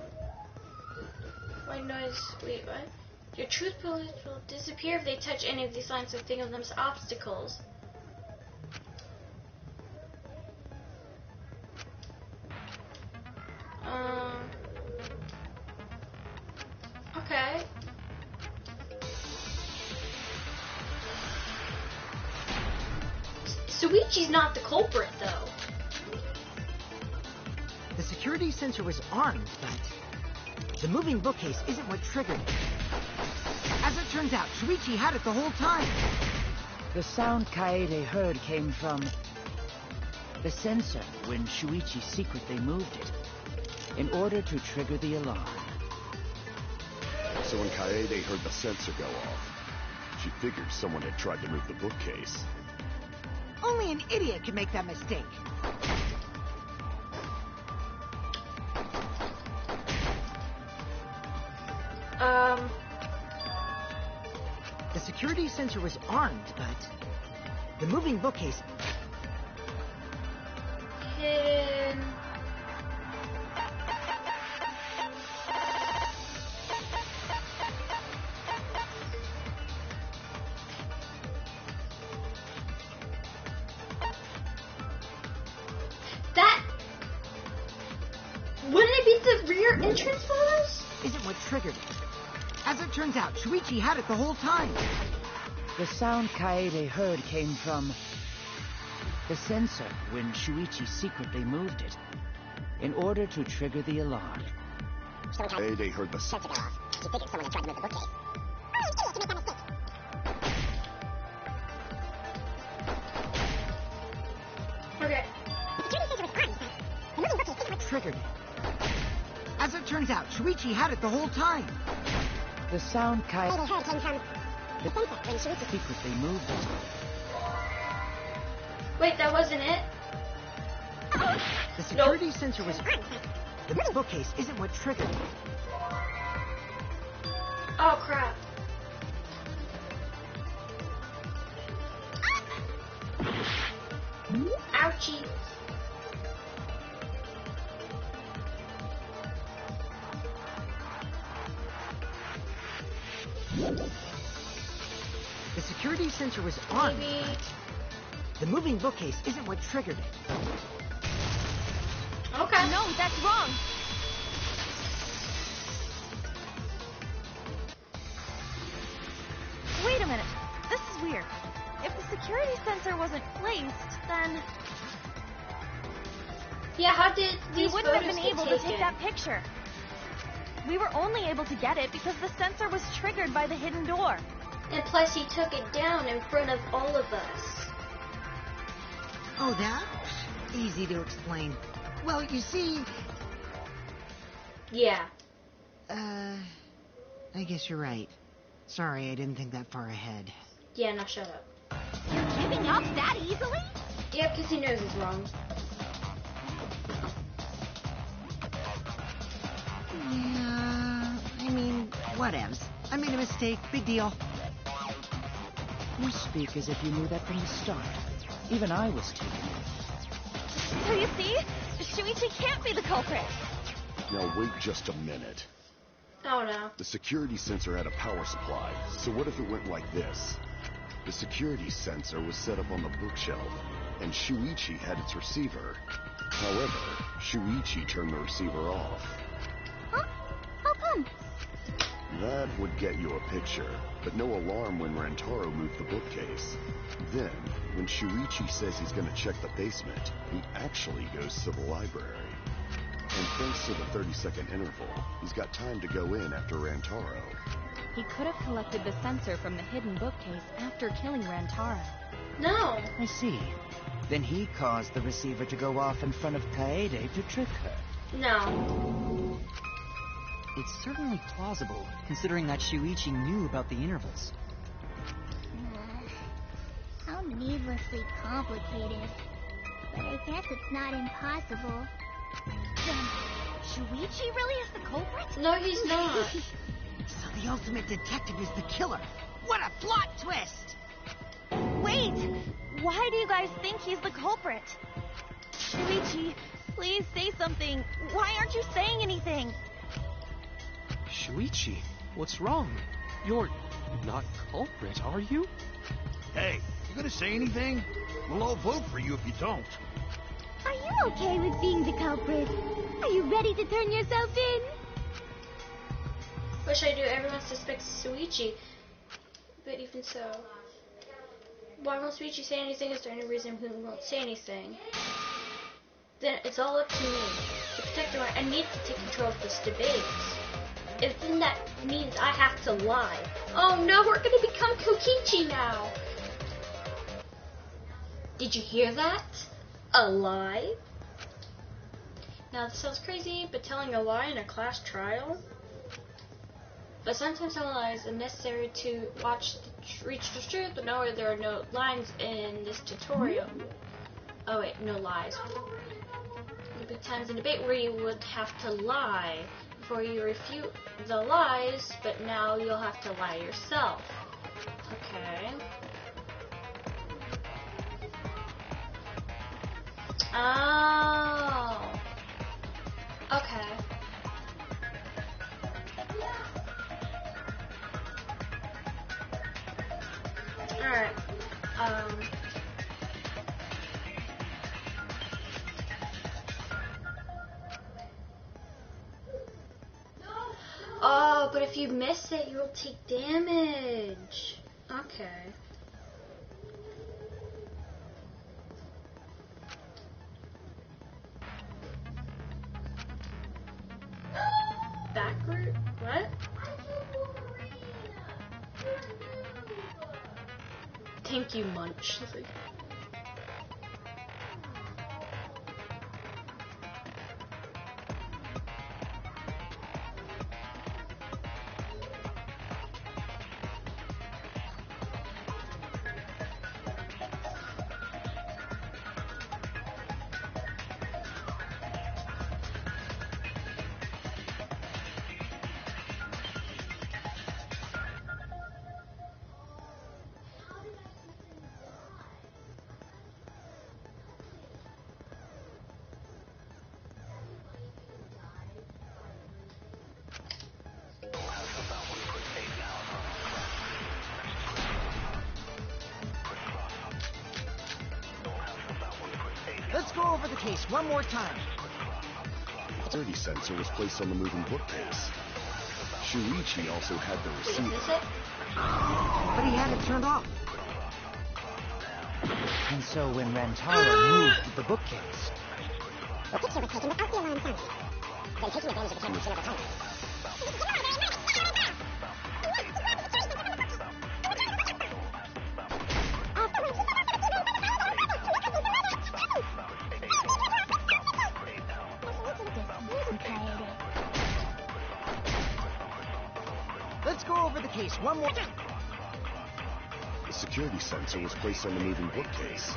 White noise. Wait, what? Your truth bullets will disappear if they touch any of these lines, so think of them as obstacles. Okay. Shuichi's not the culprit, though. The security sensor was armed, but the moving bookcase isn't what triggered it. As it turns out, Shuichi had it the whole time. The sound Kaede heard came from the sensor when Shuichi secretly moved it in order to trigger the alarm. So when Kaede heard the sensor go off, she figured someone had tried to move the bookcase. Only an idiot could make that mistake. The security sensor was armed, but the moving bookcase... Hidden. That... Wouldn't it be the rear entrance doors? Isn't what triggered it. As it turns out, Shuichi had it the whole time. The sound Kaede heard came from the sensor when Shuichi secretly moved it in order to trigger the alarm. So when Kaede heard the sensor go off, she figured someone had tried to move the bookcase. Okay. Triggered it. As it turns out, Shuichi had it the whole time. The sound Kaede heard came from the sensor when Shuichi secretly moved it. Wait, that wasn't it? The security sensor was armed. The bookcase isn't what triggered it. Oh, crap. Ouchie. The security sensor was on. Maybe. The moving bookcase isn't what triggered it. Okay. No, that's wrong. Wait a minute. This is weird. If the security sensor wasn't placed, then Yeah, how did we these wouldn't have photos been get able to taken? take that picture. We were only able to get it because the sensor was triggered by the hidden door. And plus, he took it down in front of all of us. Oh, that? Easy to explain. Well, you see... Yeah. I guess you're right. Sorry, I didn't think that far ahead. Yeah, now shut up. You're giving up that easily? Yeah, because he knows he's wrong. Yeah, I mean, whatevs. I made a mistake. Big deal. You speak as if you knew that from the start. Even I was taken. So you see, Shuichi can't be the culprit. Now wait just a minute. Oh no. The security sensor had a power supply, so what if it went like this? The security sensor was set up on the bookshelf, and Shuichi had its receiver. However, Shuichi turned the receiver off. Huh? How come? That would get you a picture, but no alarm when Rantaro moved the bookcase. Then, when Shuichi says he's going to check the basement, he actually goes to the library. And thanks to the 30-second interval, he's got time to go in after Rantaro. He could have collected the sensor from the hidden bookcase after killing Rantaro. No. I see. Then he caused the receiver to go off in front of Kaede to trick her. No. It's certainly plausible, considering that Shuichi knew about the intervals. How needlessly complicated. But I guess it's not impossible. Then, Shuichi really is the culprit? No, he's not. So the ultimate detective is the killer. What a plot twist! Wait! Why do you guys think he's the culprit? Shuichi, please say something. Why aren't you saying anything? Shuichi, what's wrong? You're not culprit, are you? Hey, you gonna say anything? We'll all vote for you if you don't. Are you okay with being the culprit? Are you ready to turn yourself in? What should I do? Everyone suspects Shuichi. But even so, why won't Shuichi say anything? Is there any reason he won't say anything? Then it's all up to me. To protect the right, I need to take control of this debate. If then that means I have to lie. Oh no, we're gonna become Kokichi now. Did you hear that? A lie? Now this sounds crazy, but telling a lie in a class trial? But sometimes telling lies is necessary to reach the truth, but no, there are no lines in this tutorial. Oh wait, no lies. There'll be times in debate where you would have to lie before you refute the lies, but now you'll have to lie yourself. Okay. Oh. Okay. Alright. Oh, but if you miss it, you'll take damage. Okay. Back route? What? Thank you, Munch. over the case one more time. The security sensor was placed on the moving bookcase. Shuichi also had the receiver. Wait, is this it? But he had it turned off. And so when Rantaro moved the bookcase... The picture was taken without the alarm sounding. Then taking advantage of the camera's over time. Let's go over the case one more time. The security sensor was placed on the moving bookcase.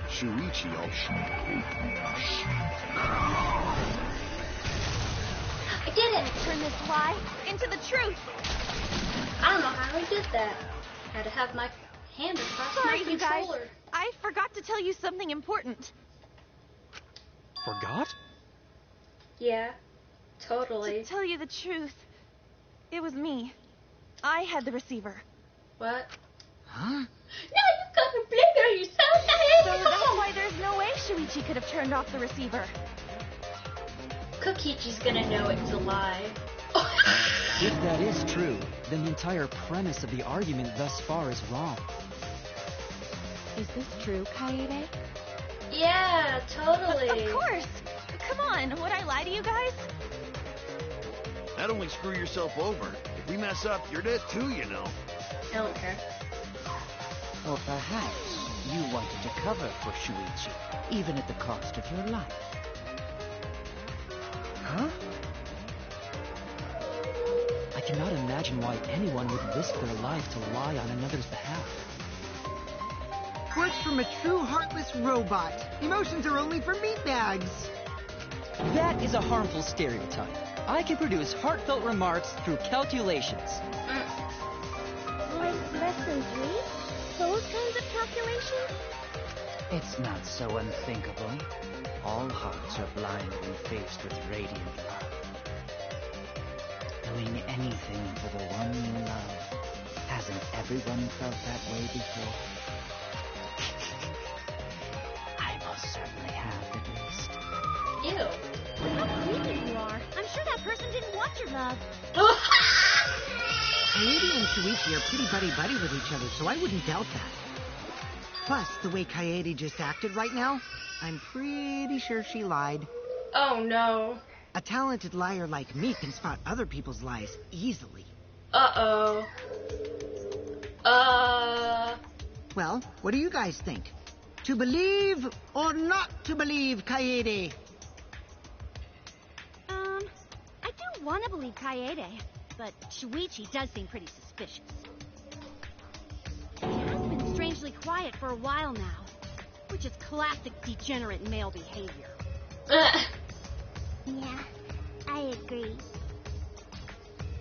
Shuichi also... I did it! Turn this lie into the truth. I don't know how I did that. I had to have my hand across Sorry, my you guys. controller. I forgot to tell you something important. Forgot? Yeah, totally. To tell you the truth, it was me. I had the receiver. What? Huh? Now you gotta blame on yourself. So that's why there's no way Shuichi could have turned off the receiver. Kokichi's gonna know it's a lie. If that is true, then the entire premise of the argument thus far is wrong. Is this true, Kaede? Yeah, totally. Of course. Come on, would I lie to you guys? That'd only screw yourself over. If we mess up, you're dead too, you know. I don't care. Or perhaps you wanted to cover for Shuichi, even at the cost of your life. Huh? I cannot imagine why anyone would risk their life to lie on another's behalf. Words from a true heartless robot. Emotions are only for meatbags. That is a harmful stereotype. I can produce heartfelt remarks through calculations. Like lesson 3? Those kinds of calculations? It's not so unthinkable. All hearts are blind when faced with radiant love. Doing anything for the one you love. Hasn't everyone felt that way before? I most certainly have, at least. Ew. How creepy you are. I'm sure that person didn't want your love. Kaede and Shuichi are pretty buddy-buddy with each other, so I wouldn't doubt that. Plus, the way Kaede just acted right now, I'm pretty sure she lied. Oh no. A talented liar like me can spot other people's lies easily. Uh-oh. Well, what do you guys think? To believe or not to believe, Kaede? I do want to believe Kaede, but Shuichi does seem pretty suspicious. He has been strangely quiet for a while now, which is classic degenerate male behavior. Yeah, I agree.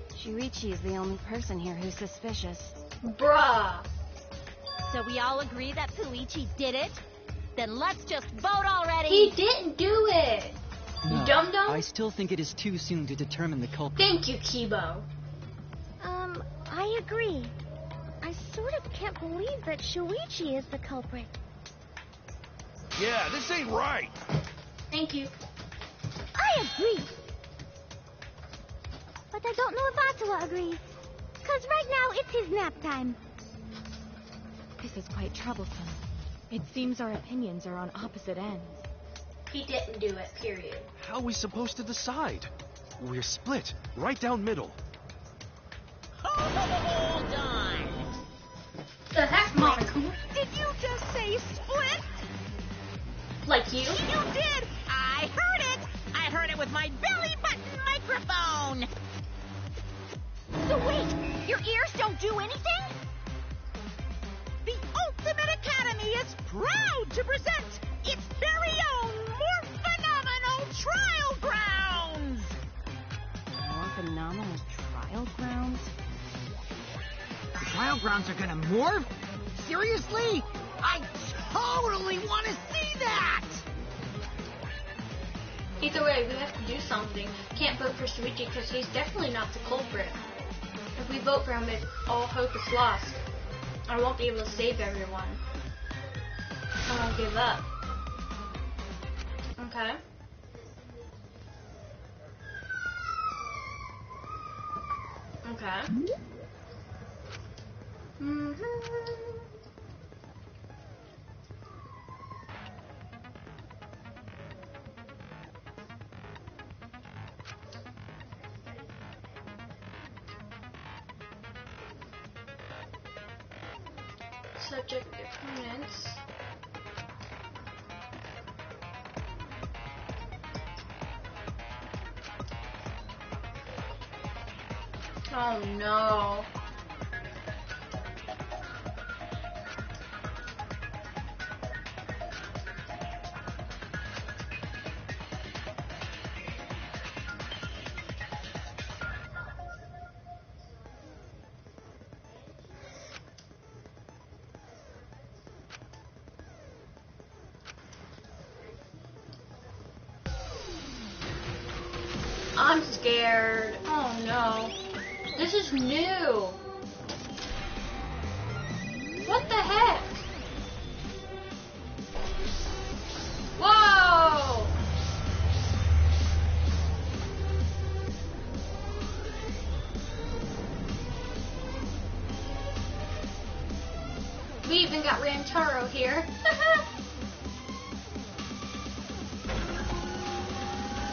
Shuichi is the only person here who's suspicious. Bruh. So we all agree that Puichi did it? Then let's just vote already! He didn't do it! No, You dum-dum? I still think it is too soon to determine the culprit. Thank you, Kibo. I agree. I sort of can't believe that Shuichi is the culprit. Yeah, this ain't right. Thank you. I agree. But I don't know if Atawa agrees. 'Cause right now it's his nap time. This is quite troublesome. It seems our opinions are on opposite ends. He didn't do it, period. How are we supposed to decide? We're split, right down middle. Hold on. The heck, Monica? Did you just say split? Like you? You did! I heard it! I heard it with my belly button microphone! So wait, your ears don't do anything? The Ultimate Academy is proud to present its very own more phenomenal trial grounds! More phenomenal trial grounds? The trial grounds are gonna morph? Seriously? I totally want to see that! Either way, we have to do something. Can't vote for Shuichi because he's definitely not the culprit. If we vote for him, all hope is lost. I won't be able to save everyone. I won't give up. Okay. Okay. Subject opponents. Oh no. I'm scared. Oh no. This is new. What the heck? Whoa! We even got Rantaro here.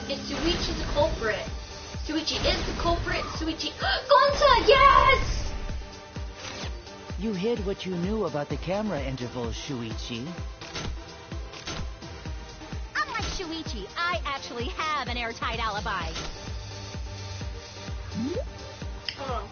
Is Shuichi the culprit? Shuichi is the culprit. Shuichi. Gonta, yes! You hid what you knew about the camera intervals, Shuichi. Unlike Shuichi, I actually have an airtight alibi. Oh.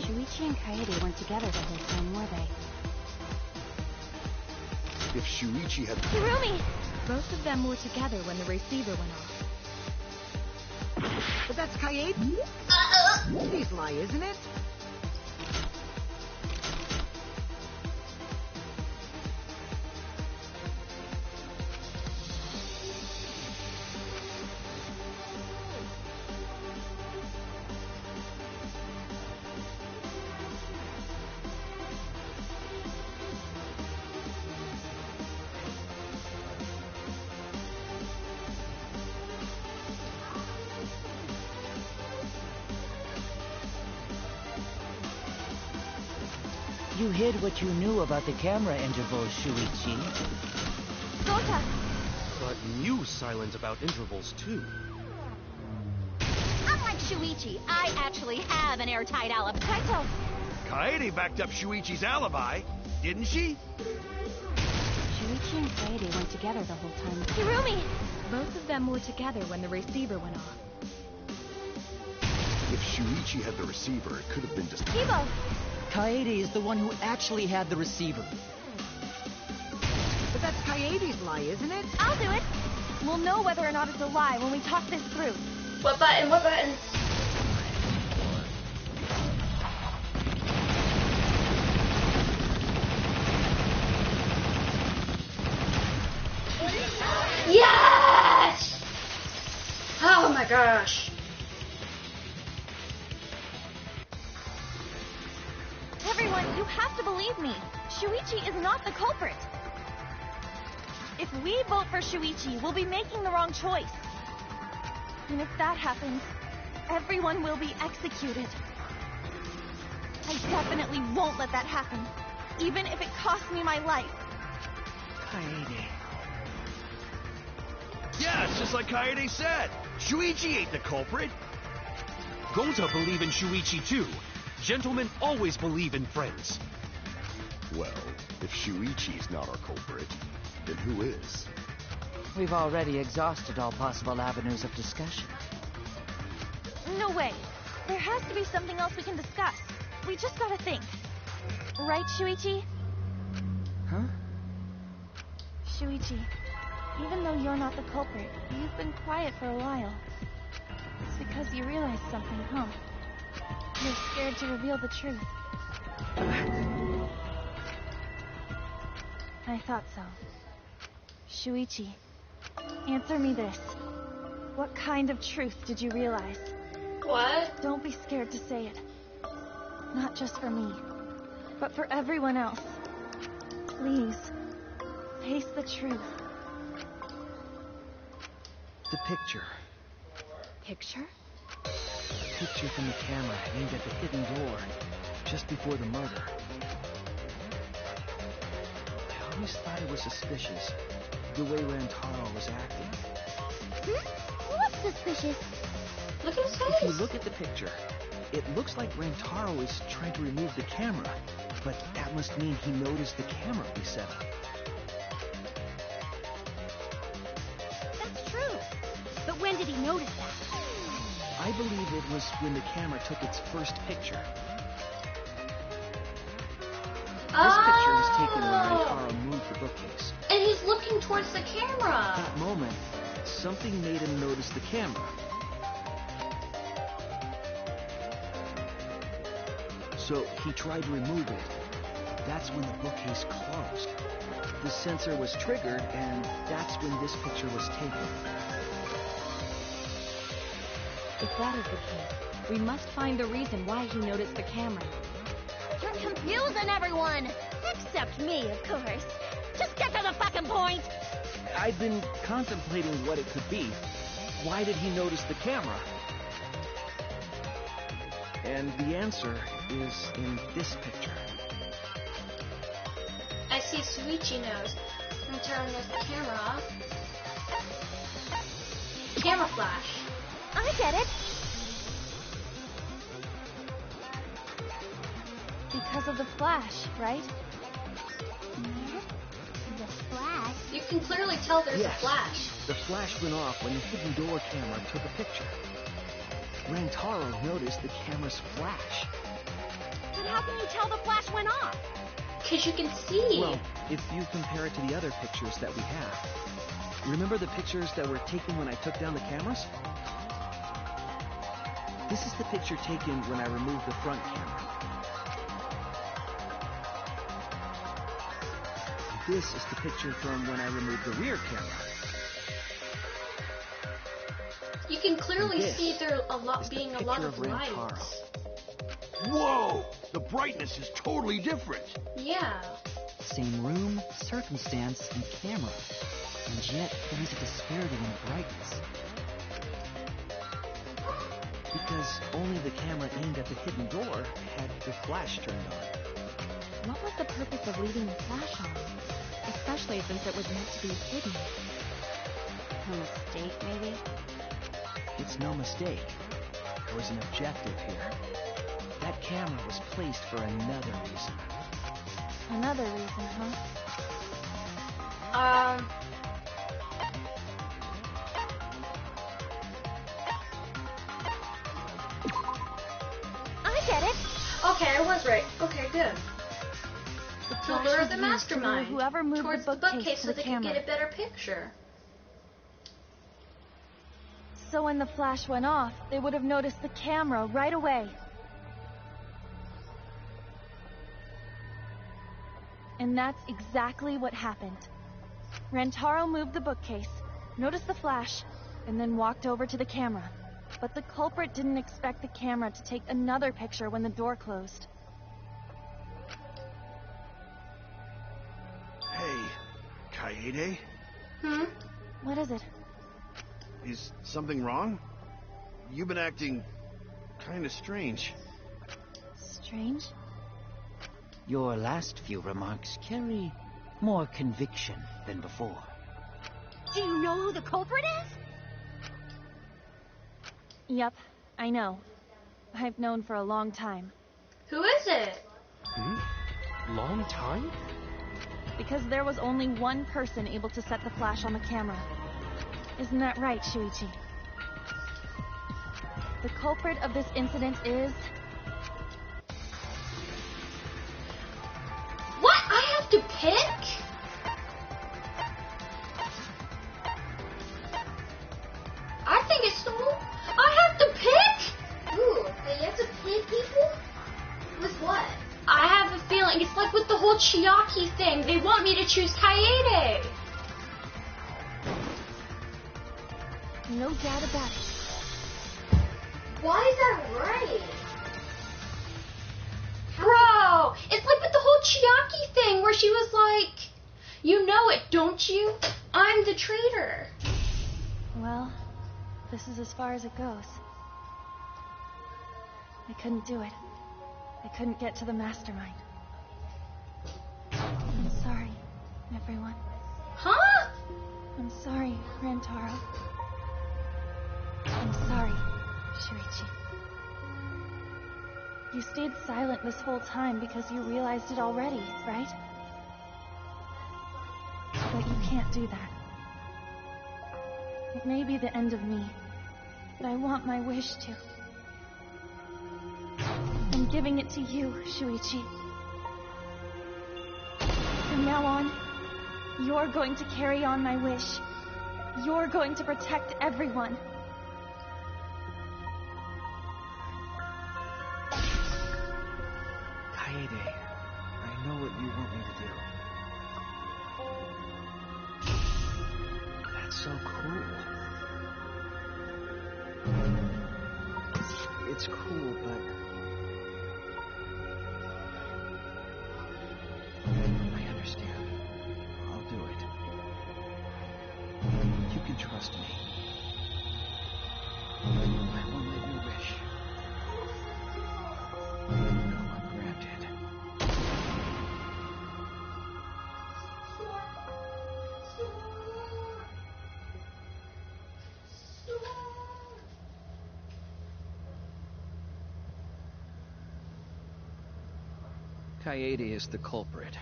Shuichi and Kaede weren't together the whole time, were they? If Shuichi had... Hirumi! Both of them were together when the receiver went off. But that's Kaede? Kaede's lie, isn't it? You hid what you knew about the camera intervals, Shuichi. Gonta! But you silent about intervals, too. Unlike Shuichi, I actually have an airtight alibi. Kaito! Kaede backed up Shuichi's alibi, didn't she? Shuichi and Kaede weren't together the whole time. Hirumi! Both of them were together when the receiver went off. If Shuichi had the receiver, it could have been just... Kibo! Kaede is the one who actually had the receiver. But that's Kaede's lie, isn't it? I'll do it! We'll know whether or not it's a lie when we talk this through. What button? What button? Yes! Oh my gosh. Everyone, you have to believe me. Shuichi is not the culprit. If we vote for Shuichi, we'll be making the wrong choice. And if that happens, everyone will be executed. I definitely won't let that happen, even if it costs me my life. Kaede. Yeah, it's just like Kaede said. Shuichi ain't the culprit. Gonta believe in Shuichi, too. Gentlemen always believe in friends. Well, if Shuichi's not our culprit, then who is? We've already exhausted all possible avenues of discussion. No way. There has to be something else we can discuss. We just gotta think. Right, Shuichi? Huh? Shuichi, even though you're not the culprit, you've been quiet for a while. It's because you realized something, huh? You're scared to reveal the truth. I thought so. Shuichi, answer me this. What kind of truth did you realize? What? Don't be scared to say it. Not just for me, but for everyone else. Please, face the truth. The picture. Picture? The picture from the camera aimed at the hidden door just before the murder. I always thought it was suspicious, the way Rantaro was acting. What's suspicious? Look at his face. If you look at the picture, it looks like Rantaro is trying to remove the camera, but that must mean he noticed the camera we set up. That's true. But when did he notice that? I believe it was when the camera took its first picture. This picture was taken when Rantaro moved the bookcase. And he's looking towards the camera. At that moment, something made him notice the camera. So he tried to remove it. That's when the bookcase closed. The sensor was triggered, and that's when this picture was taken. If that is the case, we must find the reason why he noticed the camera. You're confusing everyone! Except me, of course. Just get to the fucking point! I'd been contemplating what it could be. Why did he notice the camera? And the answer is in this picture. I see Shuichi knows. I'm turning this camera off. Camera flash. I get it. Because of the flash, right? The flash? You can clearly tell there's a flash. The flash went off when the hidden door camera took a picture. Rantaro noticed the camera's flash. But how can you tell the flash went off? Because you can see. Well, if you compare it to the other pictures that we have. Remember the pictures that were taken when I took down the cameras? This is the picture taken when I removed the front camera. This is the picture from when I removed the rear camera. You can clearly see there being a lot of lights. Whoa! The brightness is totally different. Yeah. Same room, circumstance, and camera. And yet, there is a disparity in brightness. Because only the camera aimed at the hidden door had the flash turned on. What was the purpose of leaving the flash on? Especially since it was meant to be hidden. A mistake, maybe? It's no mistake. There was an objective here. That camera was placed for another reason. Another reason, huh? I get it. Okay, I was right. Okay, good. To lure the mastermind whoever moved towards the bookcase so they can get a better picture. So when the flash went off, they would have noticed the camera right away. And that's exactly what happened. Rantaro moved the bookcase, noticed the flash, and then walked over to the camera. But the culprit didn't expect the camera to take another picture when the door closed. Hey, Kaede? What is it? Is something wrong? You've been acting kind of strange. Strange? Your last few remarks carry more conviction than before. Do you know who the culprit is? Yep, I know. I've known for a long time. Who is it? Long time? Because there was only one person able to set the flash on the camera. Isn't that right, Shuichi? The culprit of this incident is... What? I have to pick? I think it's the... I have to pick? Ooh, you have to pick people? With what? I have a feeling it's like with the whole whole Chiaki thing. They want me to choose Kaede. No doubt about it. Why is that right? Bro, it's like with the whole Chiaki thing where she was like, you know it, don't you? I'm the traitor. Well, this is as far as it goes. I couldn't do it. I couldn't get to the mastermind. I'm sorry, everyone. Huh? I'm sorry, Rantaro. I'm sorry, Shuichi. You stayed silent this whole time because you realized it already, right? But you can't do that. It may be the end of me, but I want my wish to. I'm giving it to you, Shuichi. From now on, you're going to carry on my wish. You're going to protect everyone. Kaede, I know what you want me to do. That's so cool. It's cool, but I understand. I'll do it. You can trust me. I won't let you wish go ungranted. Kaede is the culprit.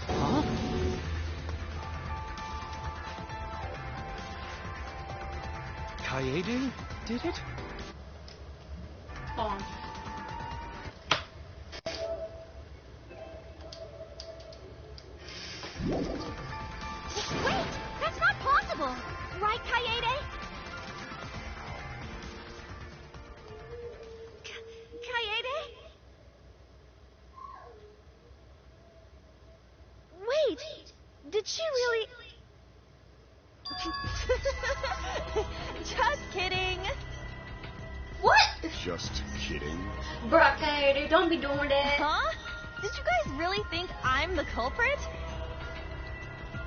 Huh? Kaede did it? Hold on. Wait! That's not possible! Right, Kaede? Kaede? Wait! Did she really... Just kidding! What? Just kidding. Bruh, Kaede, don't be doing that. Huh? Did you guys really think I'm the culprit?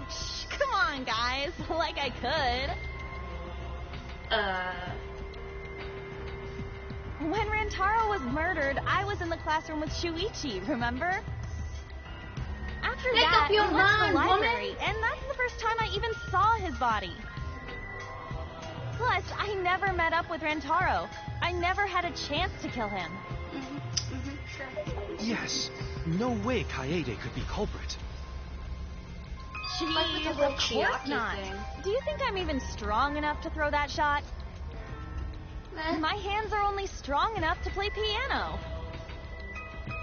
Shh, come on, guys. Like I could. When Rantaro was murdered, I was in the classroom with Shuichi, remember? After Make that, up your we went to the mind, library, woman. and that's the first time I even saw his body. Plus, I never met up with Rantaro. I never had a chance to kill him. Sure. Yes. No way Kaede could be culprit. Jeez, Like with the of whole course Chiaki not. thing. Do you think I'm even strong enough to throw that shot? My hands are only strong enough to play piano.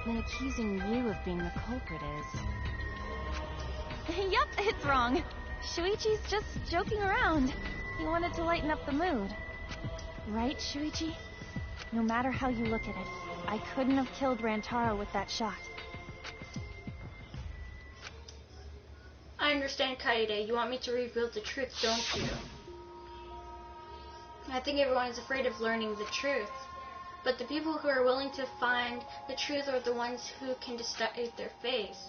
Then accusing you of being the culprit is... Yep, it's wrong. Shuichi's just joking around. He wanted to lighten up the mood. Right, Shuichi? No matter how you look at it, I couldn't have killed Rantaro with that shot. I understand, Kaede. You want me to reveal the truth, don't you? I think everyone is afraid of learning the truth. But the people who are willing to find the truth are the ones who can decide their face.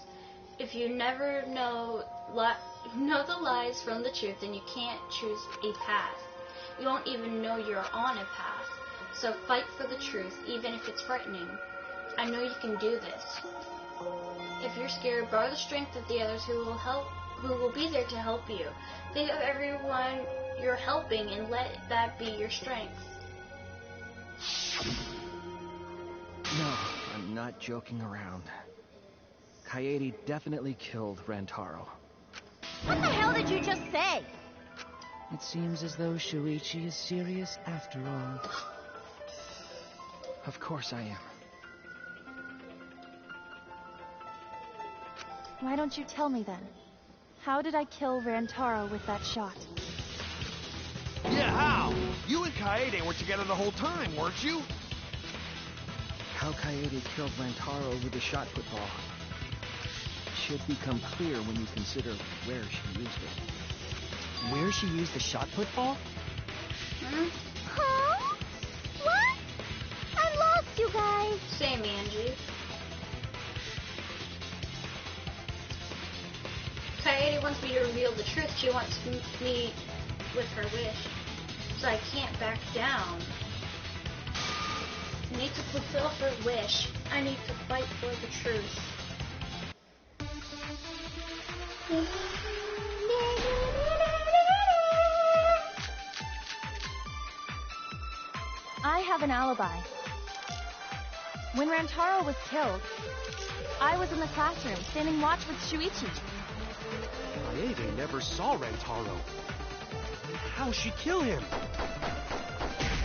If you never know the lies from the truth, then you can't choose a path. You won't even know you're on a path. So fight for the truth, even if it's frightening. I know you can do this. If you're scared, borrow the strength of the others who will be there to help you. Think of everyone you're helping and let that be your strength. No, I'm not joking around. Kaede definitely killed Rantaro. What the hell did you just say? It seems as though Shuichi is serious after all. Of course I am. Why don't you tell me then? How did I kill Rantaro with that shot? Yeah, how? You and Kaede were together the whole time, weren't you? How Kaede killed Rantaro with the shot put ball should become clear when you consider where she used it. Where she used the shot put ball? Huh? What? I'm lost, you guys. Same, Angie. Kaede wants me to reveal the truth. She wants me with her wish. So I can't back down. I need to fulfill her wish. I need to fight for the truth. I have an alibi. When Rantaro was killed, I was in the classroom, standing watch with Shuichi. Kaede never saw Rantaro. How'd she kill him?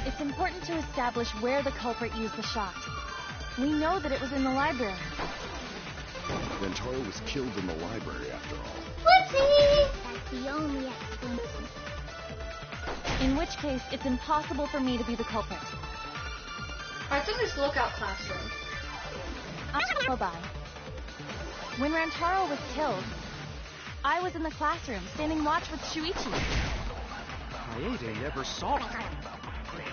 It's important to establish where the culprit used the shot. We know that it was in the library. Rantaro was killed in the library after all. Whoopsie! That's the only explanation. In which case, it's impossible for me to be the culprit. Alright, so this lookout classroom. I have an alibi. When Rantaro was killed, I was in the classroom, standing watch with Shuichi. Kaede never saw him.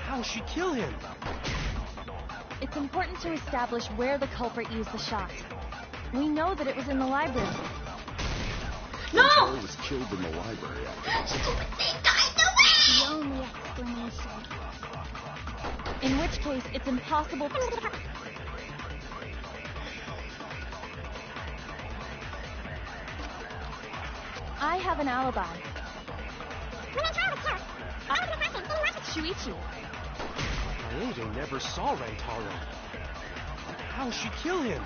How'd she kill him? It's important to establish where the culprit used the shot. We know that it was in the library. No! Rantaro was killed in the library after all. The only explanation. In which case, it's impossible. I have an alibi. Shuichi. Kaede never saw Rantaro. How'd she kill him?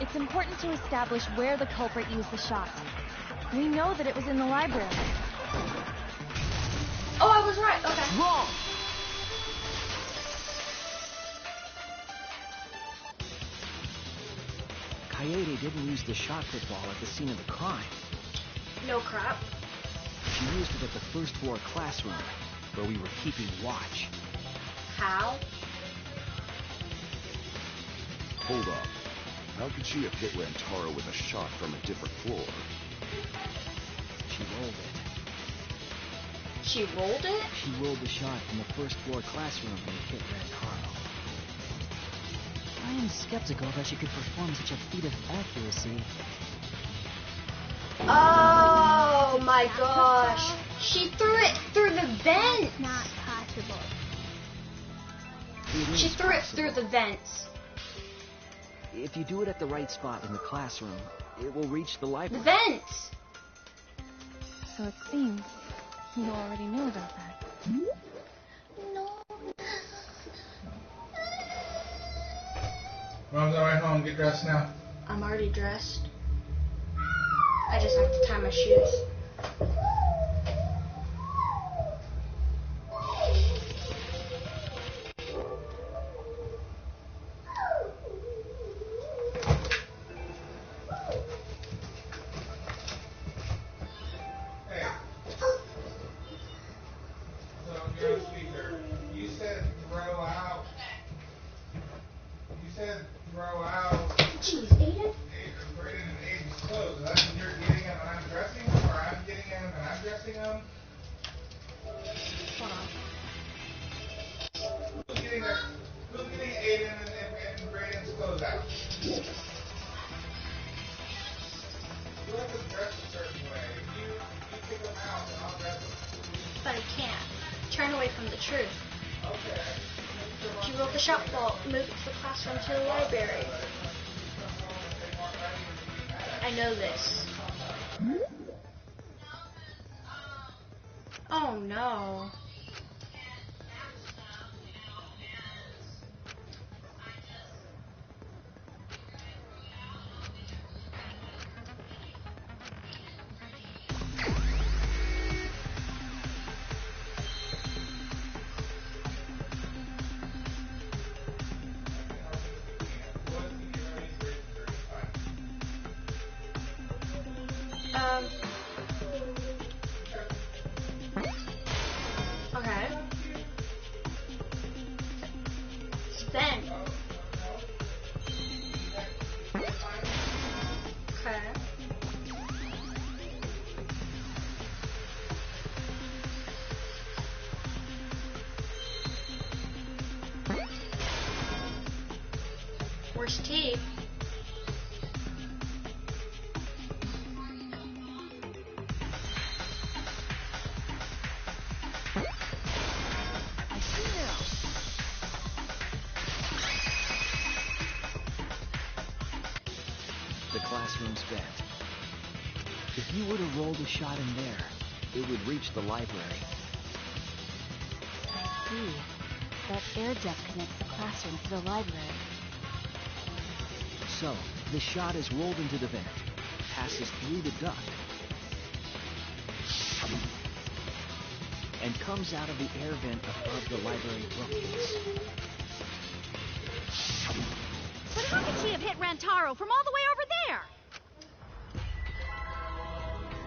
It's important to establish where the culprit used the shot. We know that it was in the library. Oh, I was right. Okay. Wrong! Kaede didn't use the shot put ball at the scene of the crime. No crap. She used it at the first floor classroom, where we were keeping watch. How? Hold up. How could she have hit Rantaro with a shot from a different floor? She rolled it. She rolled it? She rolled the shot from the first floor classroom and hit Rantaro. I am skeptical that she could perform such a feat of accuracy. Oh my gosh. She threw it through the vents. Not possible. She threw it through the vents. If you do it at the right spot in the classroom, it will reach the The library. vents. So it seems you already knew about that. No. Mom's on my way home. Get dressed now. I'm already dressed. I just have to tie my shoes. Hey. So, you're on speaker. You said throw out. You said throw out. Jeez, Aiden. Brayden and Aiden's clothes. Does that mean you're getting them and I'm dressing them, or I'm getting them and I'm dressing them? Hold on. Who's getting Aiden and Brayden's clothes out? You have to dress a certain way. If you pick them out, then I'll dress them. But I can't. Turn away from the truth. Okay. She rolled the shot ball, moved it to the classroom to the library. I know this. Oh no. Vent. Okay. Where's T? The classroom's vent. If you were to roll the shot in there, it would reach the library. See, that air duct connects the classroom to the library. So, the shot is rolled into the vent, passes through the duct, and comes out of the air vent above the library bookcase. But how could she have hit Rantaro from all the way over there?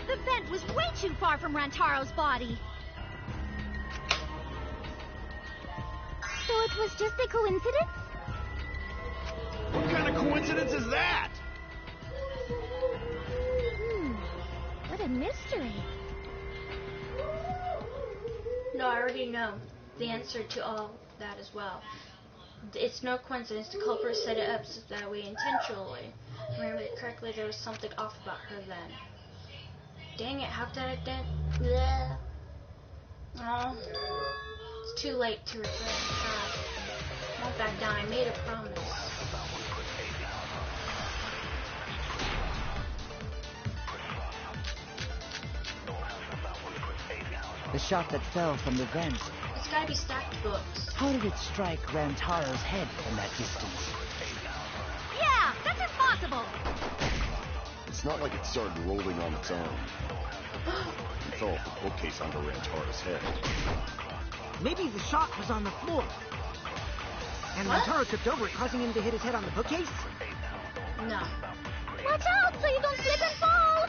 The vent was way too far from Rantaro's body. So it was just a coincidence? What kind of coincidence is that? What a mystery. No, I already know the answer to all that as well. It's no coincidence the culprit set it up so that way intentionally. Remember it correctly, there was something off about her then. Dang it, how did I get... Bleh. Oh, it's too late to regret the past. Won't back down, I made a promise. The shot that fell from the vent. It's gotta be stacked books. How did it strike Rantaro's head from that distance? Yeah, that's impossible. It's not like it started rolling on its own. It fell off the bookcase onto Rantaro's head. Maybe the shot was on the floor. And Rantaro tripped over it, causing him to hit his head on the bookcase? No. Watch out so you don't slip and fall.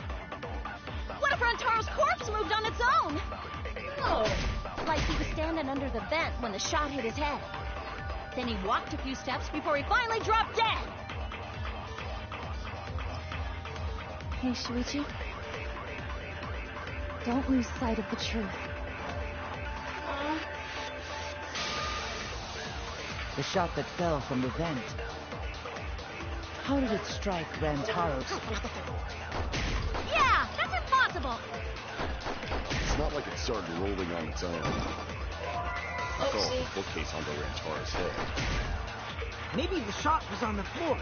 What if Rantaro's corpse moved on its own? No. Like he was standing under the vent when the shot hit his head. Then he walked a few steps before he finally dropped dead. Hey, Shuichi. Don't lose sight of the truth. The shot that fell from the vent. How did it strike Rantaro's... Yeah, that's impossible. It's not like it started rolling on its own. It fell off the bookcase onto Rantaro's head. Maybe the shot was on the floor.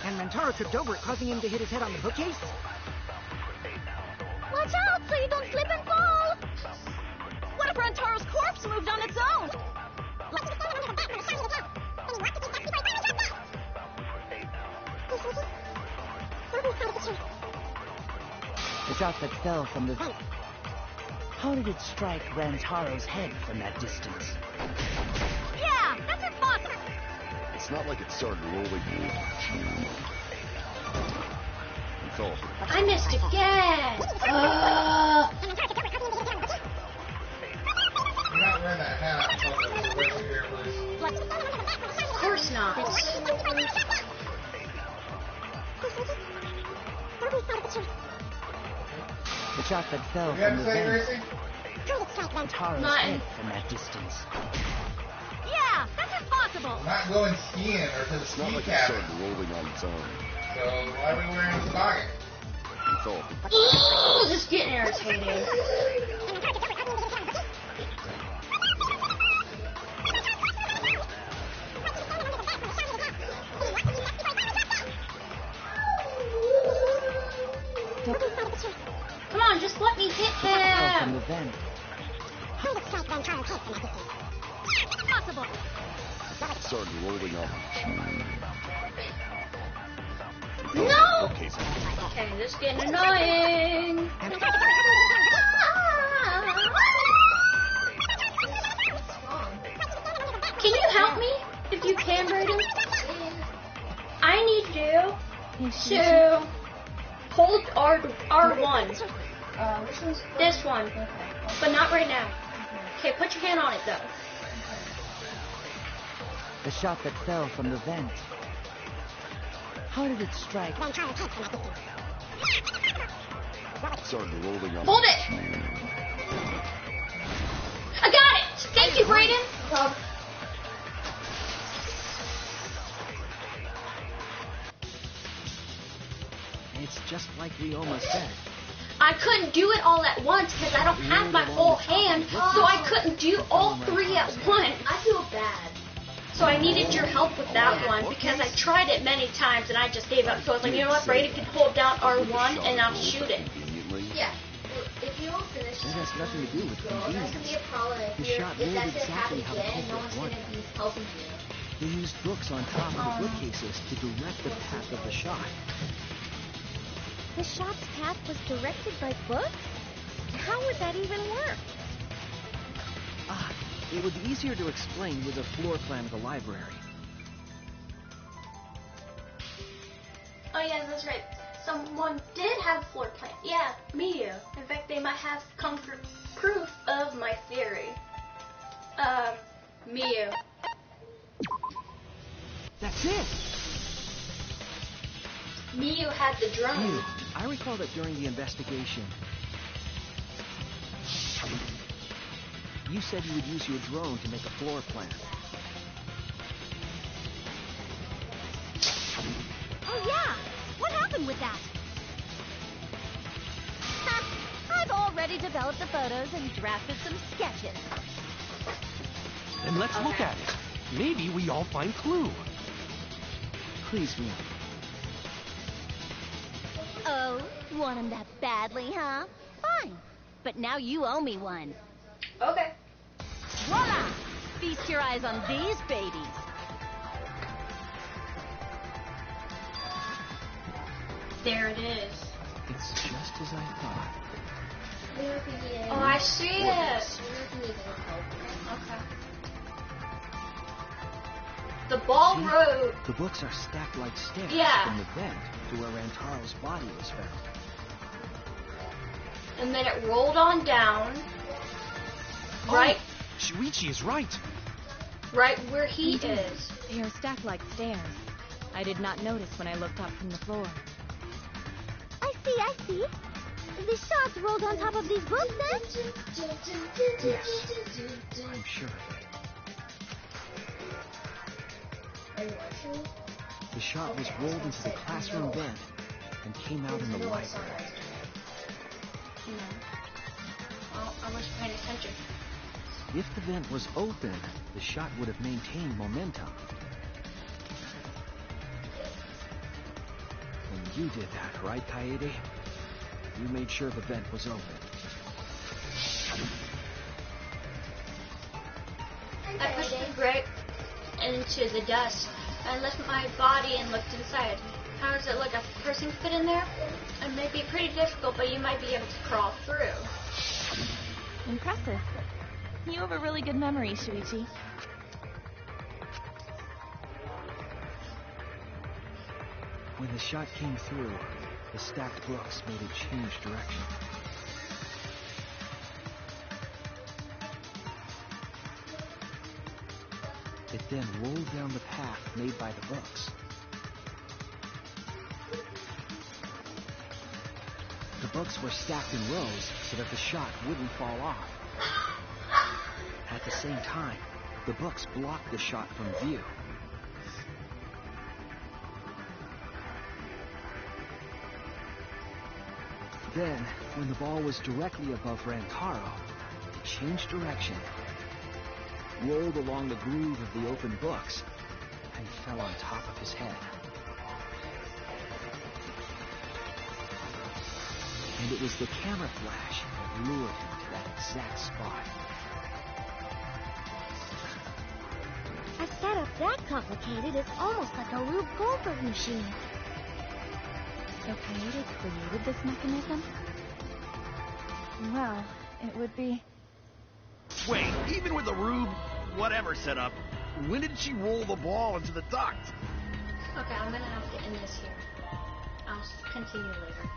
And Rantaro tripped over it, causing him to hit his head on the bookcase? Watch out so you don't slip and fall. What if Rantaro's corpse moved on its own? The shot that fell from the... How did it strike Rantaro's head from that distance? Yeah, that's impossible. It's not like it started rolling. It fell off the... I missed again! You're not wearing that hat. I thought that was way too here, please. Of course not. The shot that fell You have from to the say, vent. Gracie? Rantaro's head from that distance. Yeah, that's impossible. I'm not going skiing or to the It's not ski like it cabin. started rolling on its own. So why are we wearing a stocking? It fell off the... Ooh, this is getting irritating. Come on, just let me hit Fell from him. the vent. Impossible. It started rolling on... No! Okay, so Okay, this is getting annoying. Can you help me? If you can, Brayden? I need you to hold R1. Which one's This one. But not right now. Okay, put your hand on it though. The shot that fell from the vent. How did it strike? Started rolling on. Hold it! I got it! Thank you, Brayden! It's just like we almost said. I couldn't do it all at once because I don't have my whole hand, so I couldn't do all three at once. I feel bad. So I needed your help with that one because I tried it many times and I just gave up. So I was like, you know what, Brayden can hold down R1 and I'll shoot it. Yeah. If you don't finish That has nothing to do with that's gonna convenience. be a problem The if shot if rolled that's gonna happen exactly how the again, no culprit one's gonna wanted. be helping you. They used books on top of the bookcases to direct the path of the shot. The shot's path was directed by books? How would that even work? It would be easier to explain with a floor plan of the library. Oh yeah, that's right. Someone did have a floor plan. Yeah, Miyu. In fact, they might have concrete proof of my theory. Miyu. That's it! Miyu had the drone. I recall that during the investigation, you said you would use your drone to make a floor plan. Oh yeah! What happened with that? I've already developed the photos and drafted some sketches. Then let's look at it. Maybe we all find clue. Please, Mia. Oh, want him that badly, huh? Fine. But now you owe me one. Okay. Voila! Feast your eyes on these babies. There it is. It's just as I thought. Oh, I see it. Okay. The ball road. The books are stacked like stairs from the vent to where Rantaro's body was found. And then it rolled on down. Right? Shuichi is right. Right where he is. They are stacked like stairs. I did not notice when I looked up from the floor. I see. The shots rolled on top of these books, then? Yes, I'm sure. The shot was rolled into the classroom vent and came out in the library. Well, I wasn't paying attention. If the vent was open, the shot would have maintained momentum. And you did that, right, Kaede? You made sure the vent was open. I pushed the brick into the dust. I left my body and looked inside. How does it look? A person fit in there? It may be pretty difficult, but you might be able to crawl through. Impressive. You have a really good memory, Shuichi. When the shot came through, the stacked books made it change direction. It then rolled down the path made by the books. The books were stacked in rows so that the shot wouldn't fall off. At the same time, the books blocked the shot from view. Then, when the ball was directly above Rantaro, it changed direction, rolled along the groove of the open books, and fell on top of his head. And it was the camera flash that lured him to that exact spot. A setup that complicated is almost like a Rube Goldberg machine. So Kaede created this mechanism? Well, it would be... Wait, even with the Rube, whatever setup, when did she roll the ball into the duct? Okay, I'm gonna have to end this here. I'll continue later.